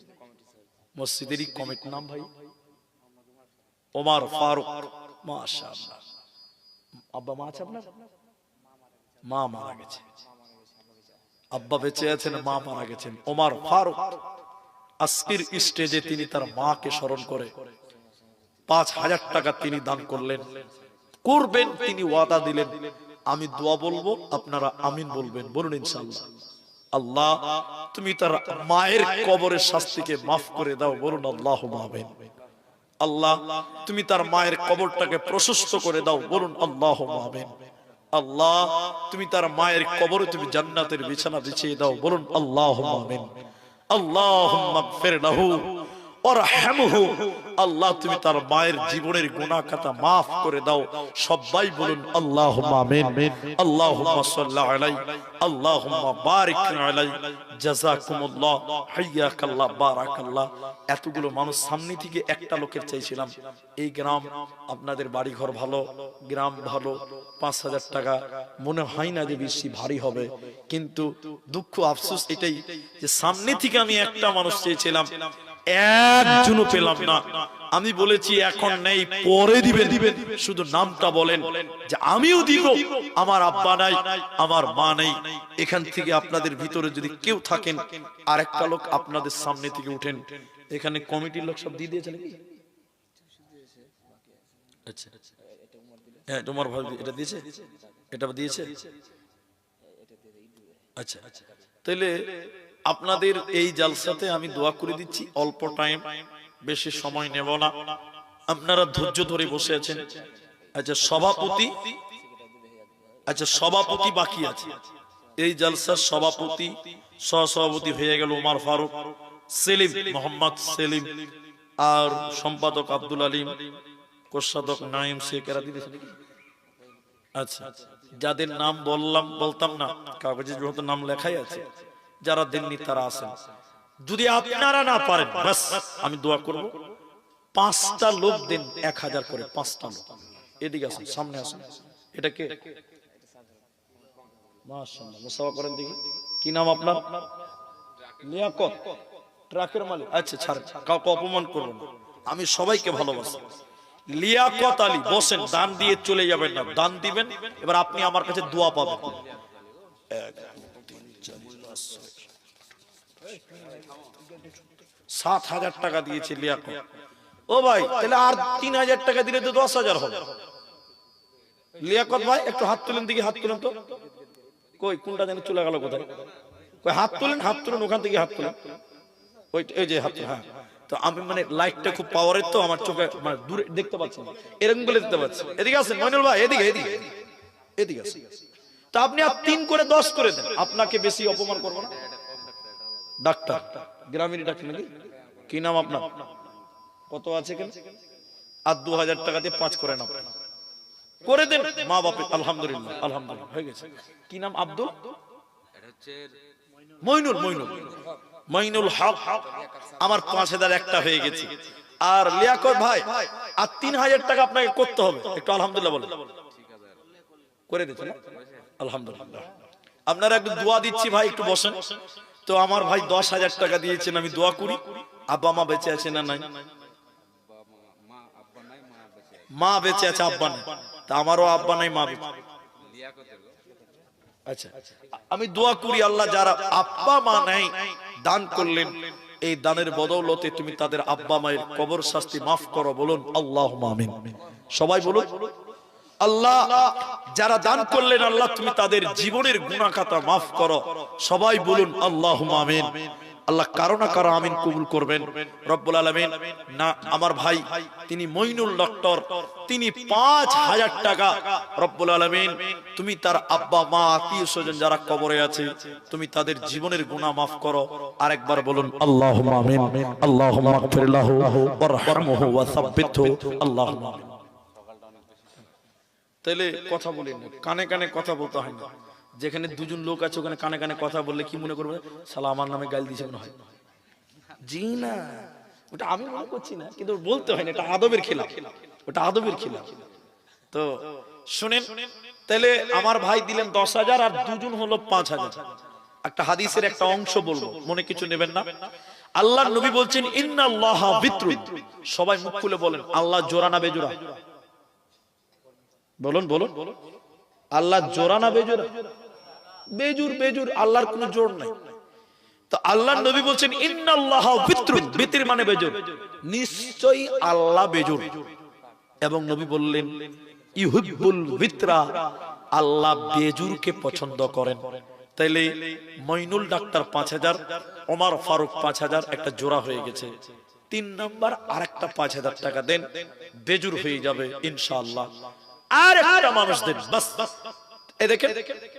মসজিদেরই কমিটির নাম ভাই ওমর ফারুক। মাশাআল্লাহ। আব্বা মা আছে আপনার? মা মারা গেছে, আব্বা বেঁচে আছেন, মা মারা গেছেন। ওমর ফারুক আজকের স্টেজে তিনি তার মাকে স্মরণ করে 5,000 টাকা তিনি দান করলেন, করবেন। তিনি ওয়াদা দিলেন, আমি দোয়া বলবো, আপনারা আমিন বলবেন। বলুন ইনশাআল্লাহ। আল্লাহ তুমি তার মায়ের কবরের শাস্তিকে মাফ করে দাও। বলুন আল্লাহুম্মা আমিন। আল্লাহ তুমি তার মায়ের কবরটাকে প্রশস্ত করে দাও। বলুন আল্লাহুম্মা আমিন। আল্লাহ তুমি তার মায়ের কবরে তুমি জান্নাতের বিছানা বিছিয়ে দাও। বলুন আল্লাহুম্মা আমিন। আল্লাহুম্মা গফির লাহু ওয়ারহামহু। আল্লাহ তুমি তার মায়ের জীবনের গুনাহ খাতা maaf করে দাও। সবাই বলুন আল্লাহুম্মা আমিন। আল্লাহুম্মা সাল্লি আলাইহি, আল্লাহুম্মা বারিক আলাইহি। জাযাকুমুল্লাহ, হাইয়াকাল্লাহ, বারাকাল্লাহ। এতগুলো মানুষ সামনে থেকে একটা লোকের চাইছিলাম। এই গ্রাম, আপনাদের বাড়ি ঘর ভালো, গ্রাম ভালো, 5,000 টাকা মনে হয় না যে বেশি ভারী হবে, কিন্তু দুঃখ আফসোস এটাই যে সামনে থেকে আমি একটা মানুষ চেয়েছিলাম, একজনও পেলাম না। আমি বলেছি এখন নেই, পরে দিবেন, শুধু নামটা বলেন যে আমিও দিব। আমার আব্বা নাই, আমার মা নেই। এখান থেকে আপনাদের ভিতরে যদি কেউ থাকেন, আরেকটা লোক আপনাদের সামনে থেকে উঠেন। এখানে কমিটির লোক সব দিয়ে দিয়েছে নাকি? আচ্ছা, হ্যাঁ তোমার ভাই এটা দিয়েছে, এটা দিয়েছে। আচ্ছা, তাহলে আপনাদের এই জালসাতে আমি দোয়া করে দিচ্ছি, অল্প টাইম, বেশি সময় নেব না, আপনারা ধৈর্য ধরে বসে আছেন। আচ্ছা সভাপতি, আচ্ছা সভাপতি বাকি আছে। এই জালসার সভাপতি, সহসভাপতি হয়ে গেল ওমর ফারুক, সেলিম, মোহাম্মদ সেলিম, আর সম্পাদক আব্দুল আলিম, কোষাধ্যক্ষ নাইম শেখ, এরা দিয়েছে নাকি? আচ্ছা, যাদের নাম বলতাম না, কাগজে যত নাম লেখাই আছে, যারা দেননি তারা আছেন। যদি আপনারা না পারেন, বাস আমি দোয়া করব, 5টা লোক দেন 1000 করে, 5টা লোক। এদিকে আসুন, সামনে আসুন। এটা কে? মাশাআল্লাহ, মুসাওয়া করেন দেখি। কি নাম আপনার? লিয়াকত, ট্রাকের মালিক। আচ্ছা ছাড়েন, কাউকে অপমান করবেন না, আমি সবাইকে ভালোবাসি। লিয়াকত আলী, বসেন, দান দিয়ে চলে যাবেন না, দান দিবেন। এবার আপনি আমার কাছে দোয়া পাবেন। 7,000 টাকা দিয়েছে লিয়াকত। ও ভাই, তাহলে আর 3,000 টাকা দিলে তো 10,000 হবে। লিয়াকত ভাই, একটু হাত তুলেন দেখি, হাত তুলেন তো। কই, কোনটা যেন চলে গেল কোথায়? কই, হাত তুলেন, হাত তুলেন, ওখান থেকে হাত তুলেন। ওই এই যে হাত, হ্যাঁ। তো আমি মানে লাইটটা খুব পাওয়ারের, তো আমার চোখে মানে দূরে দেখতে পাচ্ছি না, এরকম বলে দেখতে পাচ্ছি। এদিকে আসেন মইনুল ভাই, এদিকে এদিকে এদিকে আসেন। তো আপনি আর 3 করে 10 করে দেন, আপনাকে বেশি অপমান করব না। ডাক্তার, গ্রামীণ ডাক্তার নাকি? কি নাম আপনার? কত আছে কেন? আর 2000 টাকা দিয়ে 5 করে নাও, করে দেন মা বাপে। আলহামদুলিল্লাহ, আলহামদুলিল্লাহ, হয়ে গেছে। কি নাম? আব্দুল মইনুল, মইনুল হক। আমার 5000 একটা হয়ে গেছে। আর লিয়াকত ভাই, আর 3000 টাকা আপনাকে করতে হবে। একটু আলহামদুলিল্লাহ বলেন। করে দিচ্ছেন? আলহামদুলিল্লাহ। আপনারা একটু দোয়া দিচ্ছি ভাই, একটু বসেন। তো আমার ভাই 10,000 টাকা দিয়েছেন, আমি দোয়া করি। আব্বা মা বেঁচে আছে না নাই? মা বেঁচে আছে, আব্বা নাই। তা আমারও আব্বা নাই, মা বেঁচে। আচ্ছা, আমি দোয়া করি, আল্লাহ যারা আব্বা মা নাই দান করলেন, এই দানের বদৌলতে তুমি তাদের আব্বা মায়ের কবর শাস্তি মাফ করো। বলুন আল্লাহুম্মা আমিন। সবাই বলুন আল্লাহ, যারা দান করলেন আল্লাহ তুমি তাদের জীবনের গুনাহ খাতা মাফ করো। সবাই বলুন আল্লাহুম্মা আমিন। আল্লাহ কারো না কারো আমিন কবুল করবেন রব্বুল আলামিন। না, আমার ভাই তিনি মইনুল ডক্টর, তিনি 5000 টাকা রব্বুল আলামিন তুমি তার আব্বা মা আত্মীয় স্বজন যারা কবরে আছে তুমি তাদের জীবনের গুনাহ মাফ করো। আরেকবার বলুন আল্লাহুম্মা আমিন। আল্লাহুম্মা আগফির লাহু ওয়ারহামহু ওয়া সাব্বিতহু আল্লাহুম্মা আমিন। তাহলে কথা বলেন, কানে কানে কথা বলতে হয় না। যেখানে দুজন লোক আছে ওখানে কানে কানে কথা বললে কি মনে করবে? শালা আমার নামে গাল দিয়েছে মনে হয়। জি না, ওটা আমি মনে করছি না, কিন্তু বলতে হয় না, এটা আদবের খেলাফ, ওটা আদবের খেলাফ। তো শুনেন, তাহলে আমার ভাই দিলেন 10,000 আর দুজন হলো 5,000। একটা হাদিসের একটা অংশ বলবো, মনে কিছু নেবেন না। আল্লাহর নবী বলছেন ইন্নাল্লাহা বিত্রুন। সবাই মুখ খুলে বলেন, আল্লাহ জোড়া না বেজোড়া? বলুন বলুন, আল্লাহ জোড়া না বেজোড়া? বেজুর, বেজুর, আল্লাহর কোনো জোর নাই। তো আল্লাহর নবী বলছেন ইন্নাল্লাহা বিত্রুন, বিতির মানে বেজুর, নিশ্চয়ই আল্লাহ বেজুর। এবং নবী বললেন ইউহিব্বুল বিত্রা, আল্লাহ বেজুরকে পছন্দ করেন। তাইলে মইনুল ডাক্তার 5000, ওমর ফারুক 5000, একটা জোড়া হয়ে গেছে। 3 নাম্বার আরেকটা 5000 টাকা দেন, বেজুর হয়ে যাবে ইনশাআল্লাহ। আর একটা মানুষ দেন, বাস। এই দেখেন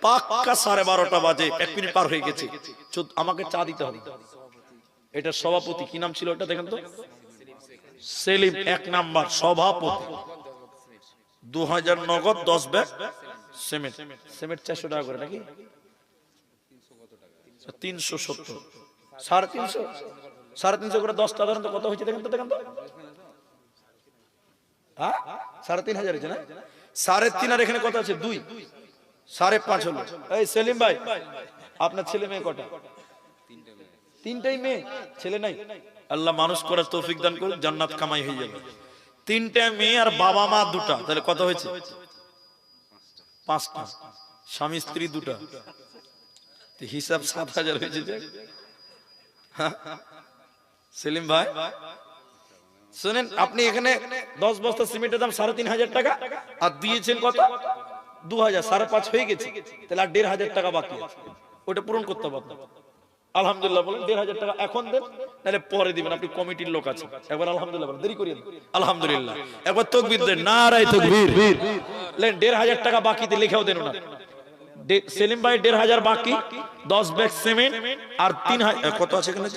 পাক্কা 12:30 বাজে, 1 মিনিট পার হয়ে গেছে। আমাকে চা দিতে হবে। এটা সভাপতি, কি নাম ছিল এটা দেখেন তো? সেলিম, 1 নাম্বার সভাপতি। 2000 নগদ, 10 ব্যাগ সিমেন্ট। সিমেন্ট 400 টাকা করে নাকি? 370, 350, 350 করে 10 টাকা তো কত হয়েছে দেখেন তো? দেখেন তো, হ্যাঁ 3,500 হয়েছে না? 3.5 আর এখানে কত আছে? 2, 5.5 হলো। এই সেলিম ভাই, আপনার ছেলে মেয়ে কটা? 3টাই মেয়ে, ছেলে নাই? আল্লাহ মানুষ করার তৌফিক দান করুন, জান্নাত কামাই হয়ে যাবে। 3টা মেয়ে আর বাবা মা 2টা, তাহলে কত হয়েছে? 5টা। স্বামী স্ত্রী 2টা, হিসাব 7,000 হয়েছে। সেলিম ভাই শুনেন, আপনি এখানে 10 বস্তা সিমেন্টের দাম 3,500 টাকা, আর দিয়েছেন কত? 2000, 5.5 হয়ে গেছে। তাহলে আর 1,500 টাকা বাকি আছে, ওটা পূরণ করতে হবে। আলহামদুলিল্লাহ বলেন। 1,500 টাকা এখন দেন, নাহলে পরে দিবেন, আপনি কমিটির লোক আছে। একবার আলহামদুলিল্লাহ বলেন, দেরি করিয়েন। আলহামদুলিল্লাহ, একবার তাকবীর দেন, নারায়ে তাকবীর। লেন 1,500 টাকা বাকিতে লিখেও দেন না। সেলিম ভাই 1,500 বাকি, 10 ব্যাগ সিমেন্ট আর 3,000 কত আছে এখানে?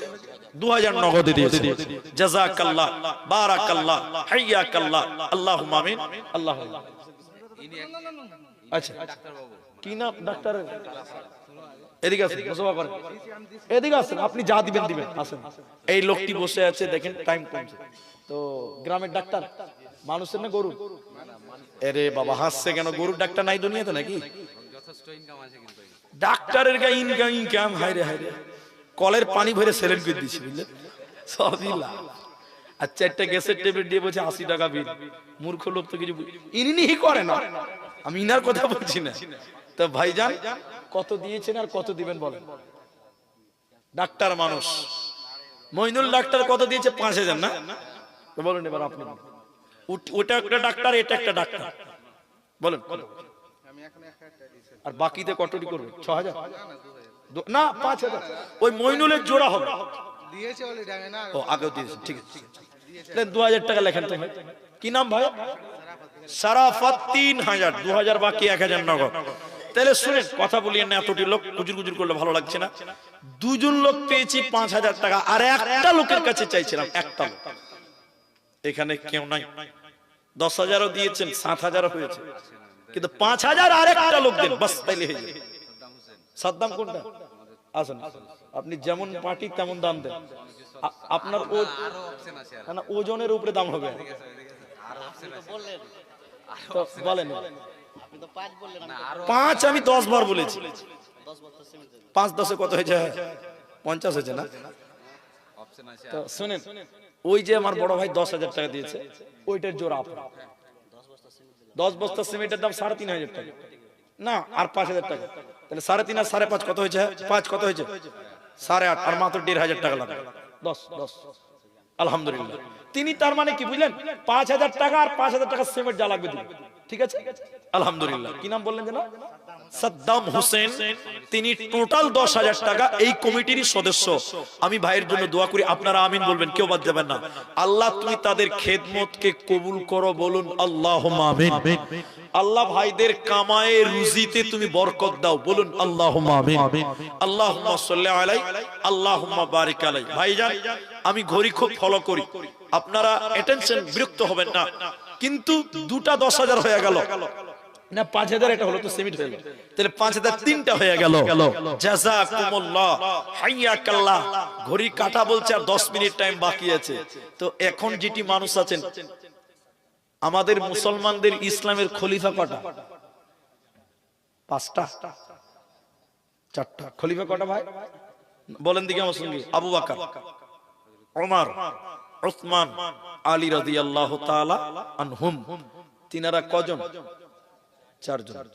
2000 নগদে দিয়েছে। জাযাকাল্লাহ, বারাকাল্লাহ, হাইয়াকাল্লাহ, আল্লাহুম্মা আমিন। আল্লাহু আচ্ছা, কি নাম ডাক্তারের? এদিকে আসেন, মুসাফা করেন, এদিকে আসেন, আপনি যা দিবেন দিবেন, আসেন। এই লোকটি বসে আছে, দেখেন টাইম কমছে তো। গ্রামের ডাক্তার মানুষের না গরু? আরে বাবা হাসছে কেন? গরুর ডাক্তার নাই দুনিয়াতে নাকি? ডাক্তারের গা ইনকাম হাইরে হাইরে, কলের পানি ভরে সেলেন করে দিছি, বুঝলেন? সবই লাভ। আর 4টা গ্যাসের ট্যাবলেট দিয়ে বলছে 80 টাকা বিল। মূর্খ লোক তো কিছু ইনি করে না, আমি ইনার কথা বলছি না। তো ভাইজান কত দিয়েছেন আর কত দিবেন বলেন? ডাক্তার মানুষ, মইনুল ডাক্তার কত দিয়েছে? 5000 না? তো বলুন এবার আপনি। ওটা একটা ডাক্তার, এটা একটা ডাক্তার, বলেন। আর বাকিতে কতটি করবে? 6000 না 5000? ওই মইনুলের জোড়া হবে। ও আগেও দিয়েছেন, ঠিক আছে। 2000 টাকা লেখেন তো ভাই। কি নাম ভাই? সারাফাত। 3000, 2000 বাকি, 1000 নগদ। তাহলে শুনেন, কথা বলিয়েন না, এতটি লোক গুজুর গুজুর করলে ভালো লাগছে না। দুজন লোক পেয়েছি 5000 টাকা, আর একটা লোকের কাছে চাইছিলাম, একটা লোক। এখানে কেউ নাই। 10,000ও দিয়েছেন, 7,000ও হয়েছে, কিন্তু 5000 আর একটা লোক দেন, বাস তাইলে হয়ে যাবে। সাদ্দাম কোনটা? আসেন, আপনি যেমন পার্টি তেমন দাম দেন। আপনার ওজনের উপরে দাম হবে। তো বলেন, 5 আমি 10 বার বলেছি। 5 10 কত হয়েছে? 50 হয়েছে না? তো শুনেন, ওই যে আমার বড় ভাই 10,000 টাকা দিয়েছে, ওইটার জোড়া আপনার। 10 বস্তা সিমেন্টের দাম 3500 টাকা না, আর 5000 টাকা, তাহলে 3.5 আর 5.5 কত হয়েছে? 5 কত হয়েছে? 8.5, আর মাত্র 1500 টাকা লাগবে। 10 আলহামদুলিল্লাহ। তিনি তার মানে কি বুঝলেন? 5000 টাকা আর 5000 টাকা সিমেন্ট যা লাগবে দিবেন, ঠিক আছে? আলহামদুলিল্লাহ। কি নাম বললেন যেন? সাদ্দাম হোসেন। তিনি টোটাল 10,000 টাকা। এই কমিটির সদস্য। আমি ভাইয়ের জন্য দোয়া করি, আপনারা আমিন বলবেন, কেউ বাদ যাবেন না। আল্লাহ তুমি তাদের খেদমতকে কবুল করো, বলুন আল্লাহুম্মা আমিন। আল্লাহ ভাইদের কামায়ে রুজিতে তুমি বরকত দাও, বলুন আল্লাহুম্মা আমিন। আল্লাহুম্মা সাল্লি আলাইহি, আল্লাহুম্মা বারিক আলাইহি। ভাইজান, আমি ঘড়ি খুব ফলো করি, আপনারা অ্যাটেনশন, বিরক্ত হবেন না। কিন্তু দুটা 10,000 হয়ে গেল না, 5000 এটা হলো তো সিমিট হয়ে গেল, তাহলে 5000 তিনটা হয়ে গেল। জাযাকুমুল্লাহ, হাইয়াকাল্লাহ। ঘড়ি কাটা বলছে আর 10 মিনিট টাইম বাকি আছে। তো এখন যেটি মানুষ আছেন, আমাদের মুসলমানদের ইসলামের খলিফা কটা? 5টা, 4টা। খলিফা কটা ভাই বলেন দিকে আমার সঙ্গে? আবু বকর, ওমর, উসমান, আলী রাদিয়াল্লাহু তাআলা আনহুম। তিনারা কজন? 4 জন।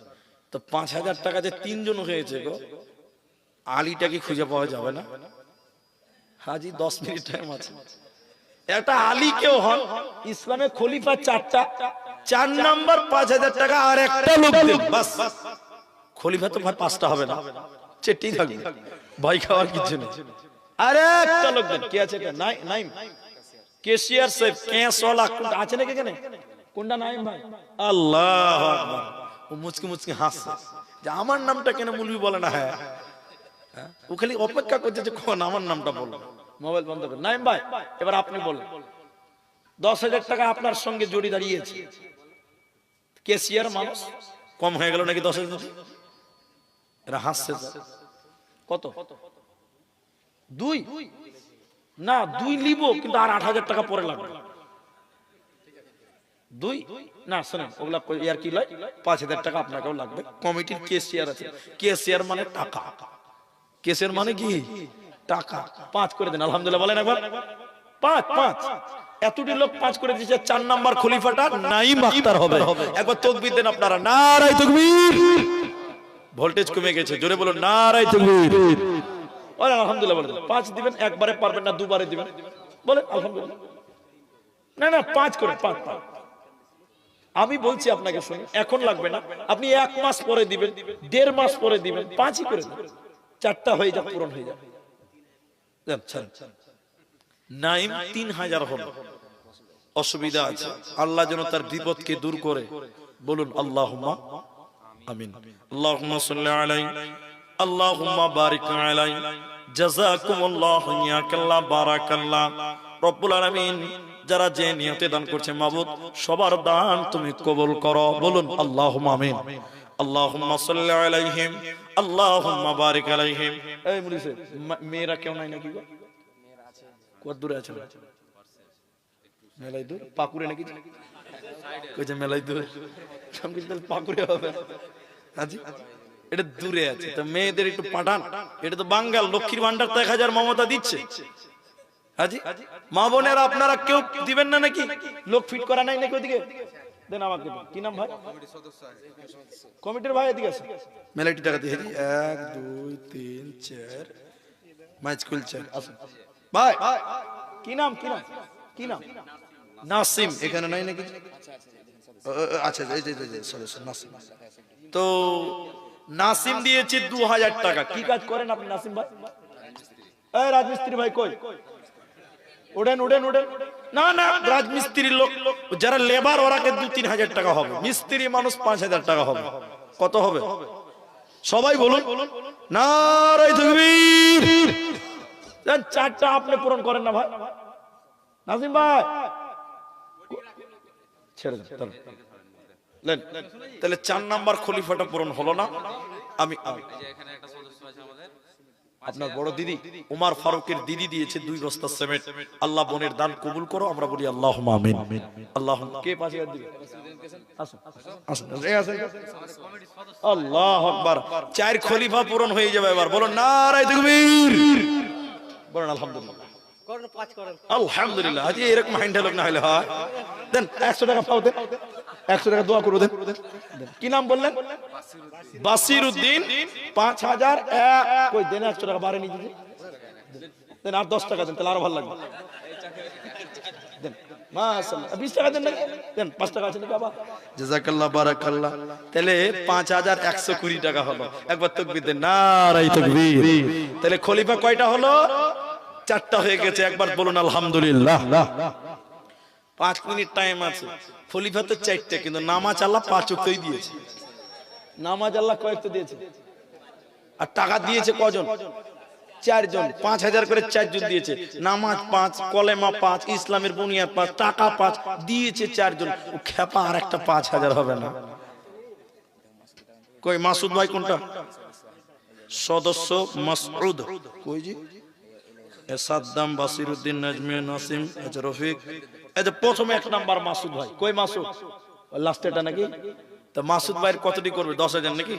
তো 5000 টাকা যে 3 জন হয়েছে গো, আলীটা কি খুঁজে পাওয়া যাবে না? হাজি 10 মিনিট টাইম আছে। একটা আলী কেউ হন, ইসলামে খলিফা 4টা, 4 নাম্বার 5000 টাকা আর একটা লোক দেন, বাস। খলিফা তো ভাই 5টা হবে না, 4টেই থাকবে, ভাই খাওয়ার কিছু নেই। আর একটা লোক দেন। কি আছে এটা? নাইম কেশিয়ার সাহেব, কেসওয়ালা কোনটা আছে নাকি এখানে? কোনটা? নাইম ভাই। আল্লাহু আকবার। ও মুচকি মুচকি হাসছে যে আমার নামটা কেন মুলবি বলে না? হ্যাঁ, ও খালি অপেক্ষা করছে যে কোন আমার নামটা বলবো। মোবাইল বন্ধ করে। নাইম ভাই, এবার আপনি বলেন। 10,000 টাকা আপনার সঙ্গে জড়ি দাঁড়িয়েছে, কেশিয়ার মানুষ, কম হয়ে গেল নাকি 10,000? এরা হাসছে। কত? 2 না, 2 লিব, কিন্তু আর 8,000 টাকা পরে লাগবে। 2 না, শুনেন, ওগুলা ইয়ার কি লয়, 5,000 টাকা আপনাকেও লাগবে। কমিটির কেশিয়ার আছে, কেশিয়ার মানে টাকা, কেশিয়ার মানে কি? টাকা। 5 করে দেন, আলহামদুলিল্লাহ বলেন একবার। 5 এতটি লোক 5 করে দিয়েছে। 4 নাম্বার খলিফাটা নাইম আক্তার হবে। একবার তাকবীর দেন আপনারা, নারায়ে তাকবীর। ভোল্টেজ কমে গেছে, জোরে বলুন নারায়ে তাকবীর। বলেন আলহামদুলিল্লাহ বলেন। 5 দিবেন, একবারে পারবেন না, দুবারে দিবেন, বলেন আলহামদুলিল্লাহ। না 5 করে, 5। আমি বলছি আপনাকে, শুনুন, এখন লাগবে না, আপনি 1 মাস পরে দিবেন, 1.5 মাস পরে দিবেন, 5ই করে দেবেন। 4টা হয়ে যাবে, পূরণ হয়ে যাবে। নাইম 3000 হলো, অসুবিধা আছে, আল্লাহ যেন তার বিপদকে দূর করে, বলুন আল্লাহুম্মা আমিন। আল্লাহুম্মা সাল্লি আলাইহি, আল্লাহুম্মা বারিক আলাইহি, জাযাকুমুল্লাহু ইয়াকাল্লাহ বারাকাল্লাহ। রব্বুল আলামিন যারা যে নিয়তে দান করছে মাবুদ সবার দান তুমি কবুল করো, বলুন আল্লাহুম্মা আমিন। আল্লাহুম্মা সাল্লি আলাইহিম আল্লাহুম্মা বারিক আলাইহিম। এই মুলিছে মেয়েরা কেউ নাই নাকি গো? কত দূরে আছে? মেলাই দূর পাকুড়ে নাকি? কইছে মেলাই দূর, আমি কিছু তাহলে পাকুড়ে হবে আজি, এটা দূরে আছে। তো মেয়েদের একটু পাঠান, এটা তো বাঙ্গাল, লক্ষ্মীর ভান্ডার তো 1000 মমতা দিচ্ছে। হাজি মা বোনেরা আপনারা কেউ দিবেন না নাকি? লোক ফিট করা নাই নাকি ওদিকে? দেন আমাকে, কি নাম ভাই? কমিটির ভাই এদিকে আছে, মেলাটি টাকা দিয়ে 1 2 3 4 মাইজ কুলচার আসুন ভাই। কি নাম, কি নাম, কি নাম? নাসিম এখানে নাই নাকি? আচ্ছা এই যে সরি নাসিম। তো নাসিম দিয়েছে 2000 টাকা। কি কাজ করেন আপনি নাসিম ভাই? এই রাজমিস্ত্রি ভাই কই? উড়েন উড়েন উড়েন। না না, রাজমিস্ত্রির লোক যারা লেবার ওরাকে 2-3 হাজার টাকা হবে, মিস্ত্রি মানুষ 5000 টাকা হবে। কত হবে সবাই বলুন? নারায়ে তাকবীর। চারটা আপনি পূরণ করেন না ভাই নাসিম ভাই, ছেড়ে দেন লেন। তাহলে 4 নাম্বার খলিফাটা পূরণ হলো না। আমি আপনার বড় দিদি উমার ফারুকের দিদি দিয়েছে 2 বস্তা সিমেন্ট। আল্লাহ বোনের দান কবুল করো, আমরা বলি আল্লাহুম্মা আমিন। আল্লাহুম্মা। কে 5000 দিবে? আসুন আসুন এই আসেন। আল্লাহু আকবার। 4 খলিফা পূরণ হয়ে যাবে এবার, বলুন নারায়ে তাকবীর, বলুন আলহামদুলিল্লাহ। করেন 5 করেন আলহামদুলিল্লাহ। আজি এরকম হাইন্ডা লোক না হলে হয়। দেন 100 টাকা পাও, দেন 100 টাকা দোয়া করো, দেন। কি নাম বললেন? বাসিরউদ্দিন। 5000 কই দেন, 100 টাকা বাড়ে নিয়ে দেন, আর 10 টাকা দেন, তাহলে আরো ভালো লাগবে। দেন মাশাআল্লাহ, 20 টাকা দেন, দেন 5 টাকা আছে নাকি বাবা? জাযাকাল্লাহ বারাকাল্লাহ। তাহলে 5120 টাকা হলো। একবার তাকবীর দেন, নারায়ে তাকবীর। তাহলে খলিফা কয়টা হলো? 4টা হয়ে গেছে। একবার বলুন আলহামদুলিল্লাহ। 5 মিনিট টাইম আছে। খলিফা তো 4টা, কিন্তু নামাজ আল্লাহ 5 ওয়াক্তই দিয়েছে। নামাজ আল্লাহ কয়েকটা দিয়েছে, আর টাকা দিয়েছে কজন? 4 জন। 5000 করে 4 জন দিয়েছে। নামাজ 5, কলেমা 5, ইসলামের বুনিয়াদ 5, টাকা 5 দিয়েছে 4 জন। ও খেপা আর একটা 5000 হবে না? কই মাসুদ ভাই কোনটা? সদস্য মাসউদ কই জি? সাদ্দাম, বাসিরউদ্দিন, নাজমি, নাসিম, আচ্ছা রফিক। এই যে প্রথমে 1 নাম্বার মাসুদ ভাই। কই মাসুদ? লাস্টেটা নাকি? তো মাসুদ ভাইয়ের কতটি করবে? 10000 নাকি?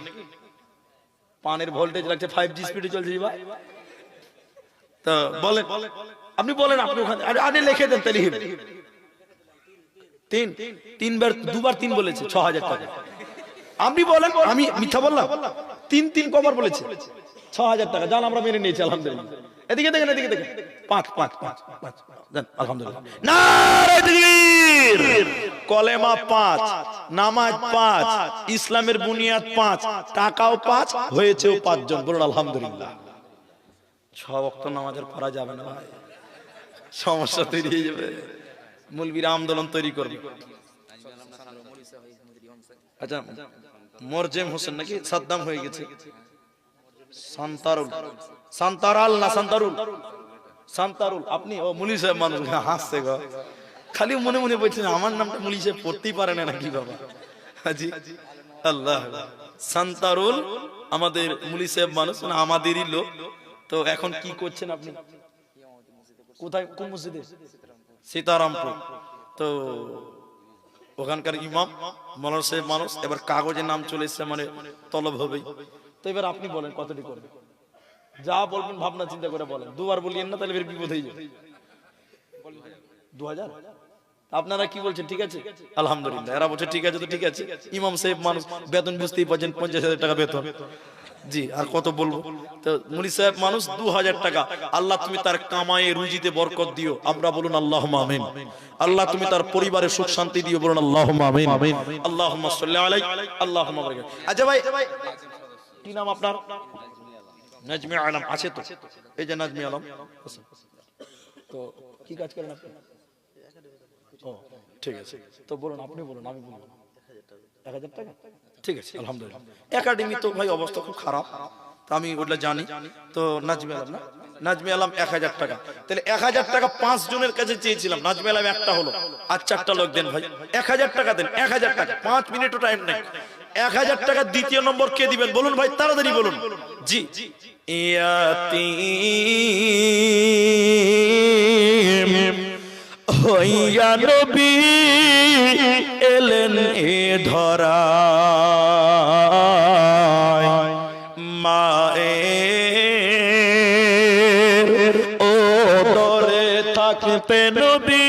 পানির ভোল্টেজ লাগছে 5G স্পিডে চলছে ভাই। তো বলেন, আপনি বলেন, আপনি ওখানে আরে লিখে দেন তাহলে। 3 বার 2 বার 3 বলেছে 6000 টাকা। আপনি বলেন, আমি মিথ্যা বললাম? 3 কবার বলেছে? 6000 টাকা। জান আমরা মেনে নিয়েছি আলহামদুলিল্লাহ। এদিকে দেখেন, এদিকে দেখেন। 5 দেন আলহামদুলিল্লাহ। নারায়ে তাকবীর। কলেমা 5, নামাজ 5, ইসলামের বুনিয়াদ 5, টাকাও 5, হয়েছেও 5 জন। বলুন আলহামদুলিল্লাহ। 6 ওয়াক্ত নামাজের পড়া যাবে না ভাই, সমস্যা তৈরি হয়ে যাবে। মুলবিরা আন্দোলন তৈরি করবে। আচ্ছা মোরজেম হোসেন নাকি? সাদ্দাম হয়ে গেছে। সান্তারুল, সান্তারাল না সান্তারুল? সান্তারুল। আপনি ও মুলি সাহেব মানুষ হাসছে গো, খালি মনে মনে বলছেন আমার নামটা মুলি সাহেব পড়তেই পারে না নাকি বাবা? হাজি আল্লাহ। সান্তারুল আমাদের মুলি সাহেব মানুষ, না আমাদেরই লোক। তো এখন কি করছেন আপনি? কোথায়, কোন মসজিদে? সীতারামপুর। তো ওখানকার ইমাম মৌলানা সাহেব মানুষ। এবার কাগজে নাম চলে এসেছে, মানে তলব হবেই। তো এবার আপনি বলেন কতটি করবেন? যা বলবেন ভাবনা চিন্তা করে বলেন, 2 বার বলিয়েন না, তাহলে বিপদ হয়ে যাবে। 2000। আপনারা কি বলছেন? ঠিক আছে আলহামদুলিল্লাহ। এরা বলছে ঠিক আছে। তো ঠিক আছে, ইমাম সাহেব মানুষ, বেতন বুঝতেই পারছেন, 50,000 টাকা বেতন। জি আর কত বলবো? তো মুলি সাহেব মানুষ 2000 টাকা। আল্লাহ তুমি তার কামায়ে রুজিতে বরকত দিও, আমরা বলুন আল্লাহুম্মা আমিন। আল্লাহ তুমি তার পরিবারে সুখ শান্তি দিও, বলুন আল্লাহুম্মা আমিন। আল্লাহুম্মা সাল্লি আলাইহি আল্লাহুম্মা বারিক। আচ্ছা ভাই, কি নাম আপনার? নাজমি আলম আছে তো? এই যে নাজমি আলম। তো কি কাজ করেন আপনি? ও ঠিক আছে, তো বলুন, আপনি বলুন, আমি বলবো। 1000 টাকা ঠিক আছে আলহামদুলিল্লাহ। একাডেমি তো ভাই অবস্থা খুব খারাপ, তো আমি ওটা জানি। তো নাজমি আলম না নাজমে আলম 1000 টাকা। তাহলে 1000 টাকা 5 জনের কাছে চেয়েছিলাম, নাজমে আলম একটা হলো, আর 4টা লোক দেন ভাই 1000 টাকা দেন, 1000 টাকা, 5 মিনিটও টাইম নেই। 1000 টাকা দ্বিতীয় নম্বর কে দিবেন বলুন ভাই, তাড়াতাড়ি বলুন। জি, ইয়াতীম হইয়া নবী এলেন এ ধরায়, মায়ের ওদরে থাকতে নবী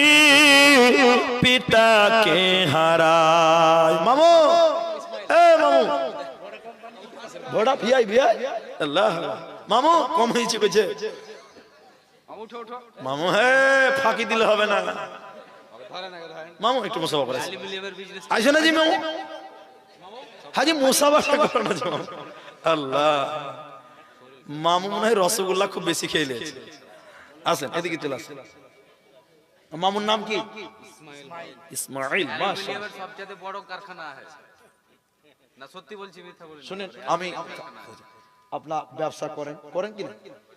পিতাকে হারায়। মামু, এ মামু, বড়া ভিআই ভিআই আল্লাহ, মামু কম হয়েছে কইছে মামু, হ্যাঁ ফাঁকি দিলে হবে না মামু, একটু মুসাফা করে আসে না জি মামু, হাজি মুসাফা করো না জি মামু। আল্লাহ, মামু মনে হয় রসগোল্লা খুব বেশি খেয়ে নিয়েছে। আসেন এদিকে চলে আসেন। মামুর নাম কি? ইসমাইল। মাশাআল্লাহ, সবচেয়ে বড় কারখানা আছে না, সত্যি বলছি মিথ্যা বলছি। শুনেন, আমি আপনার ব্যবসা করেন কি না,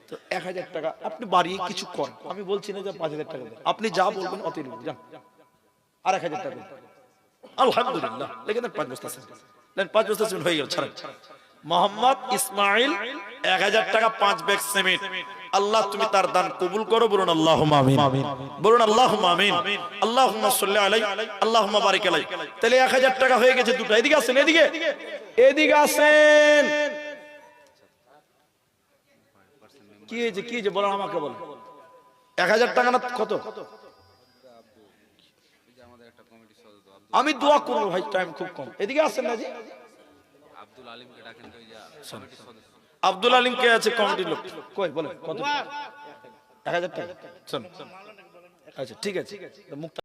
তো 1000 টাকা আপনি বাড়িয়ে কিছু করেন, আমি বলছি না যে 5000 টাকা দেন, আপনি যা বলবেন অতই নেব, যান আর 1000 টাকা আলহামদুলিল্লাহ। লেকিন 5 বস্তা দেন, 5 বস্তা সিমেন্ট হয়ে গেল। ছাড়েন, মোহাম্মদ ইসমাইল 1000 টাকা 5 ব্যাগ সিমেন্ট। আল্লাহ তুমি তার দান কবুল করো, বলুন আল্লাহুম্মা আমিন, বলুন আল্লাহুম্মা আমিন, আল্লাহুম্মা সাল্লি আলাইহি, আল্লাহুম্মা বারিক আলাইহি। তাহলে 1000 টাকা হয়ে গেছে দুটো। এদিকে আসেন, এদিকে আসেন। কি যে বলেন, আমাকে বলেন 1000 টাকা না কত? আমি দোয়া করবো ভাই, টাইম খুব কম। এদিকে আসেন না জি, আব্দুল আলিমকে ডাকেন তো, এই যে কমিটির সদস্য আব্দুল আলিম কে আছে কমিটির লোক, কই বলেন কত? 1000 টাকা। আচ্ছা ঠিক আছে, মুখ